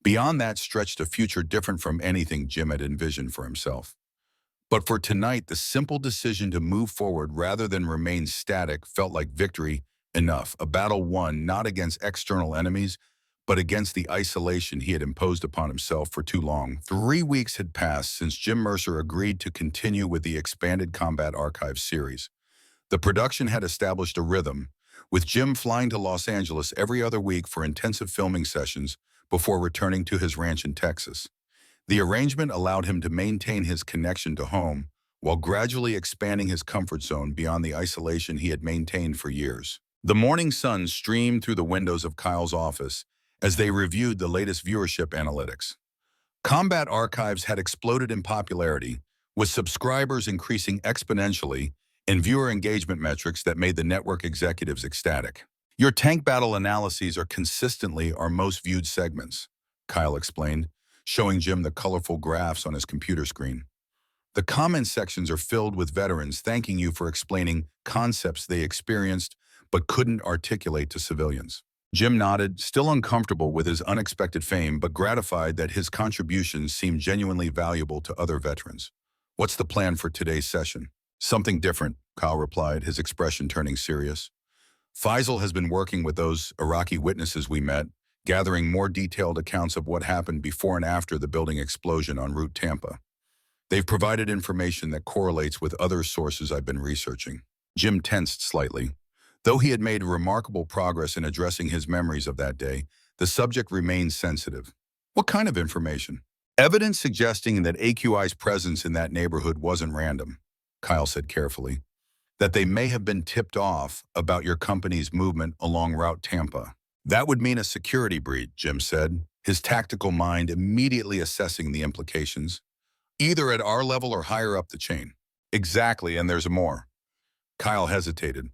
Beyond that stretched a future different from anything Jim had envisioned for himself. But for tonight, the simple decision to move forward rather than remain static felt like victory enough, a battle won not against external enemies, but against the isolation he had imposed upon himself for too long. 3 weeks had passed since Jim Mercer agreed to continue with the expanded Combat Archives series. The production had established a rhythm, with Jim flying to Los Angeles every other week for intensive filming sessions before returning to his ranch in Texas. The arrangement allowed him to maintain his connection to home while gradually expanding his comfort zone beyond the isolation he had maintained for years. The morning sun streamed through the windows of Kyle's office as they reviewed the latest viewership analytics. Combat Archives had exploded in popularity, with subscribers increasing exponentially and viewer engagement metrics that made the network executives ecstatic. Your tank battle analyses are consistently our most viewed segments, Kyle explained, showing Jim the colorful graphs on his computer screen. The comment sections are filled with veterans thanking you for explaining concepts they experienced but couldn't articulate to civilians. Jim nodded, still uncomfortable with his unexpected fame, but gratified that his contributions seemed genuinely valuable to other veterans. What's the plan for today's session? Something different, Kyle replied, his expression turning serious. Faisal has been working with those Iraqi witnesses we met, gathering more detailed accounts of what happened before and after the building explosion on Route Tampa. They've provided information that correlates with other sources I've been researching. Jim tensed slightly. Though he had made remarkable progress in addressing his memories of that day, the subject remained sensitive. What kind of information? Evidence suggesting that AQI's presence in that neighborhood wasn't random, Kyle said carefully. That they may have been tipped off about your company's movement along Route Tampa. That would mean a security breach, Jim said, his tactical mind immediately assessing the implications. Either at our level or higher up the chain. Exactly, and there's more. Kyle hesitated.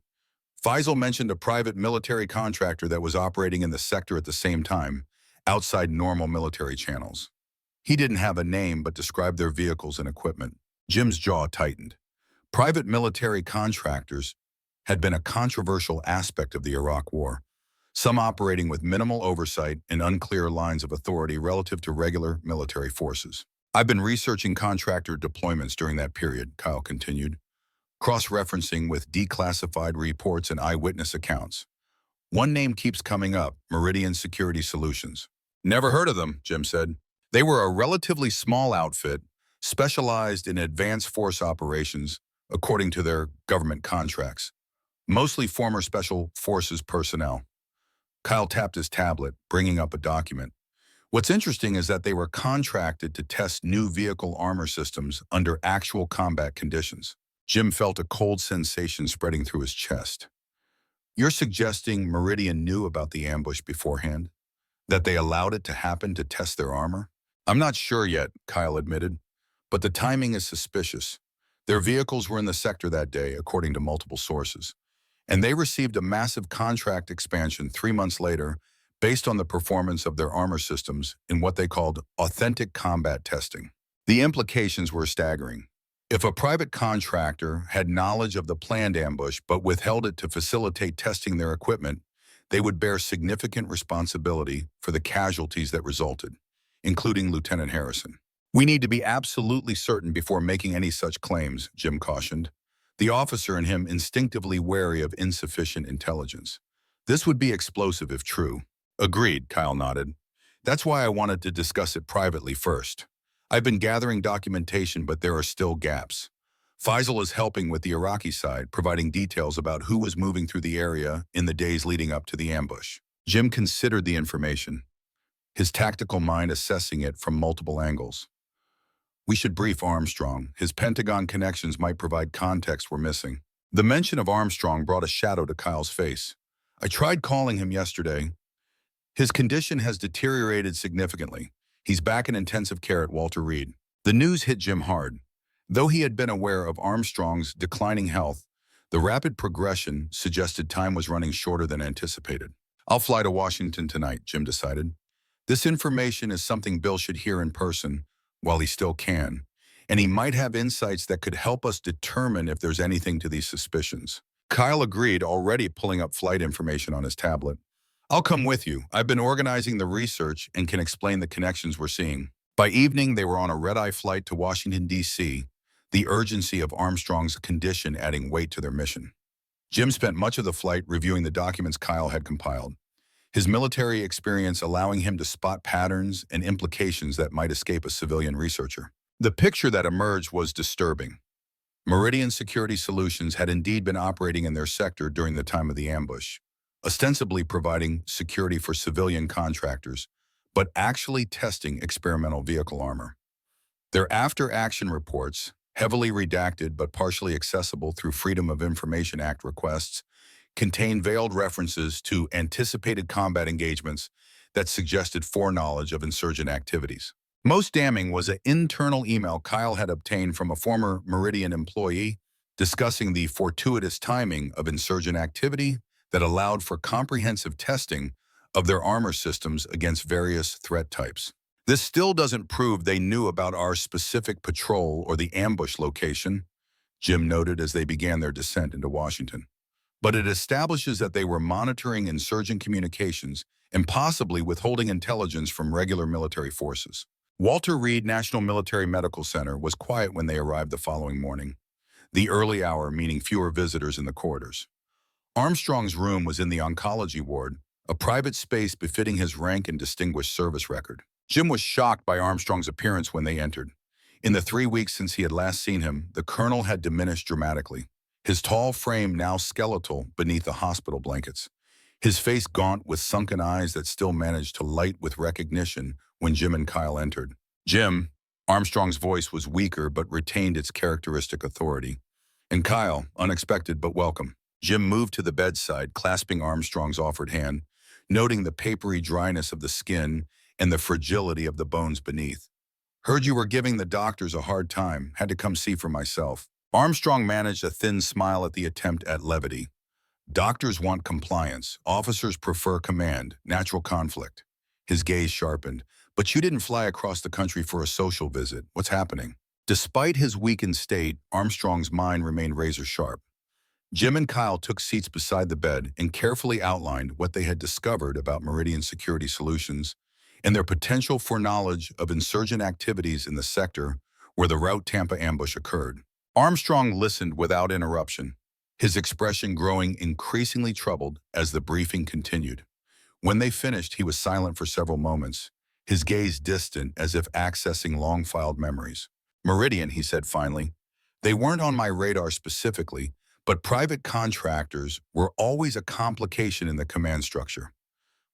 Faisal mentioned a private military contractor that was operating in the sector at the same time, outside normal military channels. He didn't have a name but described their vehicles and equipment. Jim's jaw tightened. Private military contractors had been a controversial aspect of the Iraq War, some operating with minimal oversight and unclear lines of authority relative to regular military forces. I've been researching contractor deployments during that period, Kyle continued, cross-referencing with declassified reports and eyewitness accounts. One name keeps coming up, Meridian Security Solutions. Never heard of them, Jim said. They were a relatively small outfit, specialized in advanced force operations, according to their government contracts. Mostly former Special Forces personnel. Kyle tapped his tablet, bringing up a document. What's interesting is that they were contracted to test new vehicle armor systems under actual combat conditions. Jim felt a cold sensation spreading through his chest. You're suggesting Meridian knew about the ambush beforehand? That they allowed it to happen to test their armor? I'm not sure yet, Kyle admitted, but the timing is suspicious. Their vehicles were in the sector that day, according to multiple sources, and they received a massive contract expansion 3 months later based on the performance of their armor systems in what they called authentic combat testing. The implications were staggering. If a private contractor had knowledge of the planned ambush but withheld it to facilitate testing their equipment, they would bear significant responsibility for the casualties that resulted, including Lieutenant Harrison. We need to be absolutely certain before making any such claims, Jim cautioned, the officer in him instinctively wary of insufficient intelligence. This would be explosive if true. Agreed, Kyle nodded. That's why I wanted to discuss it privately first. I've been gathering documentation, but there are still gaps. Faisal is helping with the Iraqi side, providing details about who was moving through the area in the days leading up to the ambush. Jim considered the information, his tactical mind assessing it from multiple angles. We should brief Armstrong. His Pentagon connections might provide context we're missing. The mention of Armstrong brought a shadow to Kyle's face. I tried calling him yesterday. His condition has deteriorated significantly. He's back in intensive care at Walter Reed. The news hit Jim hard. Though he had been aware of Armstrong's declining health, the rapid progression suggested time was running shorter than anticipated. I'll fly to Washington tonight, Jim decided. This information is something Bill should hear in person while he still can, and he might have insights that could help us determine if there's anything to these suspicions. Kyle agreed, already pulling up flight information on his tablet. I'll come with you. I've been organizing the research and can explain the connections we're seeing. By evening, they were on a red-eye flight to Washington, D.C., the urgency of Armstrong's condition adding weight to their mission. Jim spent much of the flight reviewing the documents Kyle had compiled. his military experience allowing him to spot patterns and implications that might escape a civilian researcher. The picture that emerged was disturbing. Meridian Security Solutions had indeed been operating in their sector during the time of the ambush, ostensibly providing security for civilian contractors, but actually testing experimental vehicle armor. Their after-action reports, heavily redacted but partially accessible through Freedom of Information Act requests, contain veiled references to anticipated combat engagements that suggested foreknowledge of insurgent activities. Most damning was an internal email Kyle had obtained from a former Meridian employee discussing the fortuitous timing of insurgent activity that allowed for comprehensive testing of their armor systems against various threat types. This still doesn't prove they knew about our specific patrol or the ambush location, Jim noted as they began their descent into Washington. But it establishes that they were monitoring insurgent communications and possibly withholding intelligence from regular military forces. Walter Reed National Military Medical Center was quiet when they arrived the following morning, the early hour meaning fewer visitors in the corridors. Armstrong's room was in the oncology ward, a private space befitting his rank and distinguished service record. Jim was shocked by Armstrong's appearance when they entered. In the 3 weeks since he had last seen him, the colonel had diminished dramatically, his tall frame now skeletal beneath the hospital blankets, his face gaunt with sunken eyes that still managed to light with recognition when Jim and Kyle entered. Jim, Armstrong's voice was weaker but retained its characteristic authority. And Kyle, unexpected but welcome. Jim moved to the bedside, clasping Armstrong's offered hand, noting the papery dryness of the skin and the fragility of the bones beneath. Heard you were giving the doctors a hard time, had to come see for myself. Armstrong managed a thin smile at the attempt at levity. Doctors want compliance. Officers prefer command, natural conflict. His gaze sharpened. But you didn't fly across the country for a social visit. What's happening? Despite his weakened state, Armstrong's mind remained razor-sharp. Jim and Kyle took seats beside the bed and carefully outlined what they had discovered about Meridian Security Solutions and their potential foreknowledge of insurgent activities in the sector where the Route Tampa ambush occurred. Armstrong listened without interruption, his expression growing increasingly troubled as the briefing continued. When they finished, he was silent for several moments, his gaze distant as if accessing long-filed memories. Meridian, he said finally, they weren't on my radar specifically, but private contractors were always a complication in the command structure.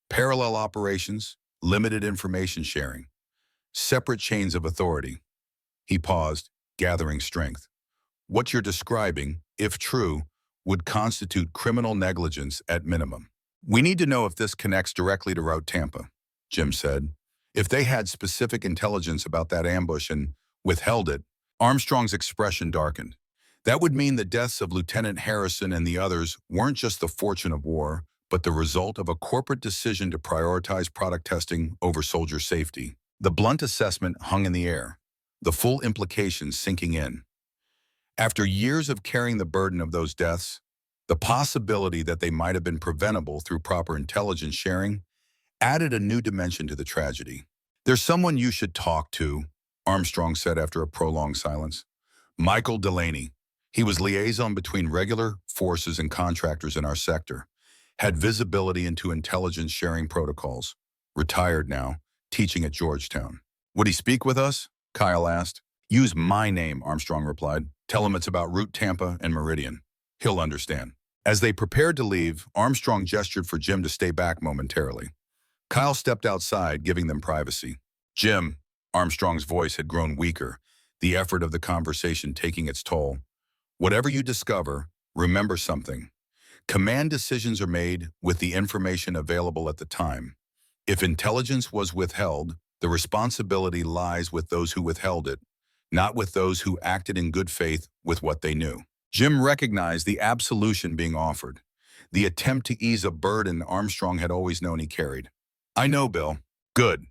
Parallel operations, limited information sharing, separate chains of authority. He paused, gathering strength. What you're describing, if true, would constitute criminal negligence at minimum. We need to know if this connects directly to Route Tampa, Jim said. If they had specific intelligence about that ambush and withheld it, Armstrong's expression darkened. That would mean the deaths of Lieutenant Harrison and the others weren't just the fortune of war, but the result of a corporate decision to prioritize product testing over soldier safety. The blunt assessment hung in the air, the full implications sinking in. After years of carrying the burden of those deaths, the possibility that they might have been preventable through proper intelligence sharing added a new dimension to the tragedy. There's someone you should talk to, Armstrong said after a prolonged silence. Michael Delaney. He was liaison between regular forces and contractors in our sector, had visibility into intelligence sharing protocols, retired now, teaching at Georgetown. Would he speak with us? Kyle asked. Use my name, Armstrong replied. Tell him it's about Route Tampa and Meridian. He'll understand. As they prepared to leave, Armstrong gestured for Jim to stay back momentarily. Kyle stepped outside, giving them privacy. Jim, Armstrong's voice had grown weaker, the effort of the conversation taking its toll. Whatever you discover, remember something. Command decisions are made with the information available at the time. If intelligence was withheld, the responsibility lies with those who withheld it, not with those who acted in good faith with what they knew. Jim recognized the absolution being offered, the attempt to ease a burden Armstrong had always known he carried. I know, Bill. Good.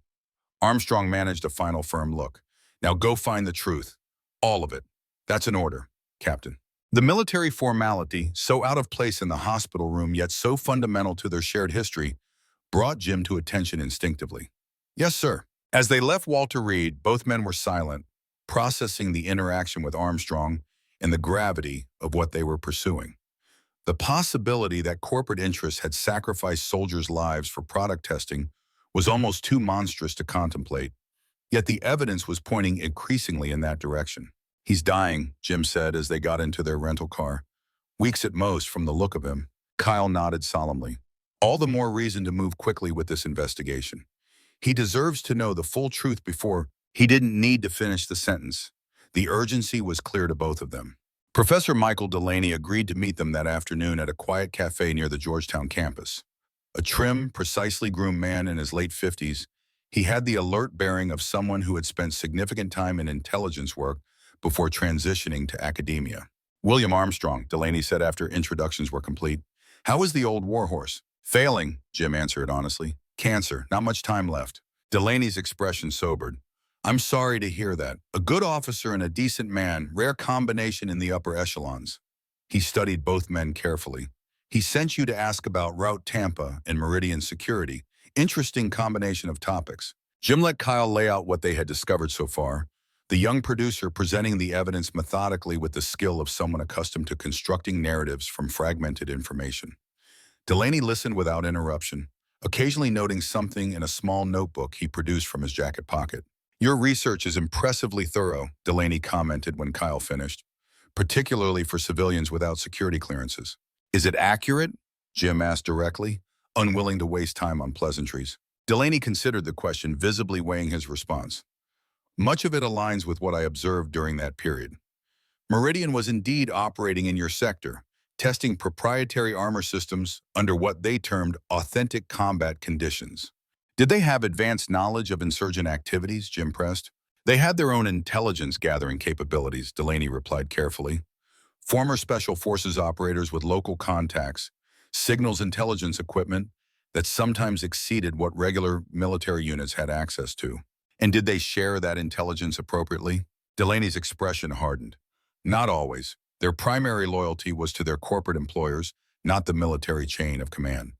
Armstrong managed a final firm look. Now go find the truth. All of it. That's an order, Captain. The military formality, so out of place in the hospital room yet so fundamental to their shared history, brought Jim to attention instinctively. Yes, sir. As they left Walter Reed, both men were silent, processing the interaction with Armstrong and the gravity of what they were pursuing. The possibility that corporate interests had sacrificed soldiers' lives for product testing was almost too monstrous to contemplate, yet the evidence was pointing increasingly in that direction. "He's dying," Jim said as they got into their rental car. "Weeks at most from the look of him." Kyle nodded solemnly. "All the more reason to move quickly with this investigation. He deserves to know the full truth before—" He didn't need to finish the sentence. The urgency was clear to both of them. Professor Michael Delaney agreed to meet them that afternoon at a quiet cafe near the Georgetown campus. A trim, precisely groomed man in his late 50s, he had the alert bearing of someone who had spent significant time in intelligence work before transitioning to academia. "William Armstrong," Delaney said after introductions were complete. "How is the old warhorse?" "Failing," Jim answered honestly. "Cancer, not much time left." Delaney's expression sobered. "I'm sorry to hear that. A good officer and a decent man, rare combination in the upper echelons." He studied both men carefully. "He sent you to ask about Route Tampa and Meridian security. Interesting combination of topics." Jim let Kyle lay out what they had discovered so far, the young producer presenting the evidence methodically with the skill of someone accustomed to constructing narratives from fragmented information. Delaney listened without interruption, occasionally noting something in a small notebook he produced from his jacket pocket. "Your research is impressively thorough," Delaney commented when Kyle finished, "particularly for civilians without security clearances." "Is it accurate?" Jim asked directly, unwilling to waste time on pleasantries. Delaney considered the question, visibly weighing his response. "Much of it aligns with what I observed during that period. Meridian was indeed operating in your sector, testing proprietary armor systems under what they termed authentic combat conditions." "Did they have advanced knowledge of insurgent activities?" Jim pressed. "They had their own intelligence-gathering capabilities," Delaney replied carefully. "Former Special Forces operators with local contacts, signals intelligence equipment that sometimes exceeded what regular military units had access to." "And did they share that intelligence appropriately?" Delaney's expression hardened. "Not always. Their primary loyalty was to their corporate employers, not the military chain of command.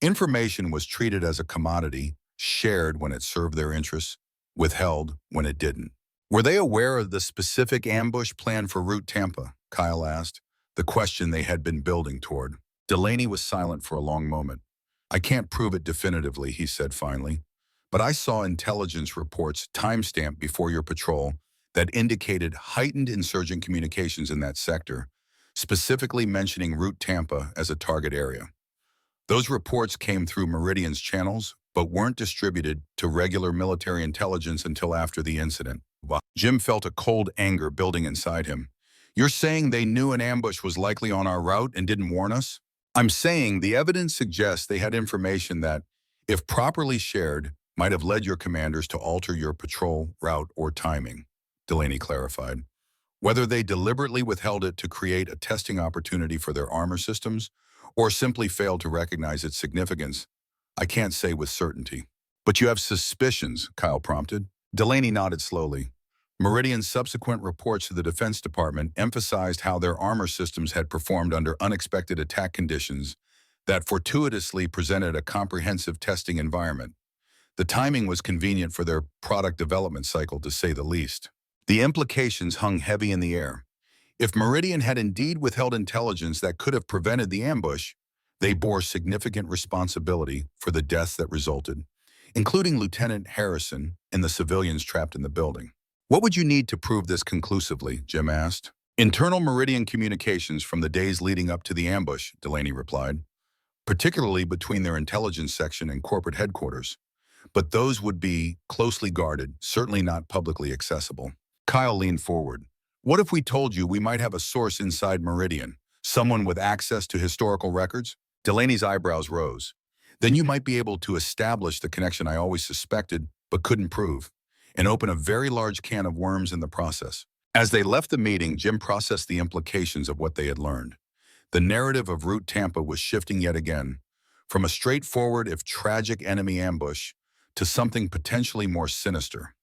Information was treated as a commodity, shared when it served their interests, withheld when it didn't." "Were they aware of the specific ambush plan for Route Tampa?" Kyle asked, the question they had been building toward. Delaney was silent for a long moment. "I can't prove it definitively," he said finally, "but I saw intelligence reports timestamped before your patrol that indicated heightened insurgent communications in that sector, specifically mentioning Route Tampa as a target area. Those reports came through Meridian's channels, but weren't distributed to regular military intelligence until after the incident." Jim felt a cold anger building inside him. "You're saying they knew an ambush was likely on our route and didn't warn us?" "I'm saying the evidence suggests they had information that, if properly shared, might have led your commanders to alter your patrol route or timing," Delaney clarified. "Whether they deliberately withheld it to create a testing opportunity for their armor systems, or simply failed to recognize its significance, I can't say with certainty." "But you have suspicions," Kyle prompted. Delaney nodded slowly. Meridian's subsequent reports to the Defense Department emphasized how their armor systems had performed under unexpected attack conditions that fortuitously presented a comprehensive testing environment. The timing was convenient for their product development cycle, to say the least. The implications hung heavy in the air. If Meridian had indeed withheld intelligence that could have prevented the ambush, they bore significant responsibility for the deaths that resulted, including Lieutenant Harrison and the civilians trapped in the building. "What would you need to prove this conclusively?" Jim asked. "Internal Meridian communications from the days leading up to the ambush," Delaney replied, "particularly between their intelligence section and corporate headquarters. But those would be closely guarded, certainly not publicly accessible." Kyle leaned forward. "What if we told you we might have a source inside Meridian, someone with access to historical records?" Delaney's eyebrows rose. "Then you might be able to establish the connection I always suspected but couldn't prove, and open a very large can of worms in the process." As they left the meeting, Jim processed the implications of what they had learned. The narrative of Route Tampa was shifting yet again, from a straightforward, if tragic, enemy ambush to something potentially more sinister.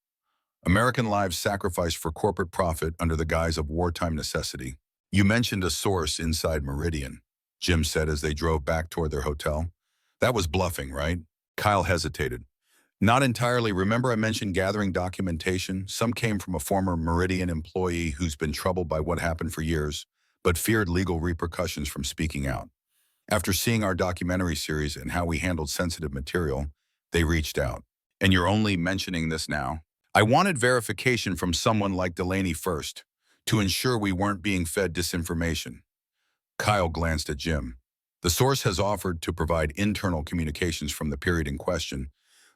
American lives sacrificed for corporate profit under the guise of wartime necessity. "You mentioned a source inside Meridian," Jim said as they drove back toward their hotel. "That was bluffing, right?" Kyle hesitated. "Not entirely. Remember I mentioned gathering documentation? Some came from a former Meridian employee who's been troubled by what happened for years, but feared legal repercussions from speaking out. After seeing our documentary series and how we handled sensitive material, they reached out. And you're only mentioning this now? I wanted verification from someone like Delaney first, to ensure we weren't being fed disinformation. Kyle glanced at Jim. The source has offered to provide internal communications from the period in question,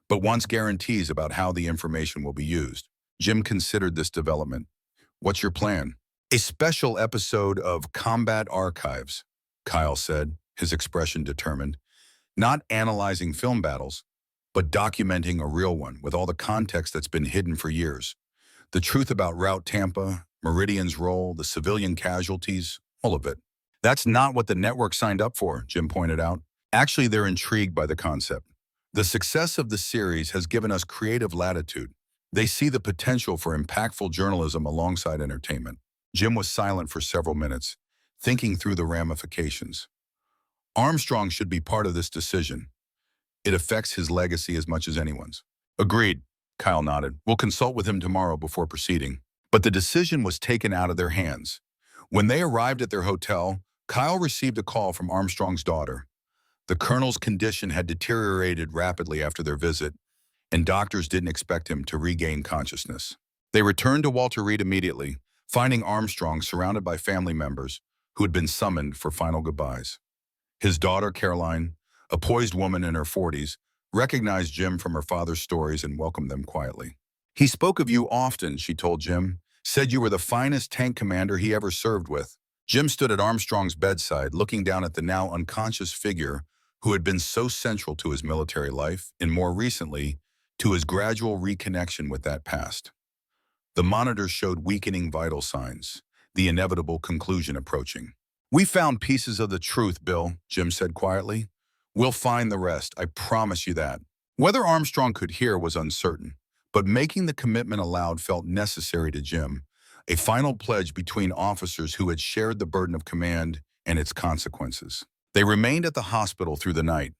but wants guarantees about how the information will be used. Jim considered this development. What's your plan? A special episode of Combat Archives, Kyle said, his expression determined. Not analyzing film battles, but documenting a real one with all the context that's been hidden for years. The truth about Route Tampa, Meridian's role, the civilian casualties, all of it. That's not what the network signed up for, Jim pointed out. Actually, they're intrigued by the concept. The success of the series has given us creative latitude. They see the potential for impactful journalism alongside entertainment. Jim was silent for several minutes, thinking through the ramifications. Armstrong should be part of this decision. It affects his legacy as much as anyone's. Agreed, Kyle nodded. We'll consult with him tomorrow before proceeding. But the decision was taken out of their hands. When they arrived at their hotel, Kyle received a call from Armstrong's daughter. The colonel's condition had deteriorated rapidly after their visit, and doctors didn't expect him to regain consciousness. They returned to Walter Reed immediately, finding Armstrong surrounded by family members who had been summoned for final goodbyes. His daughter, Caroline, a poised woman in her 40s, recognized Jim from her father's stories and welcomed them quietly. He spoke of you often, she told Jim, said you were the finest tank commander he ever served with. Jim stood at Armstrong's bedside, looking down at the now unconscious figure who had been so central to his military life and, more recently, to his gradual reconnection with that past. The monitors showed weakening vital signs, the inevitable conclusion approaching. We found pieces of the truth, Bill, Jim said quietly. We'll find the rest, I promise you that. Whether Armstrong could hear was uncertain, but making the commitment aloud felt necessary to Jim, a final pledge between officers who had shared the burden of command and its consequences. They remained at the hospital through the night.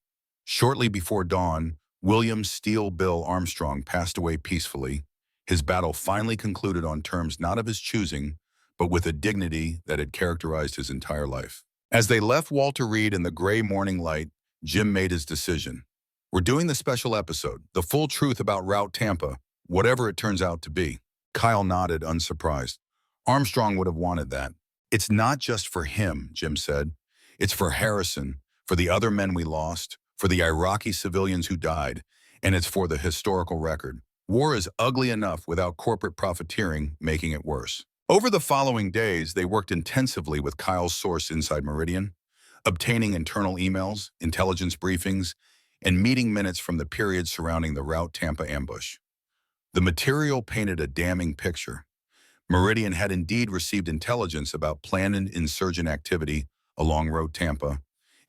Shortly before dawn, William Steele Bill Armstrong passed away peacefully. His battle finally concluded on terms not of his choosing, but with a dignity that had characterized his entire life. As they left Walter Reed in the gray morning light, Jim made his decision. We're doing the special episode, the full truth about Route Tampa, whatever it turns out to be. Kyle nodded, unsurprised. Armstrong would have wanted that. It's not just for him, Jim said. It's for Harrison, for the other men we lost, for the Iraqi civilians who died, and it's for the historical record. War is ugly enough without corporate profiteering making it worse. Over the following days, they worked intensively with Kyle's source inside Meridian, obtaining internal emails, intelligence briefings, and meeting minutes from the period surrounding the Route Tampa ambush. The material painted a damning picture. Meridian had indeed received intelligence about planned insurgent activity along Route Tampa,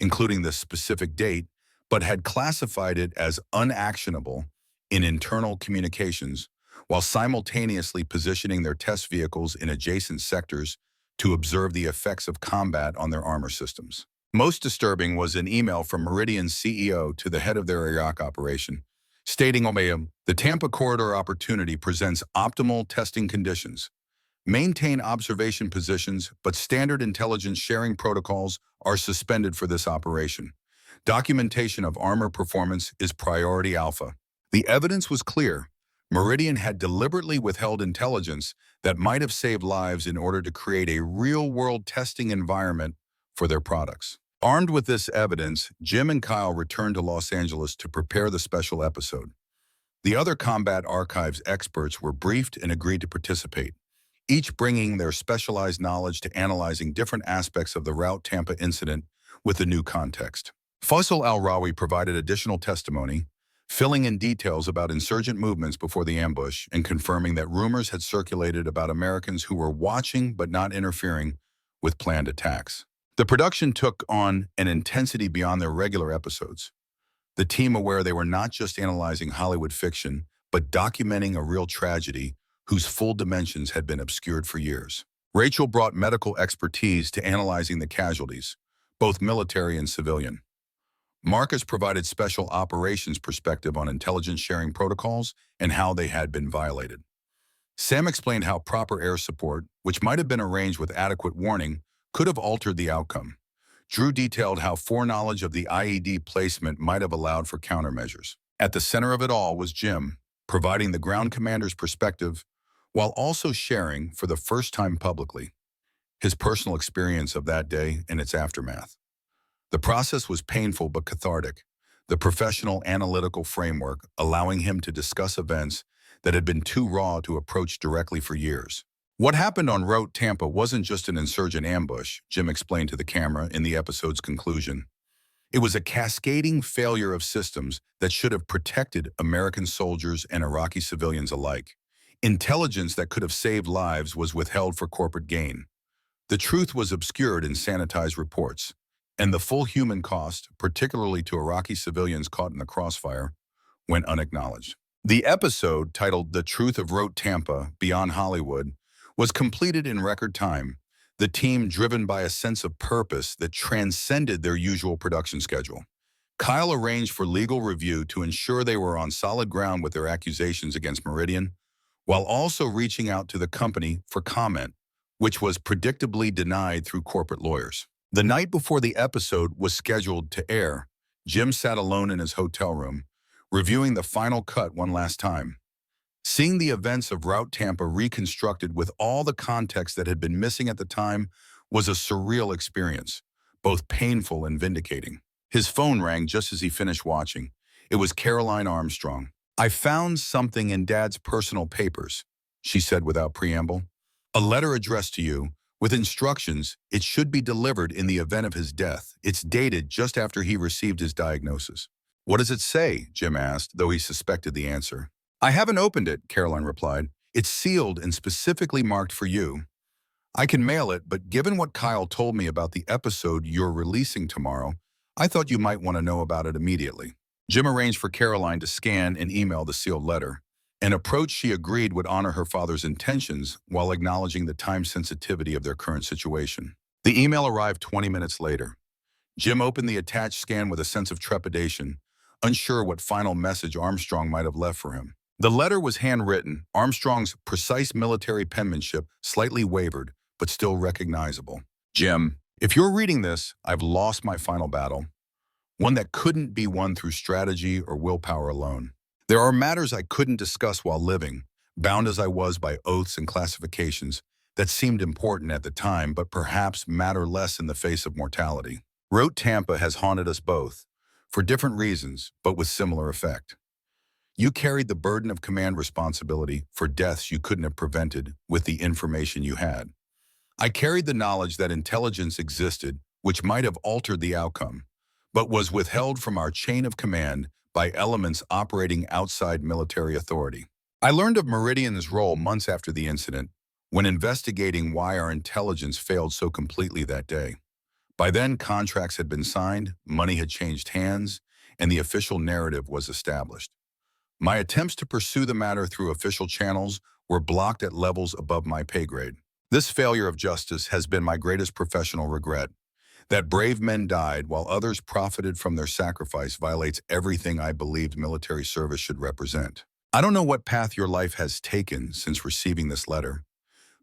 including the specific date, but had classified it as unactionable in internal communications, while simultaneously positioning their test vehicles in adjacent sectors to observe the effects of combat on their armor systems. Most disturbing was an email from Meridian's CEO to the head of their Iraq operation, stating, the Tampa corridor opportunity presents optimal testing conditions. Maintain observation positions, but standard intelligence sharing protocols are suspended for this operation. Documentation of armor performance is priority alpha. The evidence was clear. Meridian had deliberately withheld intelligence that might have saved lives in order to create a real-world testing environment for their products. Armed with this evidence, Jim and Kyle returned to Los Angeles to prepare the special episode. The other Combat Archives experts were briefed and agreed to participate, each bringing their specialized knowledge to analyzing different aspects of the Route Tampa incident with a new context. Faisal al-Rawi provided additional testimony, filling in details about insurgent movements before the ambush and confirming that rumors had circulated about Americans who were watching but not interfering with planned attacks. The production took on an intensity beyond their regular episodes. The team aware they were not just analyzing Hollywood fiction, but documenting a real tragedy whose full dimensions had been obscured for years. Rachel brought medical expertise to analyzing the casualties, both military and civilian. Marcus provided special operations perspective on intelligence sharing protocols and how they had been violated. Sam explained how proper air support, which might have been arranged with adequate warning, could have altered the outcome. Drew detailed how foreknowledge of the IED placement might have allowed for countermeasures. At the center of it all was Jim, providing the ground commander's perspective while also sharing, for the first time publicly, his personal experience of that day and its aftermath. The process was painful but cathartic, the professional analytical framework allowing him to discuss events that had been too raw to approach directly for years. What happened on Route Tampa wasn't just an insurgent ambush, Jim explained to the camera in the episode's conclusion. It was a cascading failure of systems that should have protected American soldiers and Iraqi civilians alike. Intelligence that could have saved lives was withheld for corporate gain. The truth was obscured in sanitized reports, and the full human cost, particularly to Iraqi civilians caught in the crossfire, went unacknowledged. The episode, titled The Truth of Route Tampa, Beyond Hollywood, was completed in record time, the team driven by a sense of purpose that transcended their usual production schedule. Kyle arranged for legal review to ensure they were on solid ground with their accusations against Meridian, while also reaching out to the company for comment, which was predictably denied through corporate lawyers. The night before the episode was scheduled to air, Jim sat alone in his hotel room, reviewing the final cut one last time. Seeing the events of Route Tampa reconstructed with all the context that had been missing at the time was a surreal experience, both painful and vindicating. His phone rang just as he finished watching. It was Caroline Armstrong. "I found something in Dad's personal papers," she said without preamble. "A letter addressed to you, with instructions it should be delivered in the event of his death. It's dated just after he received his diagnosis." "What does it say?" Jim asked, though he suspected the answer. "I haven't opened it," Caroline replied. "It's sealed and specifically marked for you. I can mail it, but given what Kyle told me about the episode you're releasing tomorrow, I thought you might want to know about it immediately." Jim arranged for Caroline to scan and email the sealed letter, an approach she agreed would honor her father's intentions while acknowledging the time sensitivity of their current situation. The email arrived 20 minutes later. Jim opened the attached scan with a sense of trepidation, unsure what final message Armstrong might have left for him. The letter was handwritten, Armstrong's precise military penmanship slightly wavered, but still recognizable. "Jim, if you're reading this, I've lost my final battle, one that couldn't be won through strategy or willpower alone. There are matters I couldn't discuss while living, bound as I was by oaths and classifications that seemed important at the time but perhaps matter less in the face of mortality. Route Tampa has haunted us both, for different reasons, but with similar effect. You carried the burden of command responsibility for deaths you couldn't have prevented with the information you had. I carried the knowledge that intelligence existed, which might have altered the outcome, but was withheld from our chain of command by elements operating outside military authority. I learned of Meridian's role months after the incident, when investigating why our intelligence failed so completely that day. By then, contracts had been signed, money had changed hands, and the official narrative was established. My attempts to pursue the matter through official channels were blocked at levels above my pay grade. This failure of justice has been my greatest professional regret. That brave men died while others profited from their sacrifice violates everything I believed military service should represent. I don't know what path your life has taken since receiving this letter,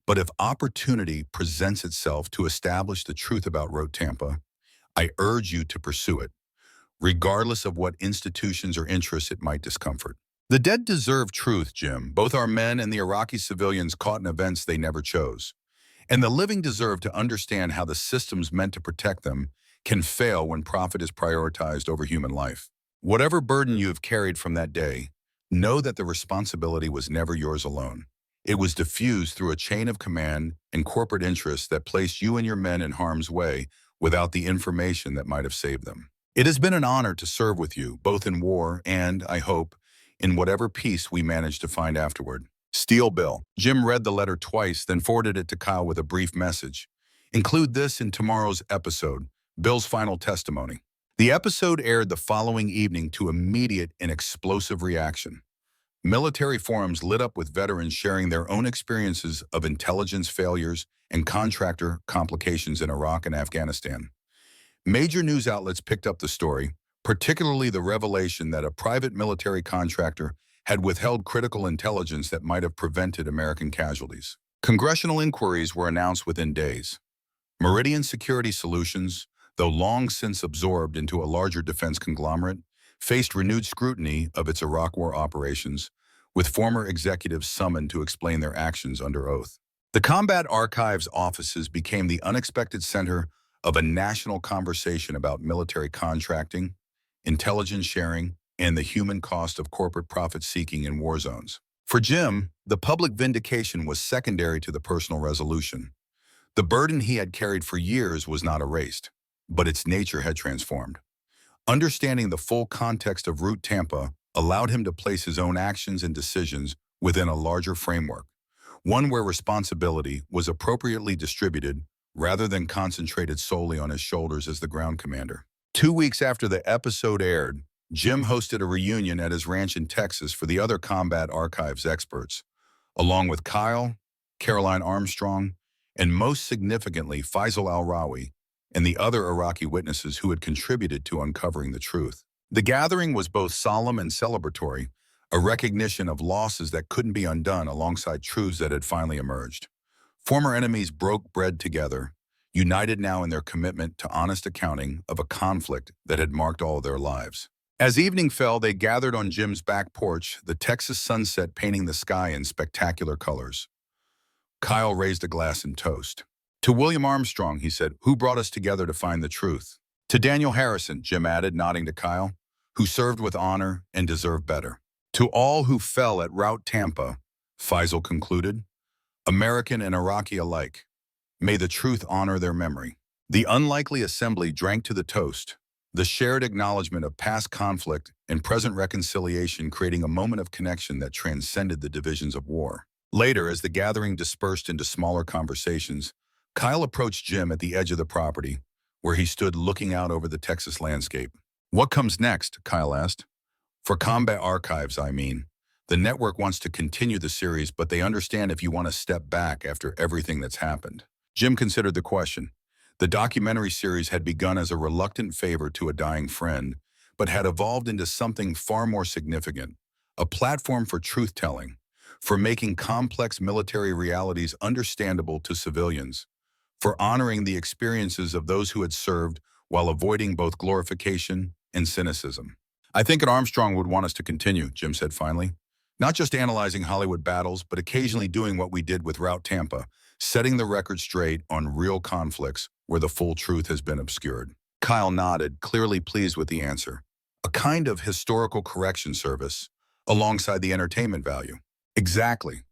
but if opportunity presents itself to establish the truth about Route Tampa, I urge you to pursue it, regardless of what institutions or interests it might discomfort. The dead deserve truth, Jim, both our men and the Iraqi civilians caught in events they never chose. And the living deserve to understand how the systems meant to protect them can fail when profit is prioritized over human life. Whatever burden you have carried from that day, know that the responsibility was never yours alone. It was diffused through a chain of command and corporate interests that placed you and your men in harm's way without the information that might have saved them. It has been an honor to serve with you, both in war and, I hope, in whatever peace we manage to find afterward. Steel Bill. Jim read the letter twice, then forwarded it to Kyle with a brief message. Include this in tomorrow's episode, Bill's final testimony. The episode aired the following evening to immediate and explosive reaction. Military forums lit up with veterans sharing their own experiences of intelligence failures and contractor complications in Iraq and Afghanistan. Major news outlets picked up the story, particularly the revelation that a private military contractor had withheld critical intelligence that might have prevented American casualties. Congressional inquiries were announced within days. Meridian Security Solutions, though long since absorbed into a larger defense conglomerate, faced renewed scrutiny of its Iraq War operations, with former executives summoned to explain their actions under oath. The Combat Archives offices became the unexpected center of a national conversation about military contracting, intelligence sharing, and the human cost of corporate profit-seeking in war zones. For Jim, the public vindication was secondary to the personal resolution. The burden he had carried for years was not erased, but its nature had transformed. Understanding the full context of Route Tampa allowed him to place his own actions and decisions within a larger framework, one where responsibility was appropriately distributed rather than concentrated solely on his shoulders as the ground commander. 2 weeks after the episode aired, Jim hosted a reunion at his ranch in Texas for the other Combat Archives experts, along with Kyle, Caroline Armstrong, and most significantly Faisal al-Rawi and the other Iraqi witnesses who had contributed to uncovering the truth. The gathering was both solemn and celebratory, a recognition of losses that couldn't be undone alongside truths that had finally emerged. Former enemies broke bread together, united now in their commitment to honest accounting of a conflict that had marked all of their lives. As evening fell, they gathered on Jim's back porch, the Texas sunset painting the sky in spectacular colors. Kyle raised a glass in toast. "To William Armstrong," he said, "who brought us together to find the truth." "To Daniel Harrison," Jim added, nodding to Kyle, "who served with honor and deserved better." "To all who fell at Route Tampa," Faisal concluded, "American and Iraqi alike, may the truth honor their memory." The unlikely assembly drank to the toast, the shared acknowledgement of past conflict and present reconciliation, creating a moment of connection that transcended the divisions of war. Later, as the gathering dispersed into smaller conversations, Kyle approached Jim at the edge of the property, where he stood looking out over the Texas landscape. "What comes next?" Kyle asked. "For Combat Archives, I mean. The network wants to continue the series, but they understand if you want to step back after everything that's happened." Jim considered the question. The documentary series had begun as a reluctant favor to a dying friend, but had evolved into something far more significant, a platform for truth-telling, for making complex military realities understandable to civilians, for honoring the experiences of those who had served while avoiding both glorification and cynicism. "I think Armstrong would want us to continue," Jim said finally. "Not just analyzing Hollywood battles, but occasionally doing what we did with Route Tampa, setting the record straight on real conflicts where the full truth has been obscured." Kyle nodded, clearly pleased with the answer. A kind of historical correction service, alongside the entertainment value. Exactly.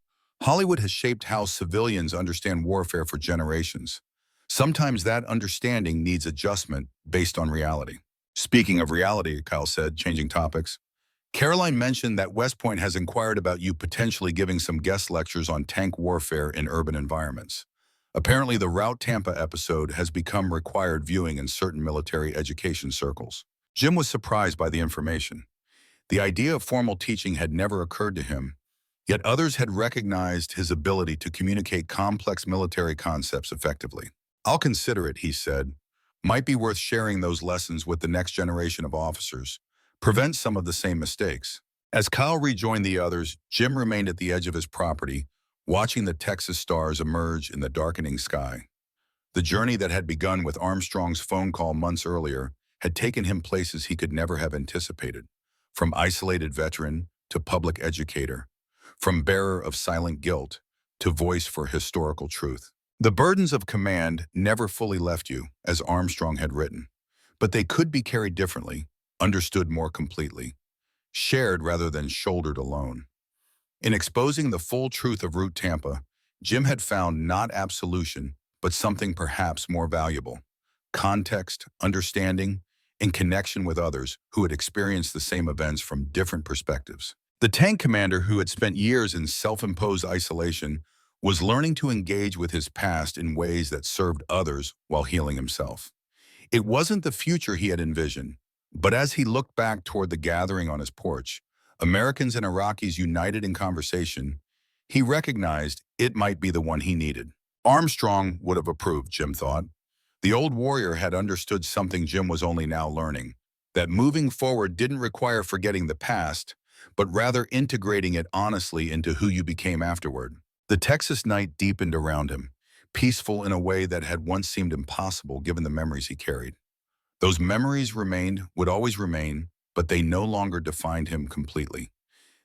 Hollywood has shaped how civilians understand warfare for generations. Sometimes that understanding needs adjustment based on reality. "Speaking of reality," Kyle said, changing topics, "Caroline mentioned that West Point has inquired about you potentially giving some guest lectures on tank warfare in urban environments. Apparently, the Route Tampa episode has become required viewing in certain military education circles." Jim was surprised by the information. The idea of formal teaching had never occurred to him, yet others had recognized his ability to communicate complex military concepts effectively. "I'll consider it," he said. "Might be worth sharing those lessons with the next generation of officers. Prevent some of the same mistakes." As Kyle rejoined the others, Jim remained at the edge of his property, watching the Texas stars emerge in the darkening sky. The journey that had begun with Armstrong's phone call months earlier had taken him places he could never have anticipated, from isolated veteran to public educator, from bearer of silent guilt to voice for historical truth. The burdens of command never fully left you, as Armstrong had written, but they could be carried differently, understood more completely, shared rather than shouldered alone. In exposing the full truth of Route Tampa, Jim had found not absolution, but something perhaps more valuable: context, understanding, and connection with others who had experienced the same events from different perspectives. The tank commander, who had spent years in self-imposed isolation, was learning to engage with his past in ways that served others while healing himself. It wasn't the future he had envisioned, but as he looked back toward the gathering on his porch, Americans and Iraqis united in conversation, he recognized it might be the one he needed. Armstrong would have approved, Jim thought. The old warrior had understood something Jim was only now learning, that moving forward didn't require forgetting the past, but rather integrating it honestly into who you became afterward. The Texas night deepened around him, peaceful in a way that had once seemed impossible given the memories he carried. Those memories would always remain, but they no longer defined him completely.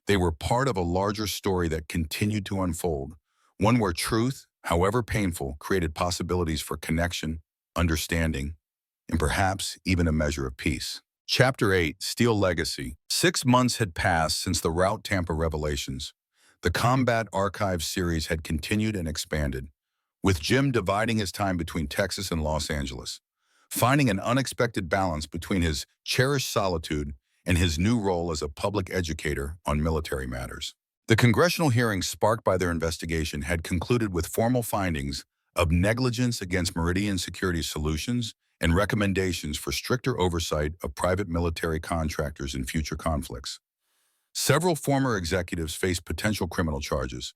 They were part of a larger story that continued to unfold, one where truth, however painful, created possibilities for connection, understanding, and perhaps even a measure of peace. Chapter 8, Steel Legacy. 6 months had passed since the Route Tampa revelations. The Combat Archives series had continued and expanded, with Jim dividing his time between Texas and Los Angeles, finding an unexpected balance between his cherished solitude and his new role as a public educator on military matters. The congressional hearings sparked by their investigation had concluded with formal findings of negligence against Meridian Security Solutions and recommendations for stricter oversight of private military contractors in future conflicts. Several former executives faced potential criminal charges,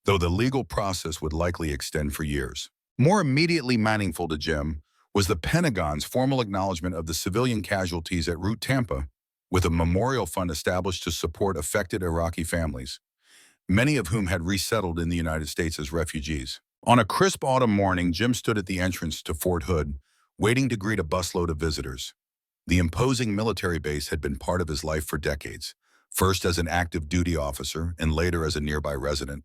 though the legal process would likely extend for years. More immediately meaningful to Jim was the Pentagon's formal acknowledgement of the civilian casualties at Route Tampa, with a memorial fund established to support affected Iraqi families, many of whom had resettled in the United States as refugees. On a crisp autumn morning, Jim stood at the entrance to Fort Hood, waiting to greet a busload of visitors. The imposing military base had been part of his life for decades, first as an active duty officer and later as a nearby resident.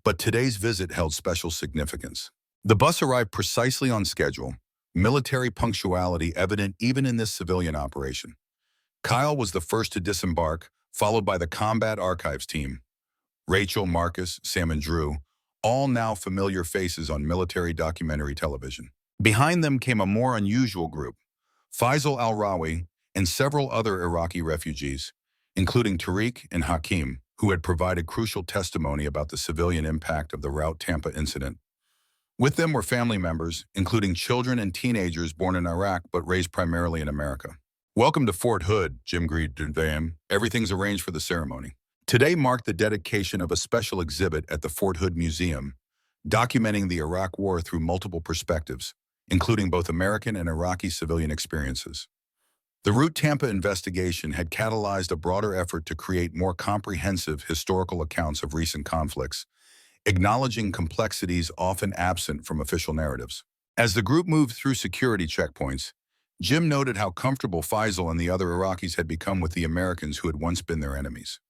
But today's visit held special significance. The bus arrived precisely on schedule, military punctuality evident even in this civilian operation. Kyle was the first to disembark, followed by the Combat Archives team. Rachel, Marcus, Sam, and Drew, all now familiar faces on military documentary television. Behind them came a more unusual group, Faisal al-Rawi and several other Iraqi refugees, including Tariq and Hakim, who had provided crucial testimony about the civilian impact of the Route Tampa incident. With them were family members, including children and teenagers born in Iraq but raised primarily in America. "Welcome to Fort Hood," Jim greeted them. "Everything's arranged for the ceremony." Today marked the dedication of a special exhibit at the Fort Hood Museum, documenting the Iraq War through multiple perspectives, including both American and Iraqi civilian experiences. The Route Tampa investigation had catalyzed a broader effort to create more comprehensive historical accounts of recent conflicts, acknowledging complexities often absent from official narratives. As the group moved through security checkpoints, Jim noted how comfortable Faisal and the other Iraqis had become with the Americans who had once been their enemies.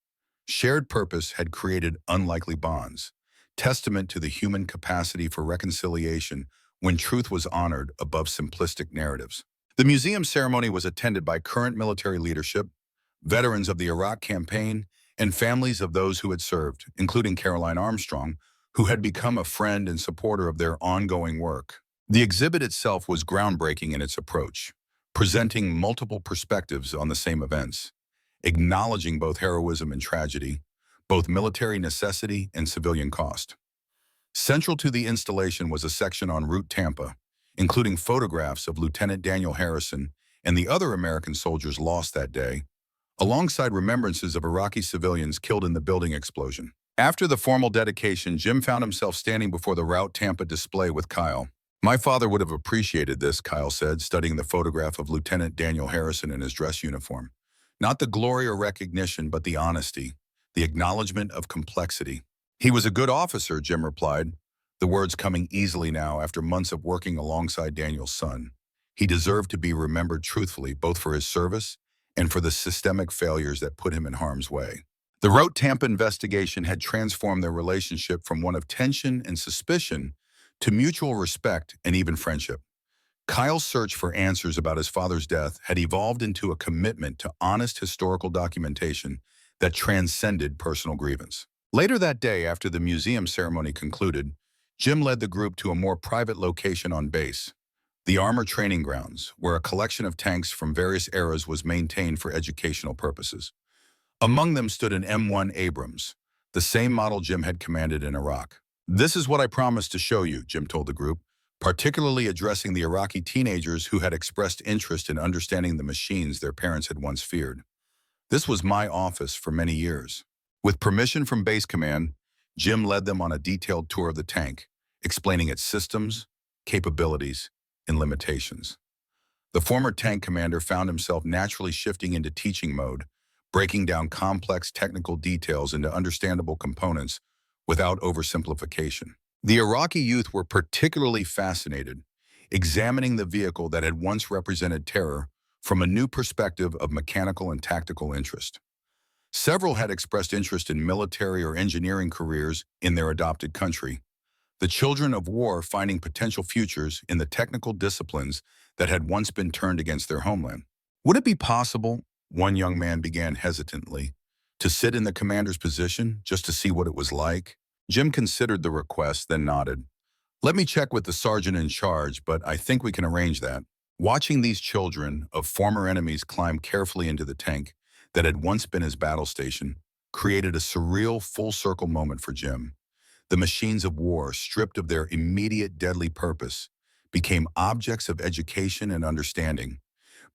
Shared purpose had created unlikely bonds, testament to the human capacity for reconciliation when truth was honored above simplistic narratives. The museum ceremony was attended by current military leadership, veterans of the Iraq campaign, and families of those who had served, including Caroline Armstrong, who had become a friend and supporter of their ongoing work. The exhibit itself was groundbreaking in its approach, presenting multiple perspectives on the same events, acknowledging both heroism and tragedy, both military necessity and civilian cost. Central to the installation was a section on Route Tampa, including photographs of Lieutenant Daniel Harrison and the other American soldiers lost that day, alongside remembrances of Iraqi civilians killed in the building explosion. After the formal dedication, Jim found himself standing before the Route Tampa display with Kyle. "My father would have appreciated this," Kyle said, studying the photograph of Lieutenant Daniel Harrison in his dress uniform. "Not the glory or recognition, but the honesty, the acknowledgement of complexity." "He was a good officer," Jim replied, the words coming easily now after months of working alongside Daniel's son. "He deserved to be remembered truthfully, both for his service and for the systemic failures that put him in harm's way." The Route Tampa investigation had transformed their relationship from one of tension and suspicion to mutual respect and even friendship. Kyle's search for answers about his father's death had evolved into a commitment to honest historical documentation that transcended personal grievance. Later that day, after the museum ceremony concluded, Jim led the group to a more private location on base, the Armor Training Grounds, where a collection of tanks from various eras was maintained for educational purposes. Among them stood an M1 Abrams, the same model Jim had commanded in Iraq. "This is what I promised to show you," Jim told the group, particularly addressing the Iraqi teenagers who had expressed interest in understanding the machines their parents had once feared. "This was my office for many years." With permission from Base Command, Jim led them on a detailed tour of the tank, explaining its systems, capabilities, and limitations. The former tank commander found himself naturally shifting into teaching mode, breaking down complex technical details into understandable components without oversimplification. The Iraqi youth were particularly fascinated, examining the vehicle that had once represented terror from a new perspective of mechanical and tactical interest. Several had expressed interest in military or engineering careers in their adopted country, the children of war finding potential futures in the technical disciplines that had once been turned against their homeland. Would it be possible, one young man began hesitantly, to sit in the commander's position just to see what it was like? Jim considered the request, then nodded. Let me check with the sergeant in charge, but I think we can arrange that. Watching these children of former enemies climb carefully into the tank that had once been his battle station created a surreal full-circle moment for Jim. The machines of war, stripped of their immediate deadly purpose, became objects of education and understanding,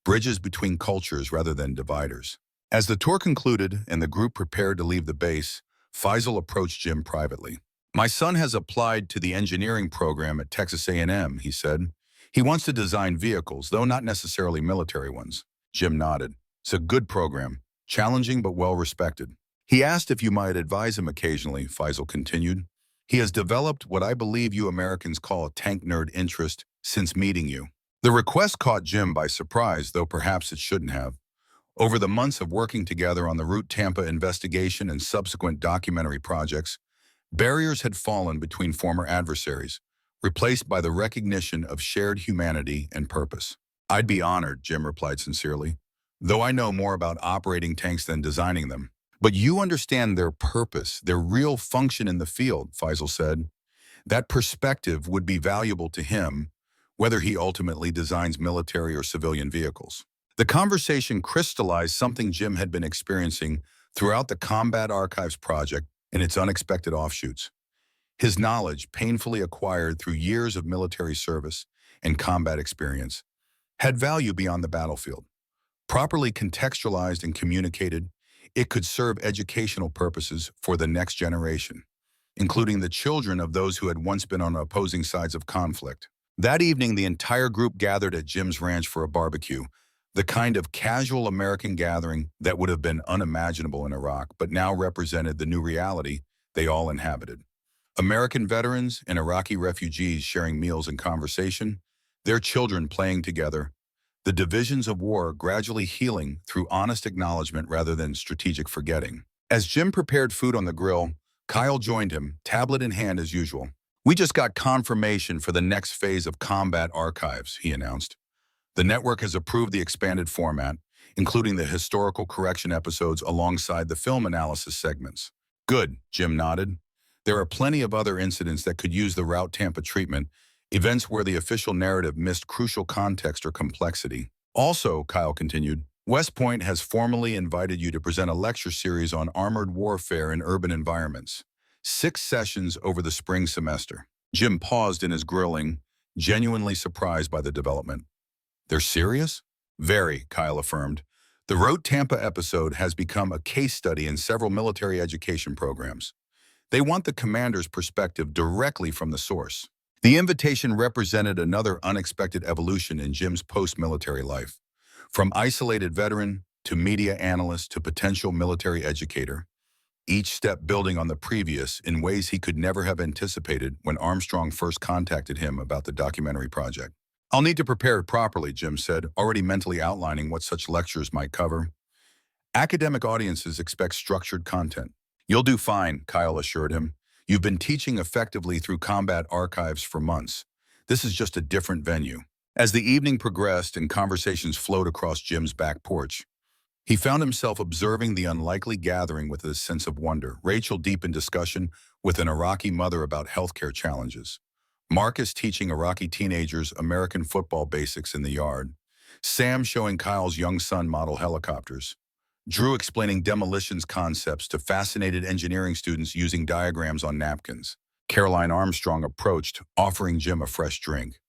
bridges between cultures rather than dividers. As the tour concluded and the group prepared to leave the base, Faisal approached Jim privately. My son has applied to the engineering program at Texas A&M, he said. He wants to design vehicles, though not necessarily military ones. Jim nodded. It's a good program, challenging but well-respected. He asked if you might advise him occasionally, Faisal continued. He has developed what I believe you Americans call a tank nerd interest since meeting you. The request caught Jim by surprise, though perhaps it shouldn't have. Over the months of working together on the Route Tampa investigation and subsequent documentary projects, barriers had fallen between former adversaries, replaced by the recognition of shared humanity and purpose. I'd be honored, Jim replied sincerely, though I know more about operating tanks than designing them. But you understand their purpose, their real function in the field, Faisal said. That perspective would be valuable to him, whether he ultimately designs military or civilian vehicles. The conversation crystallized something Jim had been experiencing throughout the Combat Archives project and its unexpected offshoots. His knowledge, painfully acquired through years of military service and combat experience, had value beyond the battlefield. Properly contextualized and communicated, it could serve educational purposes for the next generation, including the children of those who had once been on opposing sides of conflict. That evening, the entire group gathered at Jim's ranch for a barbecue, the kind of casual American gathering that would have been unimaginable in Iraq, but now represented the new reality they all inhabited. American veterans and Iraqi refugees sharing meals and conversation, their children playing together, the divisions of war gradually healing through honest acknowledgement rather than strategic forgetting. As Jim prepared food on the grill, Kyle joined him, tablet in hand as usual. We just got confirmation for the next phase of Combat Archives, he announced. The network has approved the expanded format, including the historical correction episodes alongside the film analysis segments. Good, Jim nodded. There are plenty of other incidents that could use the Route Tampa treatment, events where the official narrative missed crucial context or complexity. Also, Kyle continued, West Point has formally invited you to present a lecture series on armored warfare in urban environments. 6 sessions over the spring semester. Jim paused in his grilling, genuinely surprised by the development. They're serious? Very, Kyle affirmed. The Route Tampa episode has become a case study in several military education programs. They want the commander's perspective directly from the source. The invitation represented another unexpected evolution in Jim's post-military life. From isolated veteran to media analyst to potential military educator, each step building on the previous in ways he could never have anticipated when Armstrong first contacted him about the documentary project. I'll need to prepare it properly, Jim said, already mentally outlining what such lectures might cover. Academic audiences expect structured content. You'll do fine, Kyle assured him. You've been teaching effectively through Combat Archives for months. This is just a different venue. As the evening progressed and conversations flowed across Jim's back porch, he found himself observing the unlikely gathering with a sense of wonder. Rachel deep in discussion with an Iraqi mother about healthcare challenges. Marcus teaching Iraqi teenagers American football basics in the yard. Sam showing Kyle's young son model helicopters. Drew explaining demolitions concepts to fascinated engineering students using diagrams on napkins. Caroline Armstrong approached, offering Jim a fresh drink.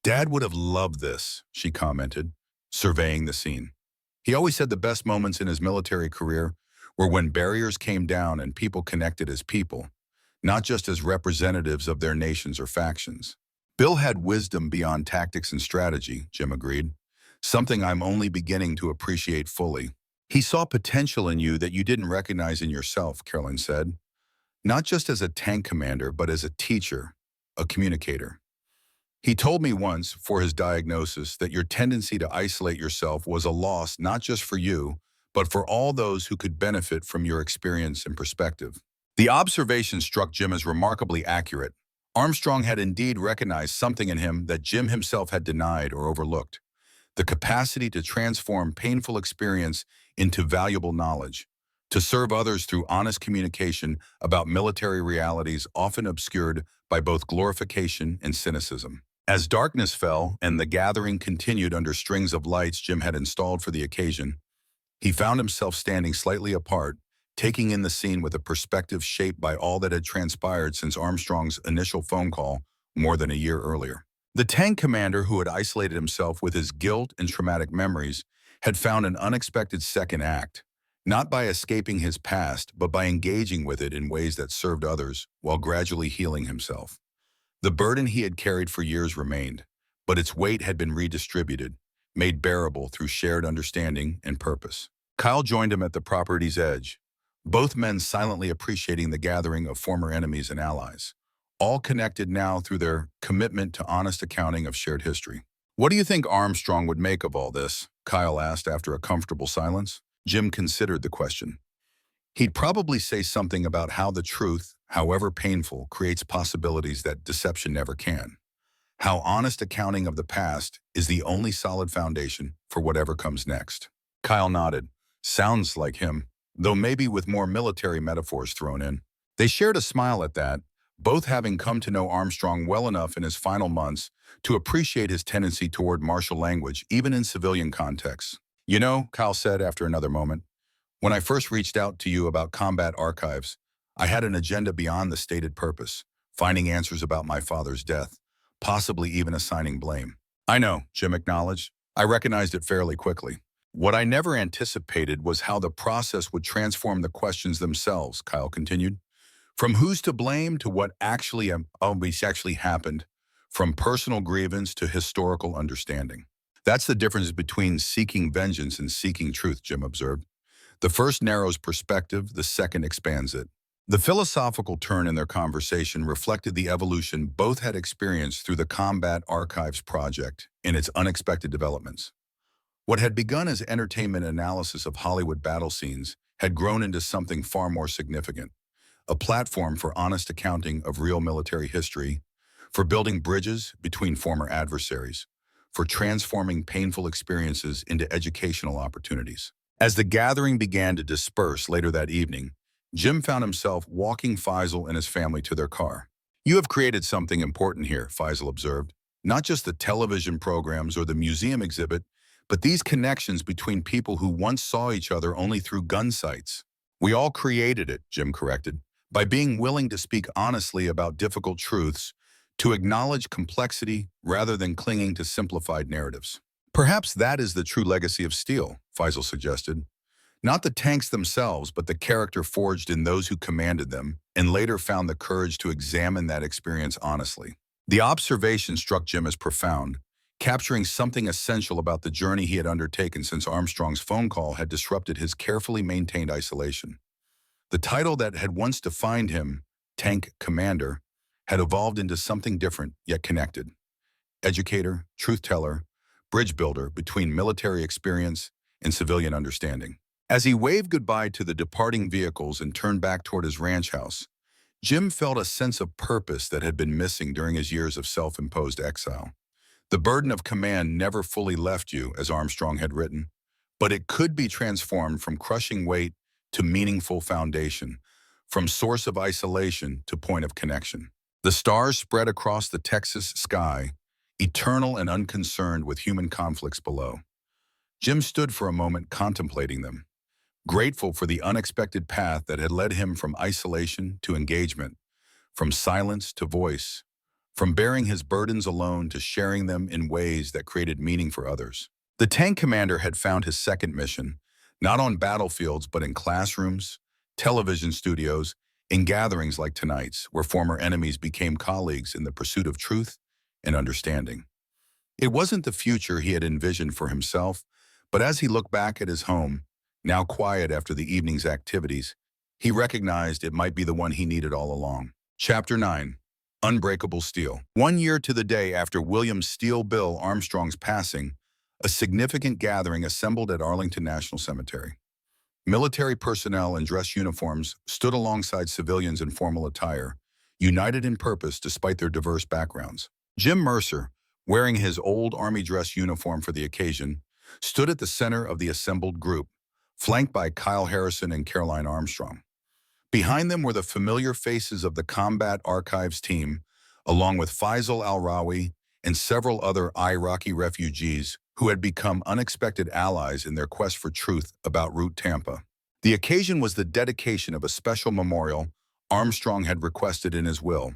Dad would have loved this, she commented, surveying the scene. He always said the best moments in his military career were when barriers came down and people connected as people, not just as representatives of their nations or factions. Bill had wisdom beyond tactics and strategy, Jim agreed, something I'm only beginning to appreciate fully. He saw potential in you that you didn't recognize in yourself, Caroline said. not just as a tank commander, but as a teacher, a communicator. He told me once, for his diagnosis, that your tendency to isolate yourself was a loss not just for you, but for all those who could benefit from your experience and perspective. The observation struck Jim as remarkably accurate. Armstrong had indeed recognized something in him that Jim himself had denied or overlooked: the capacity to transform painful experience into valuable knowledge, to serve others through honest communication about military realities often obscured by both glorification and cynicism. As darkness fell and the gathering continued under strings of lights Jim had installed for the occasion, he found himself standing slightly apart, taking in the scene with a perspective shaped by all that had transpired since Armstrong's initial phone call more than a year earlier. The tank commander, who had isolated himself with his guilt and traumatic memories, had found an unexpected second act, not by escaping his past, but by engaging with it in ways that served others while gradually healing himself. The burden he had carried for years remained, but its weight had been redistributed, made bearable through shared understanding and purpose. Kyle joined him at the property's edge, both men silently appreciating the gathering of former enemies and allies, all connected now through their commitment to honest accounting of shared history. "What do you think Armstrong would make of all this?" Kyle asked after a comfortable silence. Jim considered the question. "He'd probably say something about how the truth, however painful, creates possibilities that deception never can. How honest accounting of the past is the only solid foundation for whatever comes next." Kyle nodded. "Sounds like him, though maybe with more military metaphors thrown in." They shared a smile at that, both having come to know Armstrong well enough in his final months to appreciate his tendency toward martial language, even in civilian contexts. "You know," Kyle said after another moment, "when I first reached out to you about combat archives, I had an agenda beyond the stated purpose, finding answers about my father's death, possibly even assigning blame." "I know," Jim acknowledged. "I recognized it fairly quickly. What I never anticipated was how the process would transform the questions themselves," Kyle continued. "From who's to blame to what actually happened, from personal grievance to historical understanding. That's the difference between seeking vengeance and seeking truth," Jim observed. "The first narrows perspective, the second expands it." The philosophical turn in their conversation reflected the evolution both had experienced through the Combat Archives project and its unexpected developments. What had begun as entertainment analysis of Hollywood battle scenes had grown into something far more significant: a platform for honest accounting of real military history, for building bridges between former adversaries, for transforming painful experiences into educational opportunities. As the gathering began to disperse later that evening, Jim found himself walking Faisal and his family to their car. "You have created something important here," Faisal observed. "Not just the television programs or the museum exhibit, but these connections between people who once saw each other only through gun sights." "We all created it," Jim corrected, "by being willing to speak honestly about difficult truths, to acknowledge complexity rather than clinging to simplified narratives." "Perhaps that is the true legacy of steel," Faisal suggested. "Not the tanks themselves, but the character forged in those who commanded them, and later found the courage to examine that experience honestly." The observation struck Jim as profound, capturing something essential about the journey he had undertaken since Armstrong's phone call had disrupted his carefully maintained isolation. The title that had once defined him, Tank Commander, had evolved into something different yet connected: educator, truth teller, bridge builder between military experience and civilian understanding. As he waved goodbye to the departing vehicles and turned back toward his ranch house, Jim felt a sense of purpose that had been missing during his years of self-imposed exile. The burden of command never fully left you, as Armstrong had written, but it could be transformed from crushing weight to meaningful foundation, from source of isolation to point of connection. The stars spread across the Texas sky, eternal and unconcerned with human conflicts below. Jim stood for a moment contemplating them, grateful for the unexpected path that had led him from isolation to engagement, from silence to voice, from bearing his burdens alone to sharing them in ways that created meaning for others. The tank commander had found his second mission, not on battlefields but in classrooms, television studios, in gatherings like tonight's, where former enemies became colleagues in the pursuit of truth and understanding. It wasn't the future he had envisioned for himself, but as he looked back at his home, now quiet after the evening's activities, He recognized it might be the one he needed all along. Chapter 9. Unbreakable Steel. 1 year to the day after William Steel Bill Armstrong's passing, a significant gathering assembled at Arlington National Cemetery. Military personnel in dress uniforms stood alongside civilians in formal attire, united in purpose despite their diverse backgrounds. Jim Mercer, wearing his old Army dress uniform for the occasion, stood at the center of the assembled group, flanked by Kyle Harrison and Caroline Armstrong. Behind them were the familiar faces of the Combat Archives team, along with Faisal al-Rawi and several other Iraqi refugees who had become unexpected allies in their quest for truth about Route Tampa. The occasion was the dedication of a special memorial Armstrong had requested in his will,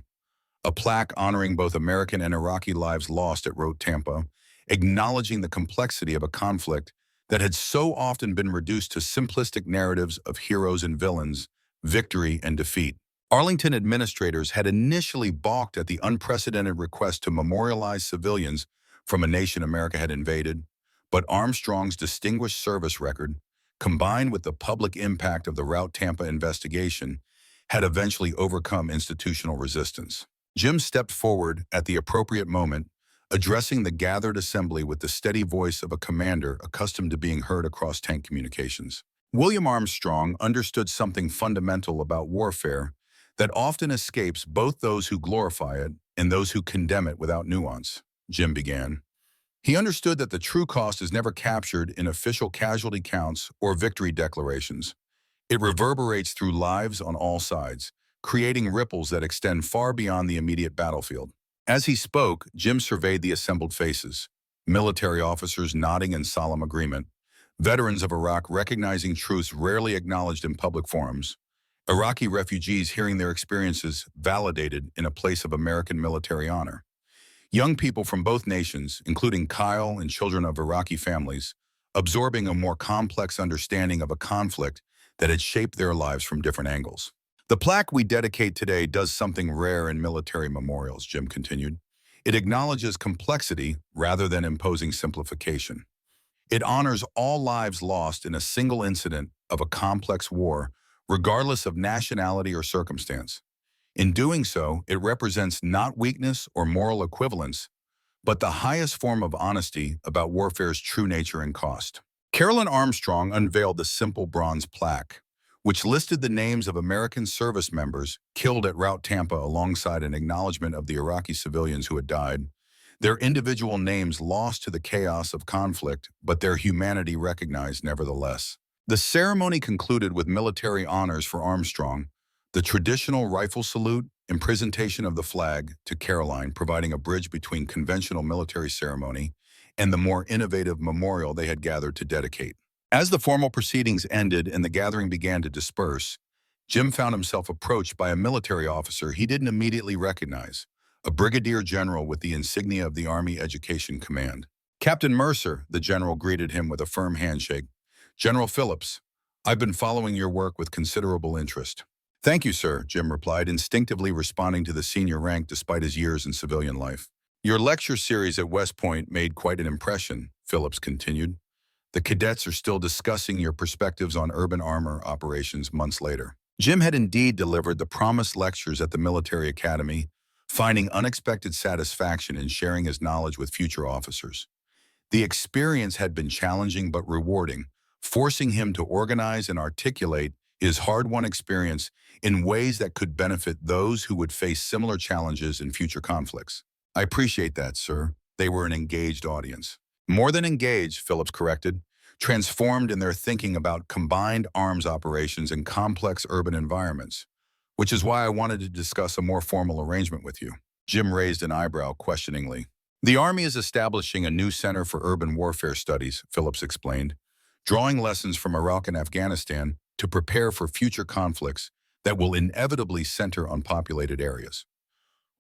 a plaque honoring both American and Iraqi lives lost at Route Tampa, acknowledging the complexity of a conflict that had so often been reduced to simplistic narratives of heroes and villains, victory and defeat. Arlington administrators had initially balked at the unprecedented request to memorialize civilians from a nation America had invaded, but Armstrong's distinguished service record, combined with the public impact of the Route Tampa investigation, had eventually overcome institutional resistance. Jim stepped forward at the appropriate moment, addressing the gathered assembly with the steady voice of a commander accustomed to being heard across tank communications. William Armstrong understood something fundamental about warfare that often escapes both those who glorify it and those who condemn it without nuance. Jim began. He understood that the true cost is never captured in official casualty counts or victory declarations. It reverberates through lives on all sides, creating ripples that extend far beyond the immediate battlefield. As he spoke, Jim surveyed the assembled faces, military officers nodding in solemn agreement, veterans of Iraq recognizing truths rarely acknowledged in public forums, Iraqi refugees hearing their experiences validated in a place of American military honor. Young people from both nations, including Kyle and children of Iraqi families, absorbing a more complex understanding of a conflict that had shaped their lives from different angles. The plaque we dedicate today does something rare in military memorials, Jim continued. It acknowledges complexity rather than imposing simplification. It honors all lives lost in a single incident of a complex war, regardless of nationality or circumstance. In doing so, it represents not weakness or moral equivalence, but the highest form of honesty about warfare's true nature and cost. Carolyn Armstrong unveiled the simple bronze plaque, which listed the names of American service members killed at Route Tampa alongside an acknowledgement of the Iraqi civilians who had died, their individual names lost to the chaos of conflict, but their humanity recognized nevertheless. The ceremony concluded with military honors for Armstrong, the traditional rifle salute and presentation of the flag to Caroline, providing a bridge between conventional military ceremony and the more innovative memorial they had gathered to dedicate. As the formal proceedings ended and the gathering began to disperse, Jim found himself approached by a military officer he didn't immediately recognize, a brigadier general with the insignia of the Army Education Command. "Captain Mercer," the general greeted him with a firm handshake. "General Phillips, I've been following your work with considerable interest." "Thank you, sir," Jim replied, instinctively responding to the senior rank despite his years in civilian life. "Your lecture series at West Point made quite an impression," Phillips continued. "The cadets are still discussing your perspectives on urban armor operations months later." Jim had indeed delivered the promised lectures at the military academy, finding unexpected satisfaction in sharing his knowledge with future officers. The experience had been challenging but rewarding, forcing him to organize and articulate his hard-won experience in ways that could benefit those who would face similar challenges in future conflicts. "I appreciate that, sir." They were an engaged audience. More than engaged, Phillips corrected, transformed in their thinking about combined arms operations in complex urban environments, which is why I wanted to discuss a more formal arrangement with you. Jim raised an eyebrow questioningly. "The Army is establishing a new center for urban warfare studies," Phillips explained, drawing lessons from Iraq and Afghanistan to prepare for future conflicts that will inevitably center on populated areas.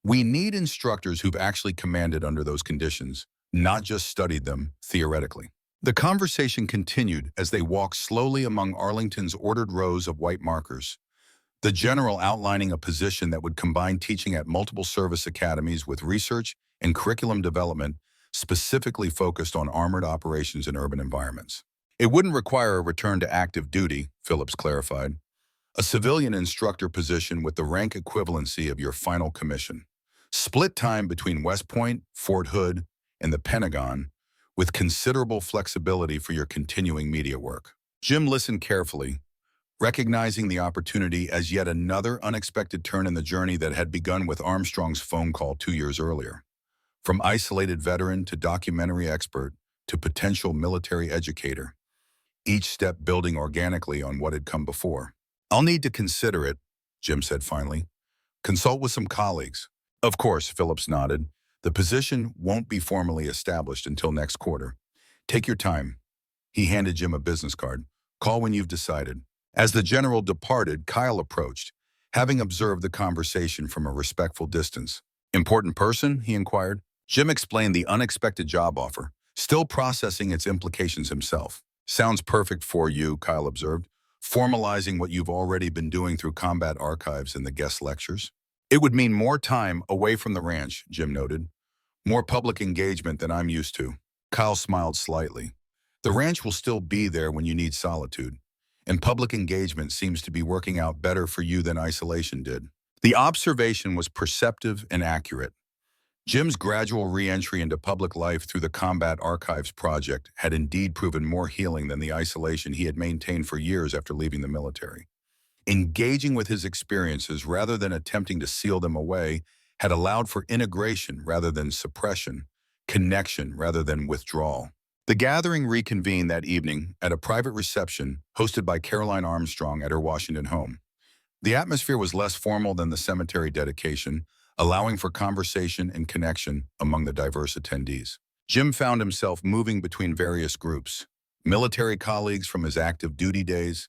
"We need instructors who've actually commanded under those conditions, not just studied them theoretically." The conversation continued as they walked slowly among Arlington's ordered rows of white markers, the general outlining a position that would combine teaching at multiple service academies with research and curriculum development specifically focused on armored operations in urban environments. "It wouldn't require a return to active duty," Phillips clarified. A civilian instructor position with the rank equivalency of your final commission. Split time between West Point, Fort Hood, and the Pentagon, with considerable flexibility for your continuing media work. Jim listened carefully, recognizing the opportunity as yet another unexpected turn in the journey that had begun with Armstrong's phone call 2 years earlier. From isolated veteran to documentary expert to potential military educator, each step building organically on what had come before. "I'll need to consider it," Jim said finally. "Consult with some colleagues." "Of course," Phillips nodded. "The position won't be formally established until next quarter. Take your time." He handed Jim a business card. "Call when you've decided." As the general departed, Kyle approached, having observed the conversation from a respectful distance. "Important person?" he inquired. Jim explained the unexpected job offer, still processing its implications himself. "Sounds perfect for you," Kyle observed, "formalizing what you've already been doing through combat archives and the guest lectures." "It would mean more time away from the ranch," Jim noted. "More public engagement than I'm used to." Kyle smiled slightly. "The ranch will still be there when you need solitude, and public engagement seems to be working out better for you than isolation did." The observation was perceptive and accurate. Jim's gradual re-entry into public life through the Combat Archives project had indeed proven more healing than the isolation he had maintained for years after leaving the military. Engaging with his experiences rather than attempting to seal them away had allowed for integration rather than suppression, connection rather than withdrawal. The gathering reconvened that evening at a private reception hosted by Caroline Armstrong at her Washington home. The atmosphere was less formal than the cemetery dedication, allowing for conversation and connection among the diverse attendees. Jim found himself moving between various groups: military colleagues from his active duty days,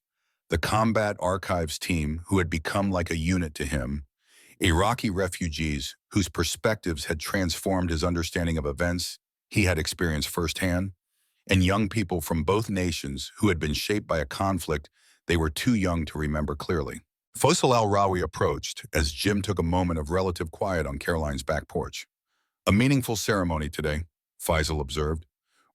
the Combat Archives team who had become like a unit to him, Iraqi refugees whose perspectives had transformed his understanding of events he had experienced firsthand, and young people from both nations who had been shaped by a conflict they were too young to remember clearly. Faisal al-Rawi approached as Jim took a moment of relative quiet on Caroline's back porch. "A meaningful ceremony today," Faisal observed.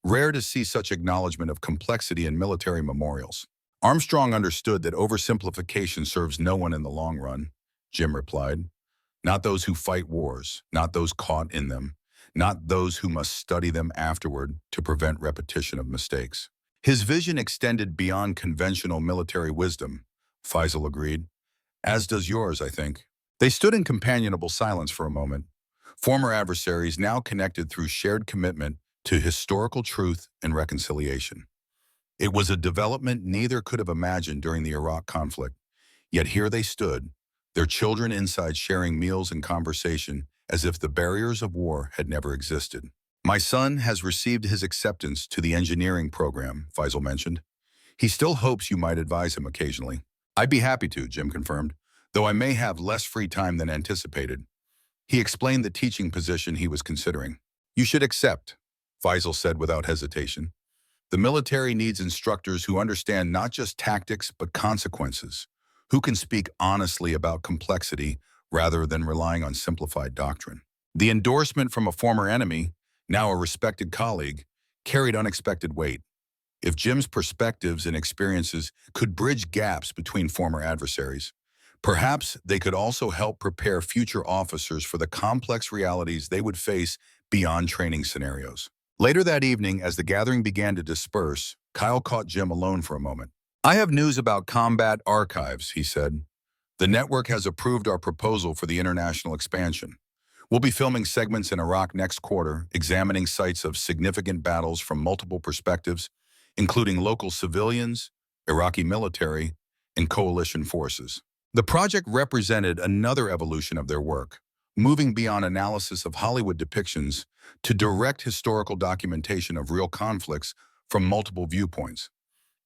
"Rare to see such acknowledgement of complexity in military memorials." "Armstrong understood that oversimplification serves no one in the long run," Jim replied. "Not those who fight wars, not those caught in them, not those who must study them afterward to prevent repetition of mistakes." His vision extended beyond conventional military wisdom, Faisal agreed. "As does yours, I think." They stood in companionable silence for a moment, former adversaries now connected through shared commitment to historical truth and reconciliation. It was a development neither could have imagined during the Iraq conflict, yet here they stood, their children inside sharing meals and conversation as if the barriers of war had never existed. "My son has received his acceptance to the engineering program," Faisal mentioned. "He still hopes you might advise him occasionally." "I'd be happy to," Jim confirmed, "though I may have less free time than anticipated." He explained the teaching position he was considering. "You should accept," Faisal said without hesitation. "The military needs instructors who understand not just tactics but consequences, who can speak honestly about complexity rather than relying on simplified doctrine." The endorsement from a former enemy, now a respected colleague, carried unexpected weight. If Jim's perspectives and experiences could bridge gaps between former adversaries, perhaps they could also help prepare future officers for the complex realities they would face beyond training scenarios. Later that evening, as the gathering began to disperse, Kyle caught Jim alone for a moment. "I have news about Combat Archives," he said. "The network has approved our proposal for the international expansion. We'll be filming segments in Iraq next quarter, examining sites of significant battles from multiple perspectives, including local civilians, Iraqi military, and coalition forces." The project represented another evolution of their work, moving beyond analysis of Hollywood depictions to direct historical documentation of real conflicts from multiple viewpoints.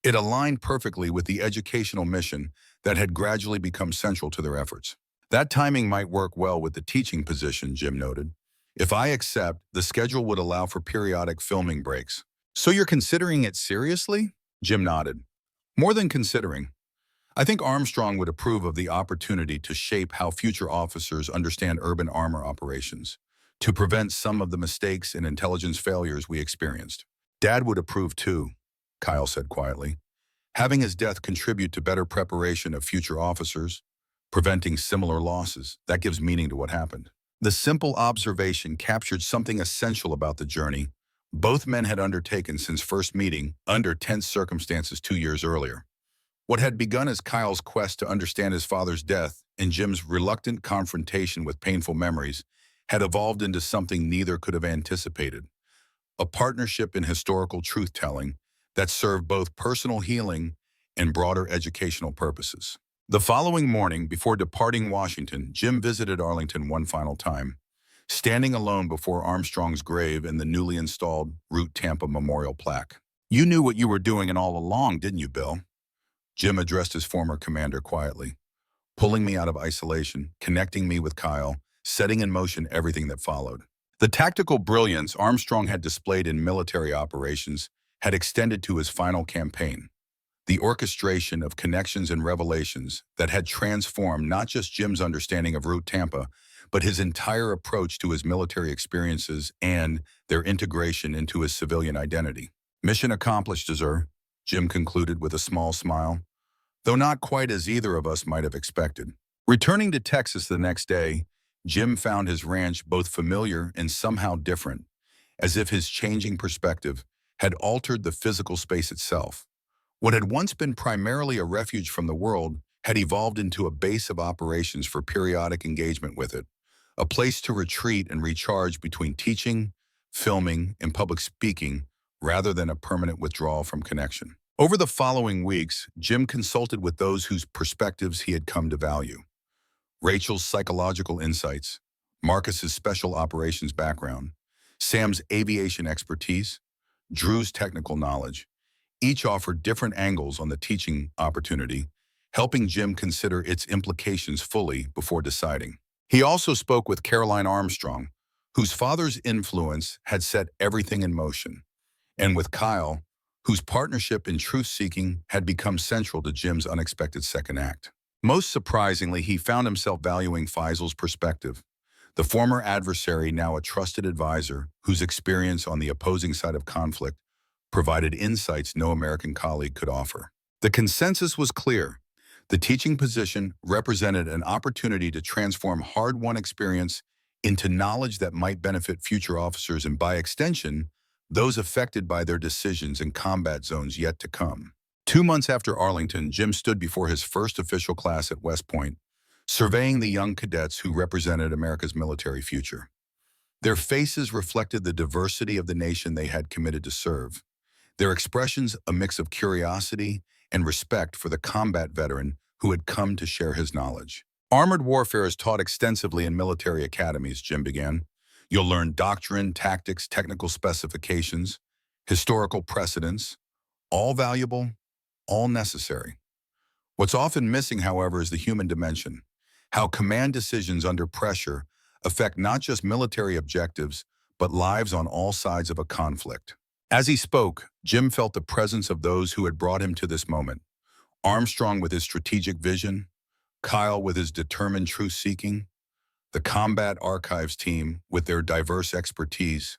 It aligned perfectly with the educational mission that had gradually become central to their efforts. "That timing might work well with the teaching position," Jim noted. "If I accept, the schedule would allow for periodic filming breaks." "So you're considering it seriously?" Jim nodded. "More than considering. I think Armstrong would approve of the opportunity to shape how future officers understand urban armor operations, to prevent some of the mistakes and intelligence failures we experienced." "Dad would approve too," Kyle said quietly. having his death contribute to better preparation of future officers, preventing similar losses. That gives meaning to what happened. The simple observation captured something essential about the journey both men had undertaken since first meeting under tense circumstances 2 years earlier. What had begun as Kyle's quest to understand his father's death and Jim's reluctant confrontation with painful memories had evolved into something neither could have anticipated, a partnership in historical truth-telling that served both personal healing and broader educational purposes. The following morning, before departing Washington, Jim visited Arlington one final time, standing alone before Armstrong's grave and the newly installed Route Tampa memorial plaque. "You knew what you were doing and all along, didn't you, Bill?" Jim addressed his former commander quietly, pulling me out of isolation, connecting me with Kyle, setting in motion everything that followed. The tactical brilliance Armstrong had displayed in military operations had extended to his final campaign, the orchestration of connections and revelations that had transformed not just Jim's understanding of Route Tampa, but his entire approach to his military experiences and their integration into his civilian identity. "Mission accomplished, sir," Jim concluded with a small smile, though not quite as either of us might have expected. Returning to Texas the next day, Jim found his ranch both familiar and somehow different, as if his changing perspective had altered the physical space itself. What had once been primarily a refuge from the world had evolved into a base of operations for periodic engagement with it, a place to retreat and recharge between teaching, filming, and public speaking, rather than a permanent withdrawal from connection. Over the following weeks, Jim consulted with those whose perspectives he had come to value. Rachel's psychological insights, Marcus's special operations background, Sam's aviation expertise, Drew's technical knowledge. Each offered different angles on the teaching opportunity, helping Jim consider its implications fully before deciding. He also spoke with Caroline Armstrong, whose father's influence had set everything in motion, and with Kyle, whose partnership in truth-seeking had become central to Jim's unexpected second act. Most surprisingly, he found himself valuing Faisal's perspective, the former adversary now a trusted advisor whose experience on the opposing side of conflict provided insights no American colleague could offer. The consensus was clear. The teaching position represented an opportunity to transform hard-won experience into knowledge that might benefit future officers and, by extension, those affected by their decisions in combat zones yet to come. 2 months after Arlington, Jim stood before his first official class at West Point, surveying the young cadets who represented America's military future. Their faces reflected the diversity of the nation they had committed to serve, their expressions a mix of curiosity and respect for the combat veteran who had come to share his knowledge. "Armored warfare is taught extensively in military academies," Jim began. "You'll learn doctrine, tactics, technical specifications, historical precedents, all valuable, all necessary. What's often missing, however, is the human dimension, how command decisions under pressure affect not just military objectives, but lives on all sides of a conflict." As he spoke, Jim felt the presence of those who had brought him to this moment. Armstrong with his strategic vision, Kyle with his determined truth-seeking, the Combat Archives team with their diverse expertise,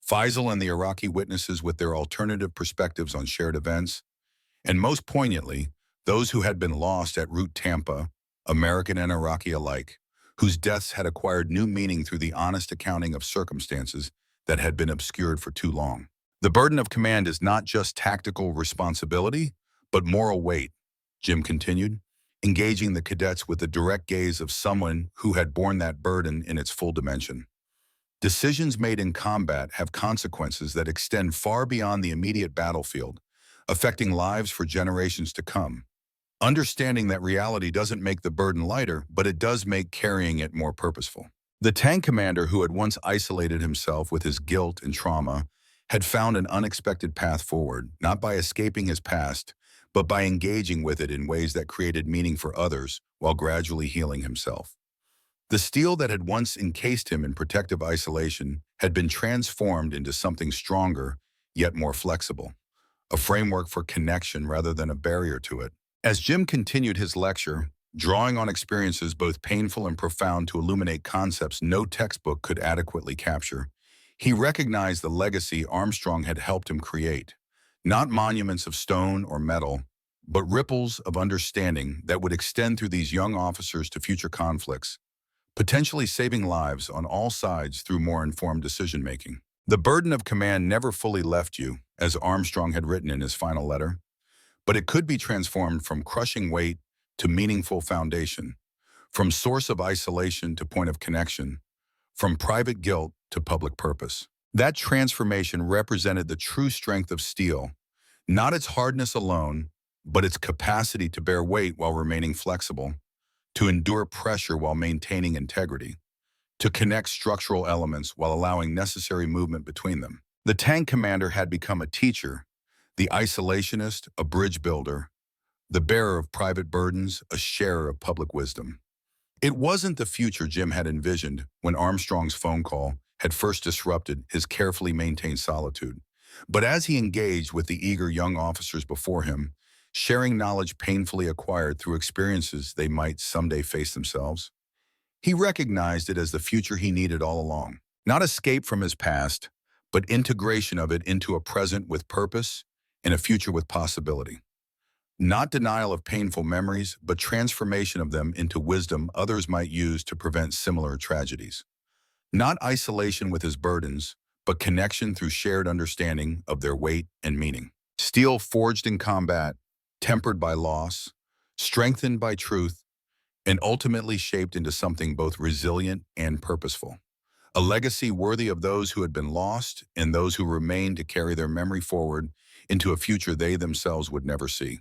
Faisal and the Iraqi witnesses with their alternative perspectives on shared events, and most poignantly, those who had been lost at Route Tampa, American and Iraqi alike, whose deaths had acquired new meaning through the honest accounting of circumstances that had been obscured for too long. "The burden of command is not just tactical responsibility, but moral weight," Jim continued, engaging the cadets with the direct gaze of someone who had borne that burden in its full dimension. "Decisions made in combat have consequences that extend far beyond the immediate battlefield, affecting lives for generations to come. Understanding that reality doesn't make the burden lighter, but it does make carrying it more purposeful." The tank commander, who had once isolated himself with his guilt and trauma, had found an unexpected path forward, not by escaping his past, but by engaging with it in ways that created meaning for others while gradually healing himself. The steel that had once encased him in protective isolation had been transformed into something stronger, yet more flexible, a framework for connection rather than a barrier to it. As Jim continued his lecture, drawing on experiences both painful and profound to illuminate concepts no textbook could adequately capture, he recognized the legacy Armstrong had helped him create. Not monuments of stone or metal, but ripples of understanding that would extend through these young officers to future conflicts, potentially saving lives on all sides through more informed decision-making. The burden of command never fully left you, as Armstrong had written in his final letter, but it could be transformed from crushing weight to meaningful foundation, from source of isolation to point of connection, from private guilt to public purpose. That transformation represented the true strength of steel, not its hardness alone, but its capacity to bear weight while remaining flexible, to endure pressure while maintaining integrity, to connect structural elements while allowing necessary movement between them. The tank commander had become a teacher, the isolationist a bridge builder, the bearer of private burdens a sharer of public wisdom. It wasn't the future Jim had envisioned when Armstrong's phone call had first disrupted his carefully maintained solitude. But as he engaged with the eager young officers before him, sharing knowledge painfully acquired through experiences they might someday face themselves, he recognized it as the future he needed all along. Not escape from his past, but integration of it into a present with purpose and a future with possibility. Not denial of painful memories, but transformation of them into wisdom others might use to prevent similar tragedies. Not isolation with his burdens, but connection through shared understanding of their weight and meaning. Steel forged in combat, tempered by loss, strengthened by truth, and ultimately shaped into something both resilient and purposeful. A legacy worthy of those who had been lost and those who remained to carry their memory forward into a future they themselves would never see.